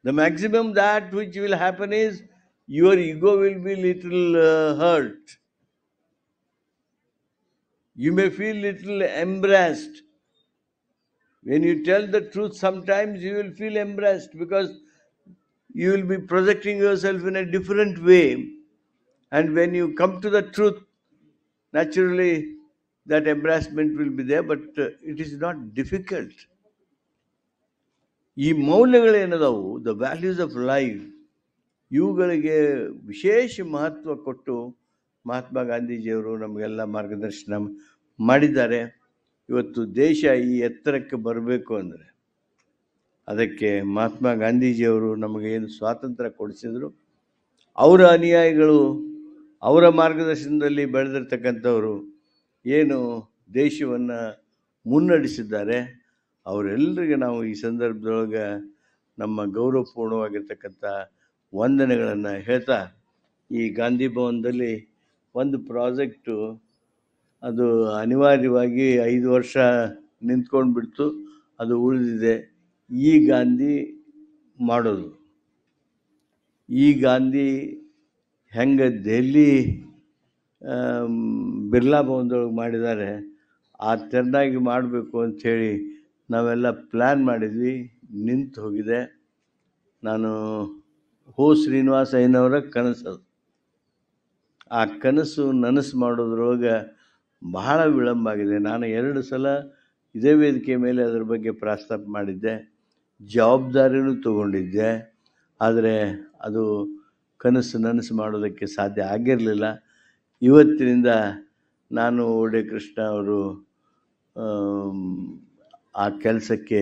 The maximum that which will happen is your ego will be little hurt. You may feel little embarrassed. When you tell the truth, sometimes you will feel embarrassed because you will be projecting yourself in a different way. And when you come to the truth, naturally that embarrassment will be there, but it is not difficult. ಈ ಮೌಲ್ಯಗಳೇನದವು, the values of life, ಇವುಗಳಿಗೆ ವಿಶೇಷ ಮಹತ್ವ ಕೊಟ್ಟು ಮಹಾತ್ಮ ಗಾಂಧೀಜಿಯವರು ನಮಗೆಲ್ಲ ಮಾರ್ಗದರ್ಶನ ಮಾಡಿದ್ದಾರೆ. ಇವತ್ತು ದೇಶ ಈ ಎತ್ತರಕ್ಕೆ ಬರಬೇಕು ಅಂದರೆ ಅದಕ್ಕೆ ಮಹಾತ್ಮ ಗಾಂಧೀಜಿಯವರು ನಮಗೆ ಏನು ಸ್ವಾತಂತ್ರ್ಯ ಕೊಡಿಸಿದ್ರು, ಅವರ ಅನುಯಾಯಿಗಳು ಅವರ ಮಾರ್ಗದರ್ಶನದಲ್ಲಿ ಬೆಳೆದಿರ್ತಕ್ಕಂಥವರು ಏನು ದೇಶವನ್ನು ಮುನ್ನಡೆಸಿದ್ದಾರೆ, ಅವರೆಲ್ಲರಿಗೆ ನಾವು ಈ ಸಂದರ್ಭದೊಳಗೆ ನಮ್ಮ ಗೌರವಪೂರ್ಣವಾಗಿರ್ತಕ್ಕಂಥ ವಂದನೆಗಳನ್ನು ಹೇಳ್ತಾ, ಈ ಗಾಂಧಿ ಭವನದಲ್ಲಿ ಒಂದು ಪ್ರಾಜೆಕ್ಟು ಅದು ಅನಿವಾರ್ಯವಾಗಿ 5 ವರ್ಷ ನಿಂತ್ಕೊಂಡು ಬಿಡ್ತು, ಅದು ಉಳಿದಿದೆ. ಈ ಗಾಂಧಿ ಮಾಡೋದು, ಈ ಗಾಂಧಿ ಹೆಂಗೆ ದೆಹಲಿ ಬಿರ್ಲಾ ಭವನದೊಳಗೆ ಮಾಡಿದ್ದಾರೆ ಆ ತೆರನಾಗಿ ಮಾಡಬೇಕು ಅಂಥೇಳಿ ನಾವೆಲ್ಲ ಪ್ಲ್ಯಾನ್ ಮಾಡಿದ್ವಿ. ನಿಂತು ಹೋಗಿದೆ. ನಾನು ಶ್ರೀನಿವಾಸ ಅಯ್ಯನವರ ಕನಸದು. ಆ ಕನಸು ನನಸು ಮಾಡೋದ್ರೊಳಗೆ ಬಹಳ ವಿಳಂಬ ಆಗಿದೆ. ನಾನು 2 ಸಲ ಇದೇ ವೇದಿಕೆ ಮೇಲೆ ಅದರ ಬಗ್ಗೆ ಪ್ರಸ್ತಾಪ ಮಾಡಿದ್ದೆ, ಜವಾಬ್ದಾರಿನೂ ತಗೊಂಡಿದ್ದೆ. ಆದರೆ ಅದು ಕನಸು ನನಸು ಮಾಡೋದಕ್ಕೆ ಸಾಧ್ಯ ಆಗಿರಲಿಲ್ಲ. ಇವತ್ತಿನಿಂದ ನಾನು ಓಡೆ ಕೃಷ್ಣ ಅವರು ಆ ಕೆಲಸಕ್ಕೆ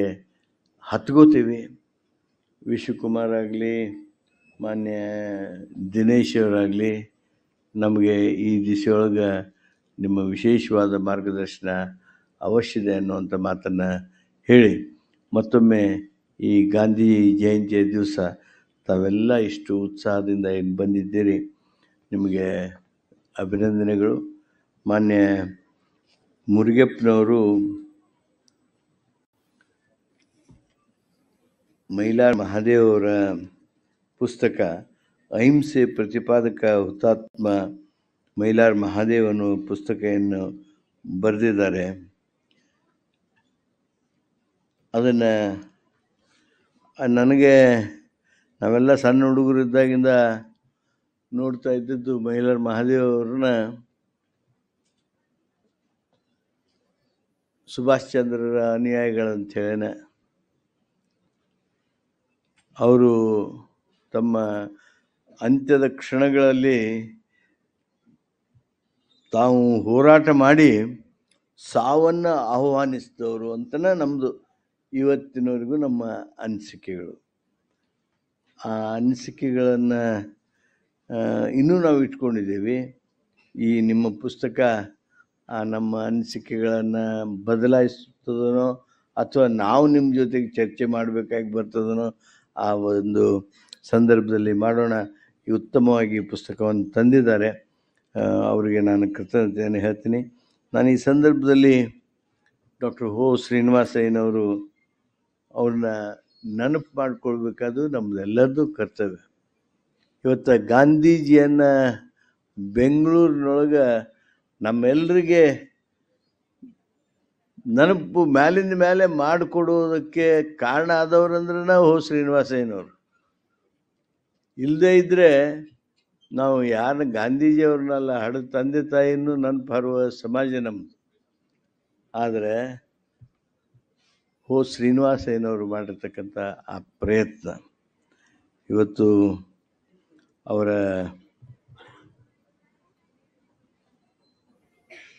ಹತ್ಕೋತೀವಿ. ವಿಶ್ವಕುಮಾರ್ ಆಗಲಿ, ಮಾನ್ಯ ದಿನೇಶ್ ಅವರಾಗಲಿ, ನಮಗೆ ಈ ದಿಸೆಯೊಳಗೆ ನಿಮ್ಮ ವಿಶೇಷವಾದ ಮಾರ್ಗದರ್ಶನ ಅವಶ್ಯದೆ ಅನ್ನುವಂಥ ಮಾತನ್ನು ಹೇಳಿ, ಮತ್ತೊಮ್ಮೆ ಈ ಗಾಂಧಿ ಜಯಂತಿಯ ದಿವಸ ತಾವೆಲ್ಲ ಇಷ್ಟು ಉತ್ಸಾಹದಿಂದ ಏನು ಬಂದಿದ್ದೀರಿ, ನಿಮಗೆ ಅಭಿನಂದನೆಗಳು. ಮಾನ್ಯ ಮುರುಗಪ್ಪನವರು ಮೈಲಾರ ಮಹಾದೇವರ ಪುಸ್ತಕ ಅಹಿಂಸೆ ಪ್ರತಿಪಾದಕ ಹುತಾತ್ಮ ಮೈಲಾರ ಮಹಾದೇವನು ಪುಸ್ತಕವನ್ನು ಬರೆದಿದ್ದಾರೆ. ಅದನ್ನು ನನಗೆ ನಾವೆಲ್ಲ ಸಣ್ಣ ಹುಡುಗರಿದ್ದಾಗಿಂದ ನೋಡ್ತಾ ಇದ್ದದ್ದು ಮೈಲಾರ ಮಹಾದೇವರನ್ನ ಸುಭಾಷ್ ಚಂದ್ರರ ಅನುಯಾಯಿಗಳಂತೇಳಿನ ಅವರು ತಮ್ಮ ಅಂತ್ಯದ ಕ್ಷಣಗಳಲ್ಲಿ ತಾವು ಹೋರಾಟ ಮಾಡಿ ಸಾವನ್ನು ಆಹ್ವಾನಿಸಿದವರು ಅಂತಲೇ ನಮ್ಮದು ಇವತ್ತಿನವರೆಗೂ ನಮ್ಮ ಅನಿಸಿಕೆಗಳು. ಆ ಅನಿಸಿಕೆಗಳನ್ನು ಇನ್ನೂ ನಾವು ಇಟ್ಕೊಂಡಿದ್ದೀವಿ. ಈ ನಿಮ್ಮ ಪುಸ್ತಕ ನಮ್ಮ ಅನಿಸಿಕೆಗಳನ್ನು ಬದಲಾಯಿಸ್ತದನೋ ಅಥವಾ ನಾವು ನಿಮ್ಮ ಜೊತೆಗೆ ಚರ್ಚೆ ಮಾಡಬೇಕಾಗಿ ಬರ್ತದನೋ ಆ ಒಂದು ಸಂದರ್ಭದಲ್ಲಿ ಮಾಡೋಣ. ಈ ಉತ್ತಮವಾಗಿ ಪುಸ್ತಕವನ್ನು ತಂದಿದ್ದಾರೆ. ಅವರಿಗೆ ನಾನು ಕೃತಜ್ಞತೆಯನ್ನು ಹೇಳ್ತೀನಿ. ನಾನು ಈ ಸಂದರ್ಭದಲ್ಲಿ ಡಾಕ್ಟರ್ ಶ್ರೀನಿವಾಸಯ್ಯನವರು ಅವ್ರನ್ನ ನೆನಪು ಮಾಡಿಕೊಳ್ಬೇಕಾದ್ದು ನಮ್ಮದೆಲ್ಲರದ್ದು ಕರ್ತವ್ಯ. ಇವತ್ತು ಗಾಂಧೀಜಿಯನ್ನು ಬೆಂಗಳೂರಿನೊಳಗೆ ನಮ್ಮೆಲ್ಲರಿಗೆ ನೆನಪು ಮ್ಯಾಲಿಂದ ಮೇಲೆ ಮಾಡಿಕೊಡೋದಕ್ಕೆ ಕಾರಣ ಆದವ್ರಂದ್ರೆ ಶ್ರೀನಿವಾಸಯ್ಯನವರು. ಇಲ್ಲದೇ ಇದ್ದರೆ ನಾವು ಯಾರನ್ನ ಗಾಂಧೀಜಿಯವ್ರನ್ನೆಲ್ಲ ಹಡ ತಂದೆ ತಾಯಿನೂ ನೆನಪು ಹರುವ ಸಮಾಜ ನಮ್ಮದು. ಆದರೆ ಶ್ರೀನಿವಾಸಯ್ಯನವರು ಮಾಡಿರ್ತಕ್ಕಂಥ ಆ ಪ್ರಯತ್ನ ಇವತ್ತು ಅವರ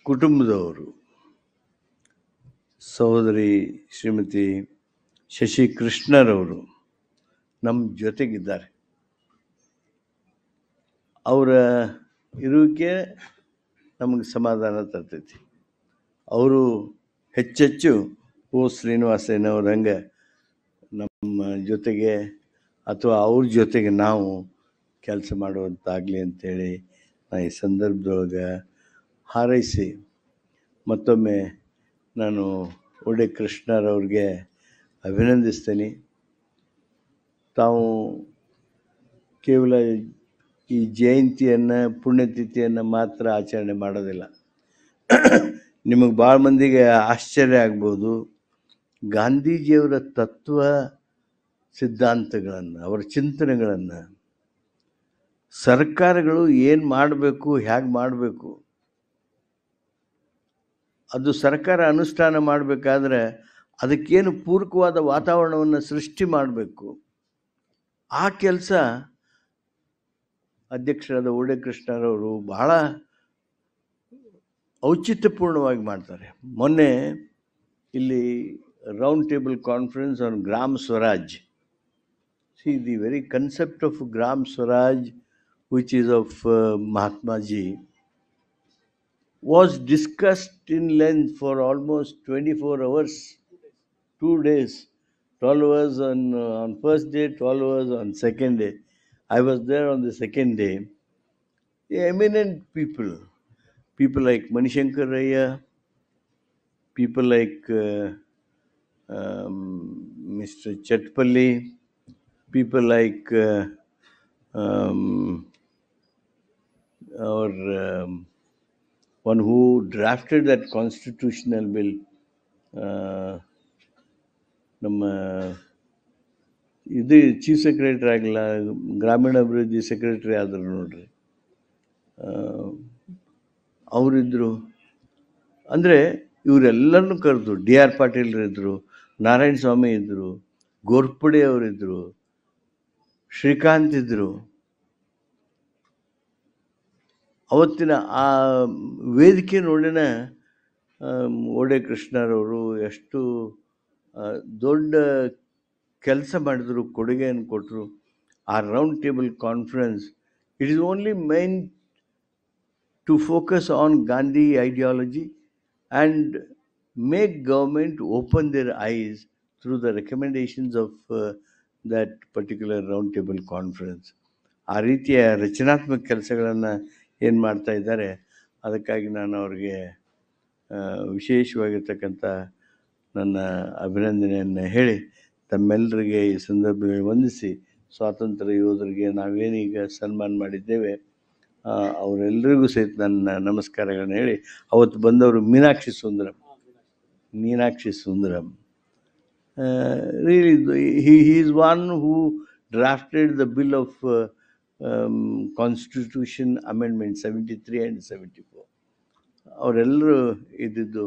ಕುಟುಂಬದವರು ಸಹೋದರಿ ಶ್ರೀಮತಿ ಶಶಿ ಕೃಷ್ಣರವರು ನಮ್ಮ ಜೊತೆಗಿದ್ದಾರೆ. ಅವರ ಇರುವಿಕೆ ನಮಗೆ ಸಮಾಧಾನ ತರ್ತೈತಿ. ಅವರು ಹೆಚ್ಚೆಚ್ಚು ಶ್ರೀನಿವಾಸಯ್ಯನವ್ರ ಹಂಗೆ ನಮ್ಮ ಜೊತೆಗೆ ಅಥವಾ ಅವ್ರ ಜೊತೆಗೆ ನಾವು ಕೆಲಸ ಮಾಡುವಂತಾಗಲಿ ಅಂಥೇಳಿ ನಾನು ಈ ಸಂದರ್ಭದೊಳಗೆ ಹಾರೈಸಿ ಮತ್ತೊಮ್ಮೆ ನಾನು ಕೃಷ್ಣರವ್ರಿಗೆ ಅಭಿನಂದಿಸ್ತೇನೆ. ತಾವು ಕೇವಲ ಈ ಜಯಂತಿಯನ್ನು ಪುಣ್ಯತಿಥಿಯನ್ನು ಮಾತ್ರ ಆಚರಣೆ ಮಾಡೋದಿಲ್ಲ. ನಿಮಗೆ ಭಾಳ ಮಂದಿಗೆ ಆಶ್ಚರ್ಯ ಆಗ್ಬೋದು, ಗಾಂಧೀಜಿಯವರ ತತ್ವ ಸಿದ್ಧಾಂತಗಳನ್ನು, ಅವರ ಚಿಂತನೆಗಳನ್ನು ಸರ್ಕಾರಗಳು ಏನು ಮಾಡಬೇಕು, ಹೇಗೆ ಮಾಡಬೇಕು, ಅದು ಸರ್ಕಾರ ಅನುಷ್ಠಾನ ಮಾಡಬೇಕಾದ್ರೆ ಅದಕ್ಕೇನು ಪೂರಕವಾದ ವಾತಾವರಣವನ್ನು ಸೃಷ್ಟಿ ಮಾಡಬೇಕು. ಆ ಕೆಲಸ ಅಧ್ಯಕ್ಷರಾದ ಕೃಷ್ಣರವರು ಬಹಳ ಔಚಿತ್ಯಪೂರ್ಣವಾಗಿ ಮಾಡ್ತಾರೆ. ಮೊನ್ನೆ ಇಲ್ಲಿ ರೌಂಡ್ ಟೇಬಲ್ ಕಾನ್ಫರೆನ್ಸ್ ಆನ್ ಗ್ರಾಮ Swaraj, see the very concept of gram swaraj, which is of Mahatma ji, was discussed in length for almost 24 hours, 2 days, 12 hours on first day, 12 hours on second day. I was there on the second day. Eminent people like Manishankar Raya, people like Mr. Chatpalli, people like one who drafted that constitutional bill, ನಮ್ಮ ಇದು chief secretary ಆಗಿಲ್ಲ, ಗ್ರಾಮೀಣಾಭಿವೃದ್ಧಿ secretary ಆದರು ನೋಡ್ರಿ, ಅವರಿದ್ದರು. ಅಂದರೆ ಇವರೆಲ್ಲರನ್ನೂ ಕರೆದು DR ಪಾಟೀಲ್ರಿದ್ದರು, Narayana ಸ್ವಾಮಿ ಇದ್ದರು, ಗೋರ್ಪಡೆ ಅವರಿದ್ದರು, ಶ್ರೀಕಾಂತ್ ಇದ್ದರು. ಅವತ್ತಿನ ಆ ವೇದಿಕೆ ನೋಡಿನ ಕೃಷ್ಣರವರು ಎಷ್ಟು ದೊಡ್ಡ ಕೆಲಸ ಮಾಡಿದರು, ಕೊಡುಗೆಯನ್ನು ಕೊಟ್ಟರು. ಆ round table conference, it is only mine to focus on Gandhi ideology and make government open their eyes through the recommendations of that particular round table conference. ಆ ರೀತಿಯ ರಚನಾತ್ಮಕ ಕೆಲಸಗಳನ್ನು ಏನು ಮಾಡ್ತಾ ಇದ್ದಾರೆ, ಅದಕ್ಕಾಗಿ ನಾನು ಅವ್ರಿಗೆ ವಿಶೇಷವಾಗಿರ್ತಕ್ಕಂಥ ನನ್ನ ಅಭಿನಂದನೆಯನ್ನು ಹೇಳಿ ತಮ್ಮೆಲ್ಲರಿಗೆ ಈ ಸಂದರ್ಭದಲ್ಲಿ ವಂದಿಸಿ, ಸ್ವಾತಂತ್ರ್ಯ ಯೋಧರಿಗೆ ನಾವೇನೀಗ ಸನ್ಮಾನ ಮಾಡಿದ್ದೇವೆ ಅವರೆಲ್ಲರಿಗೂ ಸಹಿತ ನನ್ನ ನಮಸ್ಕಾರಗಳನ್ನು ಹೇಳಿ, ಅವತ್ತು ಬಂದವರು ಮೀನಾಕ್ಷಿ ಸುಂದರಂ really he is one who drafted the bill of constitution amendment 73 and 74. ಅವರೆಲ್ಲರೂ ಇದ್ದಿದ್ದು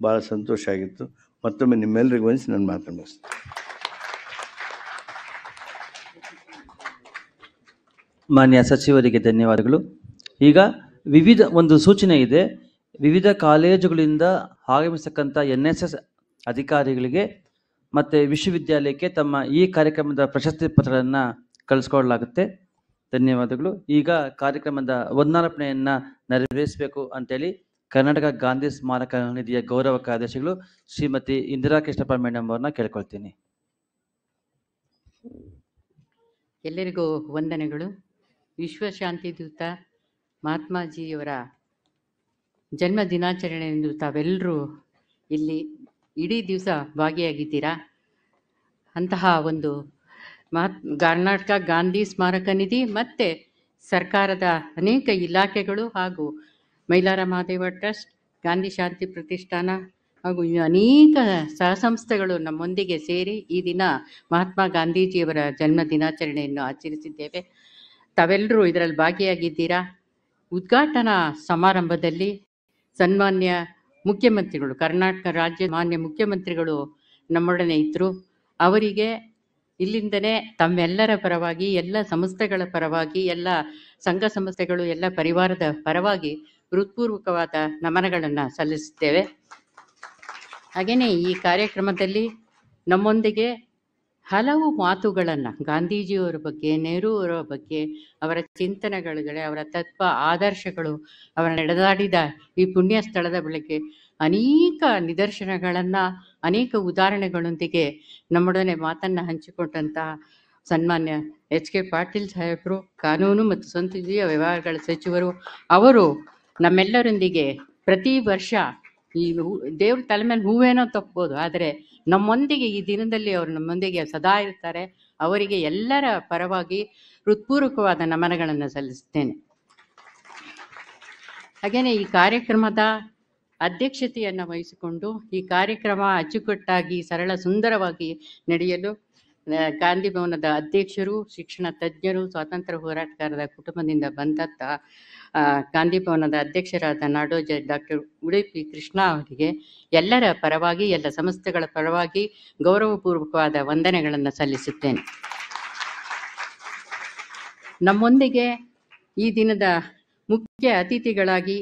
ಭಾಳ ಸಂತೋಷ ಆಗಿತ್ತು. ಮತ್ತೊಮ್ಮೆ ನಿಮ್ಮೆಲ್ಲರಿಗೂ ವಂದಿಸಿ ನನ್ನ ಮಾತನ್ನು ಮುಗಿಸ್ತೀನಿ. ಮಾನ್ಯ ಸಚಿವರಿಗೆ ಧನ್ಯವಾದಗಳು. ಈಗ ವಿವಿಧ ಒಂದು ಸೂಚನೆ ಇದೆ. ವಿವಿಧ ಕಾಲೇಜುಗಳಿಂದ ಆಗಮಿಸತಕ್ಕಂಥ NSS ಅಧಿಕಾರಿಗಳಿಗೆ ಮತ್ತು ವಿಶ್ವವಿದ್ಯಾಲಯಕ್ಕೆ ತಮ್ಮ ಈ ಕಾರ್ಯಕ್ರಮದ ಪ್ರಶಸ್ತಿ ಪತ್ರಗಳನ್ನು ಕಳಿಸ್ಕೊಡ್ಲಾಗುತ್ತೆ. ಧನ್ಯವಾದಗಳು. ಈಗ ಕಾರ್ಯಕ್ರಮದ ವಂದನಾರ್ಪಣೆಯನ್ನು ನೆರವೇರಿಸಬೇಕು ಅಂತೇಳಿ ಕರ್ನಾಟಕ ಗಾಂಧಿ ಸ್ಮಾರಕ ನಿಧಿಯ ಗೌರವ ಕಾರ್ಯದರ್ಶಿಗಳು ಶ್ರೀಮತಿ ಇಂದಿರಾ ಕೃಷ್ಣಪ್ಪ ಮೇಡಮ್ ಅವ್ರನ್ನ ಕೇಳ್ಕೊಳ್ತೀನಿ. ಎಲ್ಲರಿಗೂ ವಂದನೆಗಳು. ವಿಶ್ವಶಾಂತಿ ದೂತ ಮಹಾತ್ಮಾಜಿಯವರ ಜನ್ಮ ದಿನಾಚರಣೆಯಂದು ತಾವೆಲ್ಲರೂ ಇಲ್ಲಿ ಇಡೀ ದಿವಸ ಭಾಗಿಯಾಗಿದ್ದೀರಾ. ಅಂತಹ ಒಂದು ಕರ್ನಾಟಕ ಗಾಂಧಿ ಸ್ಮಾರಕ ನಿಧಿ ಮತ್ತು ಸರ್ಕಾರದ ಅನೇಕ ಇಲಾಖೆಗಳು ಹಾಗೂ ಮೈಲಾರ ಮಹಾದೇವ ಟ್ರಸ್ಟ್, ಗಾಂಧಿ ಶಾಂತಿ ಪ್ರತಿಷ್ಠಾನ ಹಾಗೂ ಅನೇಕ ಸಂಸ್ಥೆಗಳು ನಮ್ಮೊಂದಿಗೆ ಸೇರಿ ಈ ದಿನ ಮಹಾತ್ಮ ಗಾಂಧೀಜಿಯವರ ಜನ್ಮ ದಿನಾಚರಣೆಯನ್ನು ಆಚರಿಸಿದ್ದೇವೆ. ತಾವೆಲ್ಲರೂ ಇದರಲ್ಲಿ ಭಾಗಿಯಾಗಿದ್ದೀರಾ. ಉದ್ಘಾಟನಾ ಸಮಾರಂಭದಲ್ಲಿ ಸನ್ಮಾನ್ಯ ಮುಖ್ಯಮಂತ್ರಿಗಳು, ಕರ್ನಾಟಕ ರಾಜ್ಯ ಮಾನ್ಯ ಮುಖ್ಯಮಂತ್ರಿಗಳು ನಮ್ಮೊಡನೆ ಇದ್ದರು. ಅವರಿಗೆ ಇಲ್ಲಿಂದನೇ ತಮ್ಮೆಲ್ಲರ ಪರವಾಗಿ, ಎಲ್ಲ ಸಂಸ್ಥೆಗಳ ಪರವಾಗಿ, ಎಲ್ಲ ಸಂಘ ಸಂಸ್ಥೆಗಳು, ಎಲ್ಲ ಪರಿವಾರದ ಪರವಾಗಿ ಹೃತ್ಪೂರ್ವಕವಾದ ನಮನಗಳನ್ನು ಸಲ್ಲಿಸುತ್ತೇವೆ. ಹಾಗೆಯೇ ಈ ಕಾರ್ಯಕ್ರಮದಲ್ಲಿ ನಮ್ಮೊಂದಿಗೆ ಹಲವು ಮಾತುಗಳನ್ನು ಗಾಂಧೀಜಿಯವರ ಬಗ್ಗೆ, ನೆಹರು ಅವರ ಬಗ್ಗೆ, ಅವರ ಚಿಂತನೆಗಳು, ಅವರ ತತ್ವ ಆದರ್ಶಗಳು, ಅವರ ನಡೆದಾಡಿದ ಈ ಪುಣ್ಯ ಸ್ಥಳದ ಬಗ್ಗೆ ಅನೇಕ ನಿದರ್ಶನಗಳನ್ನು, ಅನೇಕ ಉದಾಹರಣೆಗಳೊಂದಿಗೆ ನಮ್ಮೊಡನೆ ಮಾತನ್ನು ಹಂಚಿಕೊಂಡಂತಹ ಸನ್ಮಾನ್ಯ HK ಪಾಟೀಲ್ ಸಾಹೇಬರು, ಕಾನೂನು ಮತ್ತು ಸಂಸದೀಯ ವ್ಯವಹಾರಗಳ ಸಚಿವರು, ಅವರು ನಮ್ಮೆಲ್ಲರೊಂದಿಗೆ ಪ್ರತಿ ವರ್ಷ ಈ ದೇವ್ರ ತಲೆ ಮೇಲೆ ಹೂವೇನೋ ತಪ್ಪಬಹುದು, ಆದರೆ ನಮ್ಮೊಂದಿಗೆ ಈ ದಿನದಲ್ಲಿ ಅವರು ನಮ್ಮೊಂದಿಗೆ ಸದಾ ಇರ್ತಾರೆ. ಅವರಿಗೆ ಎಲ್ಲರ ಪರವಾಗಿ ಹೃತ್ಪೂರ್ವಕವಾದ ನಮನಗಳನ್ನು ಸಲ್ಲಿಸುತ್ತೇನೆ. ಹಾಗೆಯೇ ಈ ಕಾರ್ಯಕ್ರಮದ ಅಧ್ಯಕ್ಷತೆಯನ್ನು ವಹಿಸಿಕೊಂಡು ಈ ಕಾರ್ಯಕ್ರಮ ಅಚ್ಚುಕಟ್ಟಾಗಿ ಸರಳ ಸುಂದರವಾಗಿ ನಡೆಯಲು ಗಾಂಧಿ ಭವನದ ಅಧ್ಯಕ್ಷರು, ಶಿಕ್ಷಣ ತಜ್ಞರು, ಸ್ವಾತಂತ್ರ್ಯ ಹೋರಾಟಗಾರರ ಕುಟುಂಬದಿಂದ ಬಂದಂಥ ಗಾಂಧಿ ಭವನದ ಅಧ್ಯಕ್ಷರಾದ ನಾಡೋಜ ಡಾಕ್ಟರ್ ಉಡುಪಿ ಕೃಷ್ಣ ಅವರಿಗೆ ಎಲ್ಲರ ಪರವಾಗಿ, ಎಲ್ಲ ಸಂಸ್ಥೆಗಳ ಪರವಾಗಿ ಗೌರವಪೂರ್ವಕವಾದ ವಂದನೆಗಳನ್ನು ಸಲ್ಲಿಸುತ್ತೇನೆ. ನಮ್ಮೊಂದಿಗೆ ಈ ದಿನದ ಮುಖ್ಯ ಅತಿಥಿಗಳಾಗಿ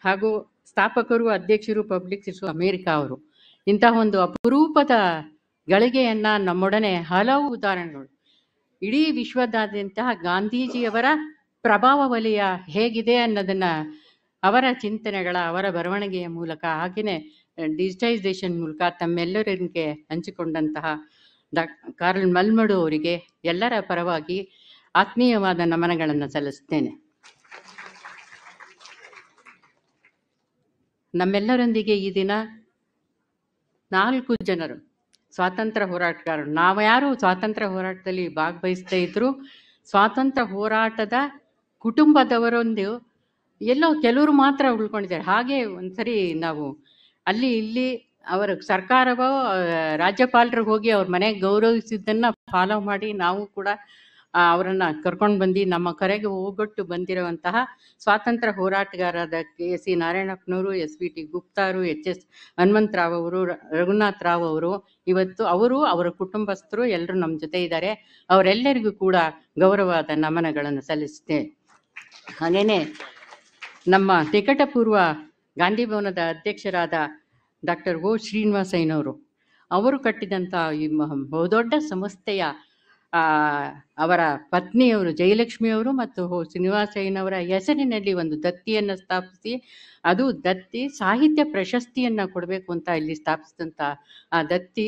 ಹಾಗೂ ಸ್ಥಾಪಕರು, ಅಧ್ಯಕ್ಷರು, ಪಬ್ಲಿಕ್ ಅಮೇರಿಕಾ ಅವರು ಇಂತಹ ಒಂದು ಅಪರೂಪದ ಗಳಿಗೆಯನ್ನು ನಮ್ಮೊಡನೆ ಹಲವು ಉದಾಹರಣೆಗಳು, ಇಡೀ ವಿಶ್ವದಾದ್ಯಂತ ಗಾಂಧೀಜಿಯವರ ಪ್ರಭಾವ ವಲಯ ಹೇಗಿದೆ ಅನ್ನೋದನ್ನು ಅವರ ಚಿಂತನೆಗಳ, ಅವರ ಬರವಣಿಗೆಯ ಮೂಲಕ, ಹಾಗೆಯೇ ಡಿಜಿಟೈಸೇಷನ್ ಮೂಲಕ ತಮ್ಮೆಲ್ಲರಿಗೆ ಹಂಚಿಕೊಂಡಂತಹ ಕಾರ್ಲ್ ಮಲ್ಮಡು ಅವರಿಗೆ ಎಲ್ಲರ ಪರವಾಗಿ ಆತ್ಮೀಯವಾದ ನಮನಗಳನ್ನು ಸಲ್ಲಿಸುತ್ತೇನೆ. ನಮ್ಮೆಲ್ಲರೊಂದಿಗೆ ಈ ದಿನ 4 ಜನರು ಸ್ವಾತಂತ್ರ್ಯ ಹೋರಾಟಗಾರರು. ನಾವು ಯಾರು ಸ್ವಾತಂತ್ರ್ಯ ಹೋರಾಟದಲ್ಲಿ ಭಾಗವಹಿಸ್ತಾ ಇದ್ರು, ಸ್ವಾತಂತ್ರ್ಯ ಹೋರಾಟದ ಕುಟುಂಬದವರೊಂದು ಎಲ್ಲೋ ಕೆಲವರು ಮಾತ್ರ ಉಳ್ಕೊಂಡಿದ್ದಾರೆ. ಹಾಗೆ ಒಂದ್ಸರಿ ನಾವು ಅಲ್ಲಿ ಇಲ್ಲಿ ಅವರ ಸರ್ಕಾರವೋ ರಾಜ್ಯಪಾಲರಿಗೆ ಹೋಗಿ ಅವ್ರ ಮನೆಗೆ ಗೌರವಿಸಿದ್ದನ್ನು ಫಾಲೋ ಮಾಡಿ ನಾವು ಕೂಡ ಅವರನ್ನು ಕರ್ಕೊಂಡು ಬಂದು ನಮ್ಮ ಕರೆಗೆ ಹೋಗೊಟ್ಟು ಬಂದಿರುವಂತಹ ಸ್ವಾತಂತ್ರ್ಯ ಹೋರಾಟಗಾರರಾದ KC ನಾರಾಯಣಪ್ಪನವರು, SVT ಗುಪ್ತಾರು, HS ಹನುಮಂತರಾವ್ ಅವರು, ರಘುನಾಥ್ ರಾವ್ ಅವರು, ಇವತ್ತು ಅವರು, ಅವರ ಕುಟುಂಬಸ್ಥರು ಎಲ್ಲರೂ ನಮ್ಮ ಜೊತೆ ಇದ್ದಾರೆ. ಅವರೆಲ್ಲರಿಗೂ ಕೂಡ ಗೌರವವಾದ ನಮನಗಳನ್ನು ಸಲ್ಲಿಸುತ್ತೇವೆ. ಹಾಗೆಯೇ ನಮ್ಮ ನಿಕಟಪೂರ್ವ ಗಾಂಧಿ ಭವನದ ಅಧ್ಯಕ್ಷರಾದ ಡಾಕ್ಟರ್ O ಶ್ರೀನಿವಾಸಯ್ಯನವರು, ಅವರು ಕಟ್ಟಿದಂಥ ಈ ಬಹುದೊಡ್ಡ ಸಂಸ್ಥೆಯ ಅವರ ಪತ್ನಿಯವರು ಜಯಲಕ್ಷ್ಮಿಯವರು ಮತ್ತು ಶ್ರೀನಿವಾಸಯ್ಯನವರ ಹೆಸರಿನಲ್ಲಿ ಒಂದು ದತ್ತಿಯನ್ನು ಸ್ಥಾಪಿಸಿ, ಅದು ದತ್ತಿ ಸಾಹಿತ್ಯ ಪ್ರಶಸ್ತಿಯನ್ನು ಕೊಡಬೇಕು ಅಂತ ಇಲ್ಲಿ ಸ್ಥಾಪಿಸಿದಂಥ ಆ ದತ್ತಿ,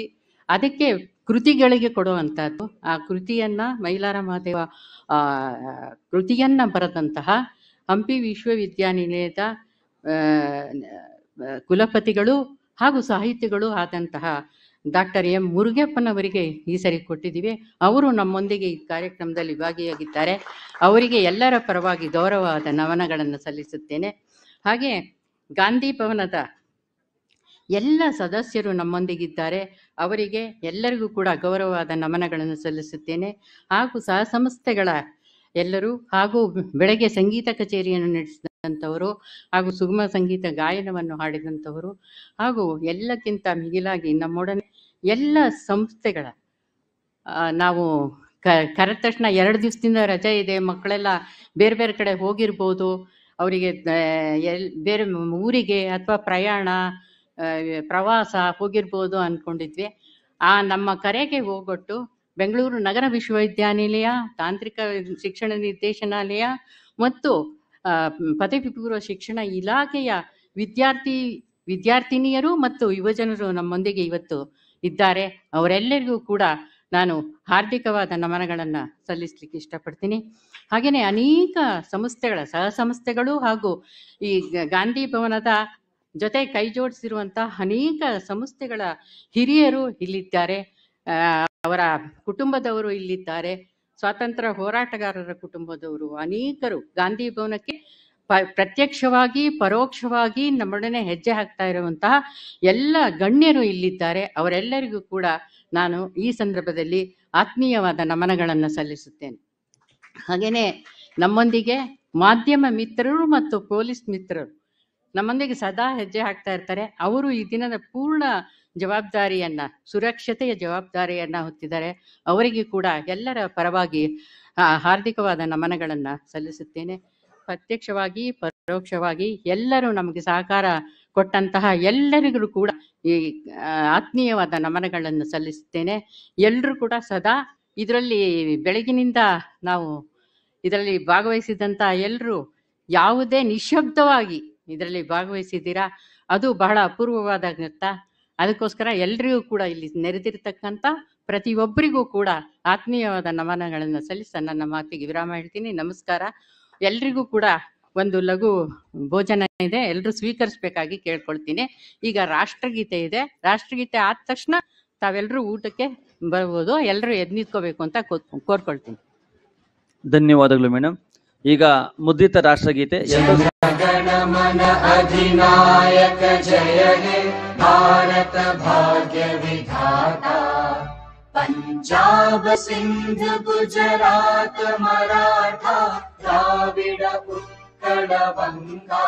ಅದಕ್ಕೆ ಕೃತಿಗಳಿಗೆ ಕೊಡುವಂಥದ್ದು. ಆ ಕೃತಿಯನ್ನು ಮೈಲಾರ ಮಹಾದೇವ ಕೃತಿಯನ್ನು ಬರೆದಂತಹ ಹಂಪಿ ವಿಶ್ವವಿದ್ಯಾನಿಲಯದ ಕುಲಪತಿಗಳು ಹಾಗೂ ಸಾಹಿತಿಗಳು ಆದಂತಹ ಡಾಕ್ಟರ್ M ಮುರುಗಪ್ಪನವರಿಗೆ ಈ ಸರಿ ಕೊಟ್ಟಿದ್ದೀವಿ. ಅವರು ನಮ್ಮೊಂದಿಗೆ ಈ ಕಾರ್ಯಕ್ರಮದಲ್ಲಿ ಭಾಗಿಯಾಗಿದ್ದಾರೆ. ಅವರಿಗೆ ಎಲ್ಲರ ಪರವಾಗಿ ಗೌರವವಾದ ನಮನಗಳನ್ನು ಸಲ್ಲಿಸುತ್ತೇನೆ. ಹಾಗೆ ಗಾಂಧಿ ಭವನದ ಎಲ್ಲ ಸದಸ್ಯರು ನಮ್ಮೊಂದಿಗಿದ್ದಾರೆ. ಅವರಿಗೆ ಎಲ್ಲರಿಗೂ ಕೂಡ ಗೌರವವಾದ ನಮನಗಳನ್ನು ಸಲ್ಲಿಸುತ್ತೇನೆ. ಹಾಗೂ ಸಹ ಸಂಸ್ಥೆಗಳ ಎಲ್ಲರೂ, ಹಾಗೂ ಬೆಳಗ್ಗೆ ಸಂಗೀತ ಕಚೇರಿಯನ್ನು ನಡೆಸಿದಂಥವರು, ಹಾಗೂ ಸುಗಮ ಸಂಗೀತ ಗಾಯನವನ್ನು ಹಾಡಿದಂಥವರು, ಹಾಗೂ ಎಲ್ಲಕ್ಕಿಂತ ಮಿಗಿಲಾಗಿ ನಮ್ಮೊಡನೆ ಎಲ್ಲ ಸಂಸ್ಥೆಗಳ ನಾವು ಕರೆದ ತಕ್ಷಣ 2 ದಿವಸದಿಂದ ರಜೆ ಇದೆ, ಮಕ್ಕಳೆಲ್ಲ ಬೇರೆ ಬೇರೆ ಕಡೆ ಹೋಗಿರ್ಬೋದು, ಅವರಿಗೆ ಬೇರೆ ಊರಿಗೆ ಅಥವಾ ಪ್ರವಾಸ ಹೋಗಿರ್ಬೋದು ಅಂದ್ಕೊಂಡಿದ್ವಿ. ನಮ್ಮ ಕರೆಗೆ ಹೋಗೊಟ್ಟು ಬೆಂಗಳೂರು ನಗರ ವಿಶ್ವವಿದ್ಯಾನಿಲಯ, ತಾಂತ್ರಿಕ ಶಿಕ್ಷಣ ನಿರ್ದೇಶನಾಲಯ ಮತ್ತು ಪದವಿ ಪೂರ್ವ ಶಿಕ್ಷಣ ಇಲಾಖೆಯ ವಿದ್ಯಾರ್ಥಿನಿಯರು ಮತ್ತು ಯುವಜನರು ನಮ್ಮೊಂದಿಗೆ ಇವತ್ತು ಇದ್ದಾರೆ. ಅವರೆಲ್ಲರಿಗೂ ಕೂಡ ನಾನು ಹಾರ್ದಿಕವಾದ ನಮನಗಳನ್ನು ಸಲ್ಲಿಸಲಿಕ್ಕೆ ಇಷ್ಟಪಡ್ತೀನಿ. ಹಾಗೆಯೇ ಅನೇಕ ಸಂಸ್ಥೆಗಳ ಸಹ ಸಂಸ್ಥೆಗಳು ಹಾಗೂ ಈ ಗಾಂಧಿ ಭವನದ ಜೊತೆ ಕೈ ಜೋಡಿಸಿರುವಂಥ ಅನೇಕ ಸಂಸ್ಥೆಗಳ ಹಿರಿಯರು ಇಲ್ಲಿದ್ದಾರೆ. ಅವರ ಕುಟುಂಬದವರು ಇಲ್ಲಿದ್ದಾರೆ. ಸ್ವಾತಂತ್ರ್ಯ ಹೋರಾಟಗಾರರ ಕುಟುಂಬದವರು ಅನೇಕರು ಗಾಂಧಿ ಭವನಕ್ಕೆ ಪ್ರತ್ಯಕ್ಷವಾಗಿ ಪರೋಕ್ಷವಾಗಿ ನಮ್ಮೊಡನೆ ಹೆಜ್ಜೆ ಹಾಕ್ತಾ ಇರುವಂತಹ ಎಲ್ಲ ಗಣ್ಯರು ಇಲ್ಲಿದ್ದಾರೆ. ಅವರೆಲ್ಲರಿಗೂ ಕೂಡ ನಾನು ಈ ಸಂದರ್ಭದಲ್ಲಿ ಆತ್ಮೀಯವಾದ ನಮನಗಳನ್ನು ಸಲ್ಲಿಸುತ್ತೇನೆ. ಹಾಗೆಯೇ ನಮ್ಮೊಂದಿಗೆ ಮಾಧ್ಯಮ ಮಿತ್ರರು ಮತ್ತು ಪೊಲೀಸ್ ಮಿತ್ರರು ನಮ್ಮೊಂದಿಗೆ ಸದಾ ಹೆಜ್ಜೆ ಹಾಕ್ತಾ ಇರ್ತಾರೆ. ಅವರು ಈ ದಿನದ ಪೂರ್ಣ ಜವಾಬ್ದಾರಿಯನ್ನ, ಸುರಕ್ಷತೆಯ ಜವಾಬ್ದಾರಿಯನ್ನ ಹೊತ್ತಿದ್ದಾರೆ. ಅವರಿಗೆ ಕೂಡ ಎಲ್ಲರ ಪರವಾಗಿ ಹಾರ್ದಿಕವಾದ ನಮನಗಳನ್ನು ಸಲ್ಲಿಸುತ್ತೇನೆ. ಪ್ರತ್ಯಕ್ಷವಾಗಿ ಪರೋಕ್ಷವಾಗಿ ಎಲ್ಲರೂ ನಮಗೆ ಸಹಕಾರ ಕೊಟ್ಟಂತಹ ಎಲ್ಲರಿಗೂ ಕೂಡ ಈ ಆತ್ಮೀಯವಾದ ನಮನಗಳನ್ನು ಸಲ್ಲಿಸುತ್ತೇನೆ. ಎಲ್ಲರೂ ಕೂಡ ಸದಾ ಇದರಲ್ಲಿ ಬೆಳಗಿನಿಂದ ನಾವು ಇದರಲ್ಲಿ ಭಾಗವಹಿಸಿದಂಥ ಎಲ್ಲರೂ ಯಾವುದೇ ನಿಶಬ್ದವಾಗಿ ಇದರಲ್ಲಿ ಭಾಗವಹಿಸಿದ್ದೀರಾ, ಅದು ಬಹಳ ಅಪೂರ್ವವಾದ ನೃತ್ಯ. ಅದಕ್ಕೋಸ್ಕರ ಎಲ್ರಿಗೂ ಕೂಡ ಇಲ್ಲಿ ನೆರೆದಿರ್ತಕ್ಕಂಥ ಪ್ರತಿಯೊಬ್ಬರಿಗೂ ಕೂಡ ಆತ್ಮೀಯವಾದ ನಮನಗಳನ್ನು ಸಲ್ಲಿಸ ನನ್ನ ಮಾತಿಗೆ ವಿರಾಮ ಹೇಳ್ತೀನಿ. ನಮಸ್ಕಾರ. ಎಲ್ರಿಗೂ ಕೂಡ ಒಂದು ಲಘು ಭೋಜನ ಇದೆ, ಎಲ್ಲರೂ ಸ್ವೀಕರಿಸಬೇಕಾಗಿ ಕೇಳ್ಕೊಳ್ತೀನಿ. ಈಗ ರಾಷ್ಟ್ರಗೀತೆ ಇದೆ. ರಾಷ್ಟ್ರಗೀತೆ ಆದ ತಕ್ಷಣ ತಾವೆಲ್ಲರೂ ಊಟಕ್ಕೆ ಬರ್ಬೋದು. ಎಲ್ಲರೂ ಎದ್ದು ನಿಂತ್ಕೋಬೇಕು ಅಂತ ಕೋರ್ಕೊಳ್ತೀನಿ. ಧನ್ಯವಾದಗಳು ಮೇಡಮ್. ಈಗ ಮುದ್ರಿತ ರಾಷ್ಟ್ರಗೀತೆ ಗಣಮನ ಅಧಿನಾಯಕ ಜಯ ಹೇ ಭಾರತ ಭಾಗ್ಯ ವಿಧಾತ पंजाब सिंध गुजरात मराठा द्राविड उत्कल बंगा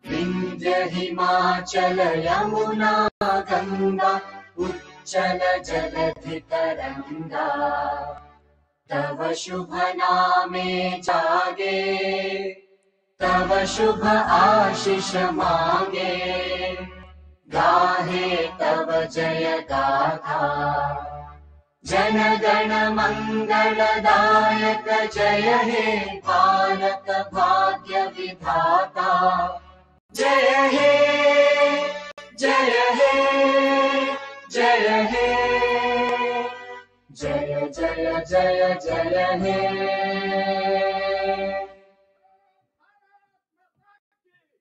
विंध्य हिमाचल यमुना गंगा उच्चल जलधि तरंगा तव शुभ नामे जागे तव शुभ आशीष मांगे गाहे तव जय गाथा जन गण मंगलदायक जय हे भारत भाग्य विधाता जय हे जय हे जय हे जय जय जय जय हे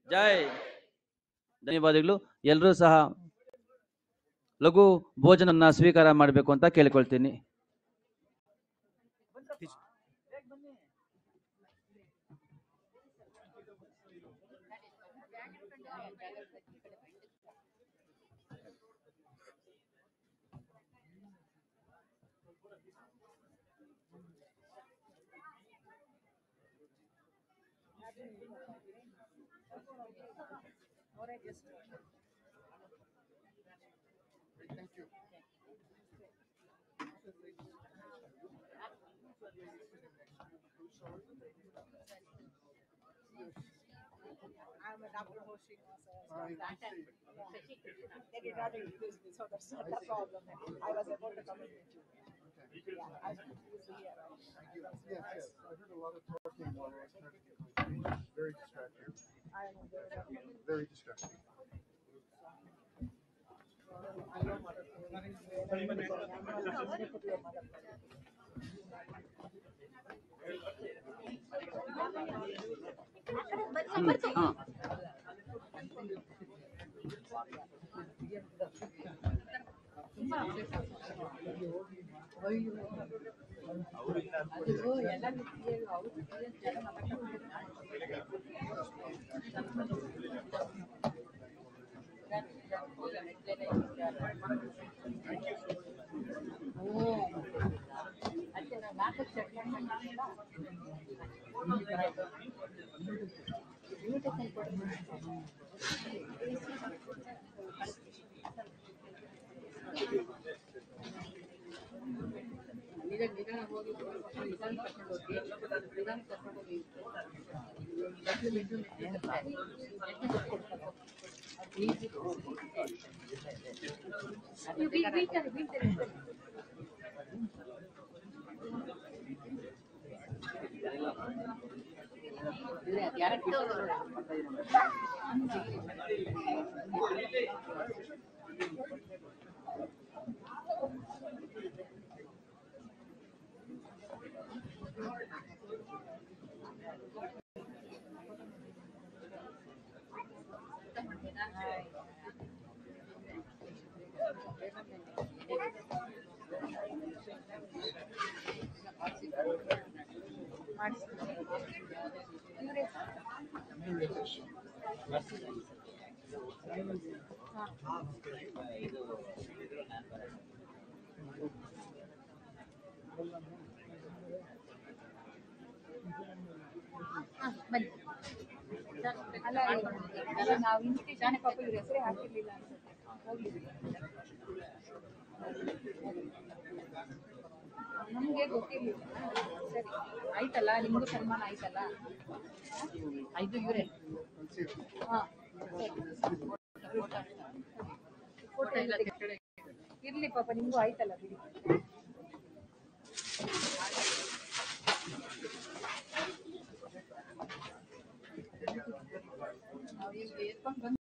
ಜೈ. ಧನ್ಯವಾದಗಳು. ಎಲ್ಲರೂ ಸಹ ಲಘು ಭೋಜನನ್ನ ಸ್ವೀಕಾರ ಮಾಡಬೇಕು ಅಂತ ಕೇಳ್ಕೊಳ್ತೀನಿ. Very distracting. ಬನ್ನಿ. ಅಲ್ಲ ನಾವು ಇನ್ವಿಟೇಷನ್ ಪಾಪ ಇವ್ರ ಹೆಸರೇ ಹಾಕಿರ್ಲಿಲ್ಲ ಅನ್ಸುತ್ತೆ. ಹೋಗ್ಲಿ ನಮ್ಗೆ ಗೊತ್ತಿರ್ಲಿಲ್ಲ. ಸರಿ ಆಯ್ತಲ್ಲ, ನಿಮ್ಗೂ ಸನ್ಮಾನ ಆಯ್ತಲ್ಲ. ಐದು ಇವರೇ. ಹಾ ಇರ್ಲಿ ಪಾಪ, ನಿಮ್ಗೂ ಆಯ್ತಲ್ಲ ಬಿಡಿ. ನಾವು ಈಗ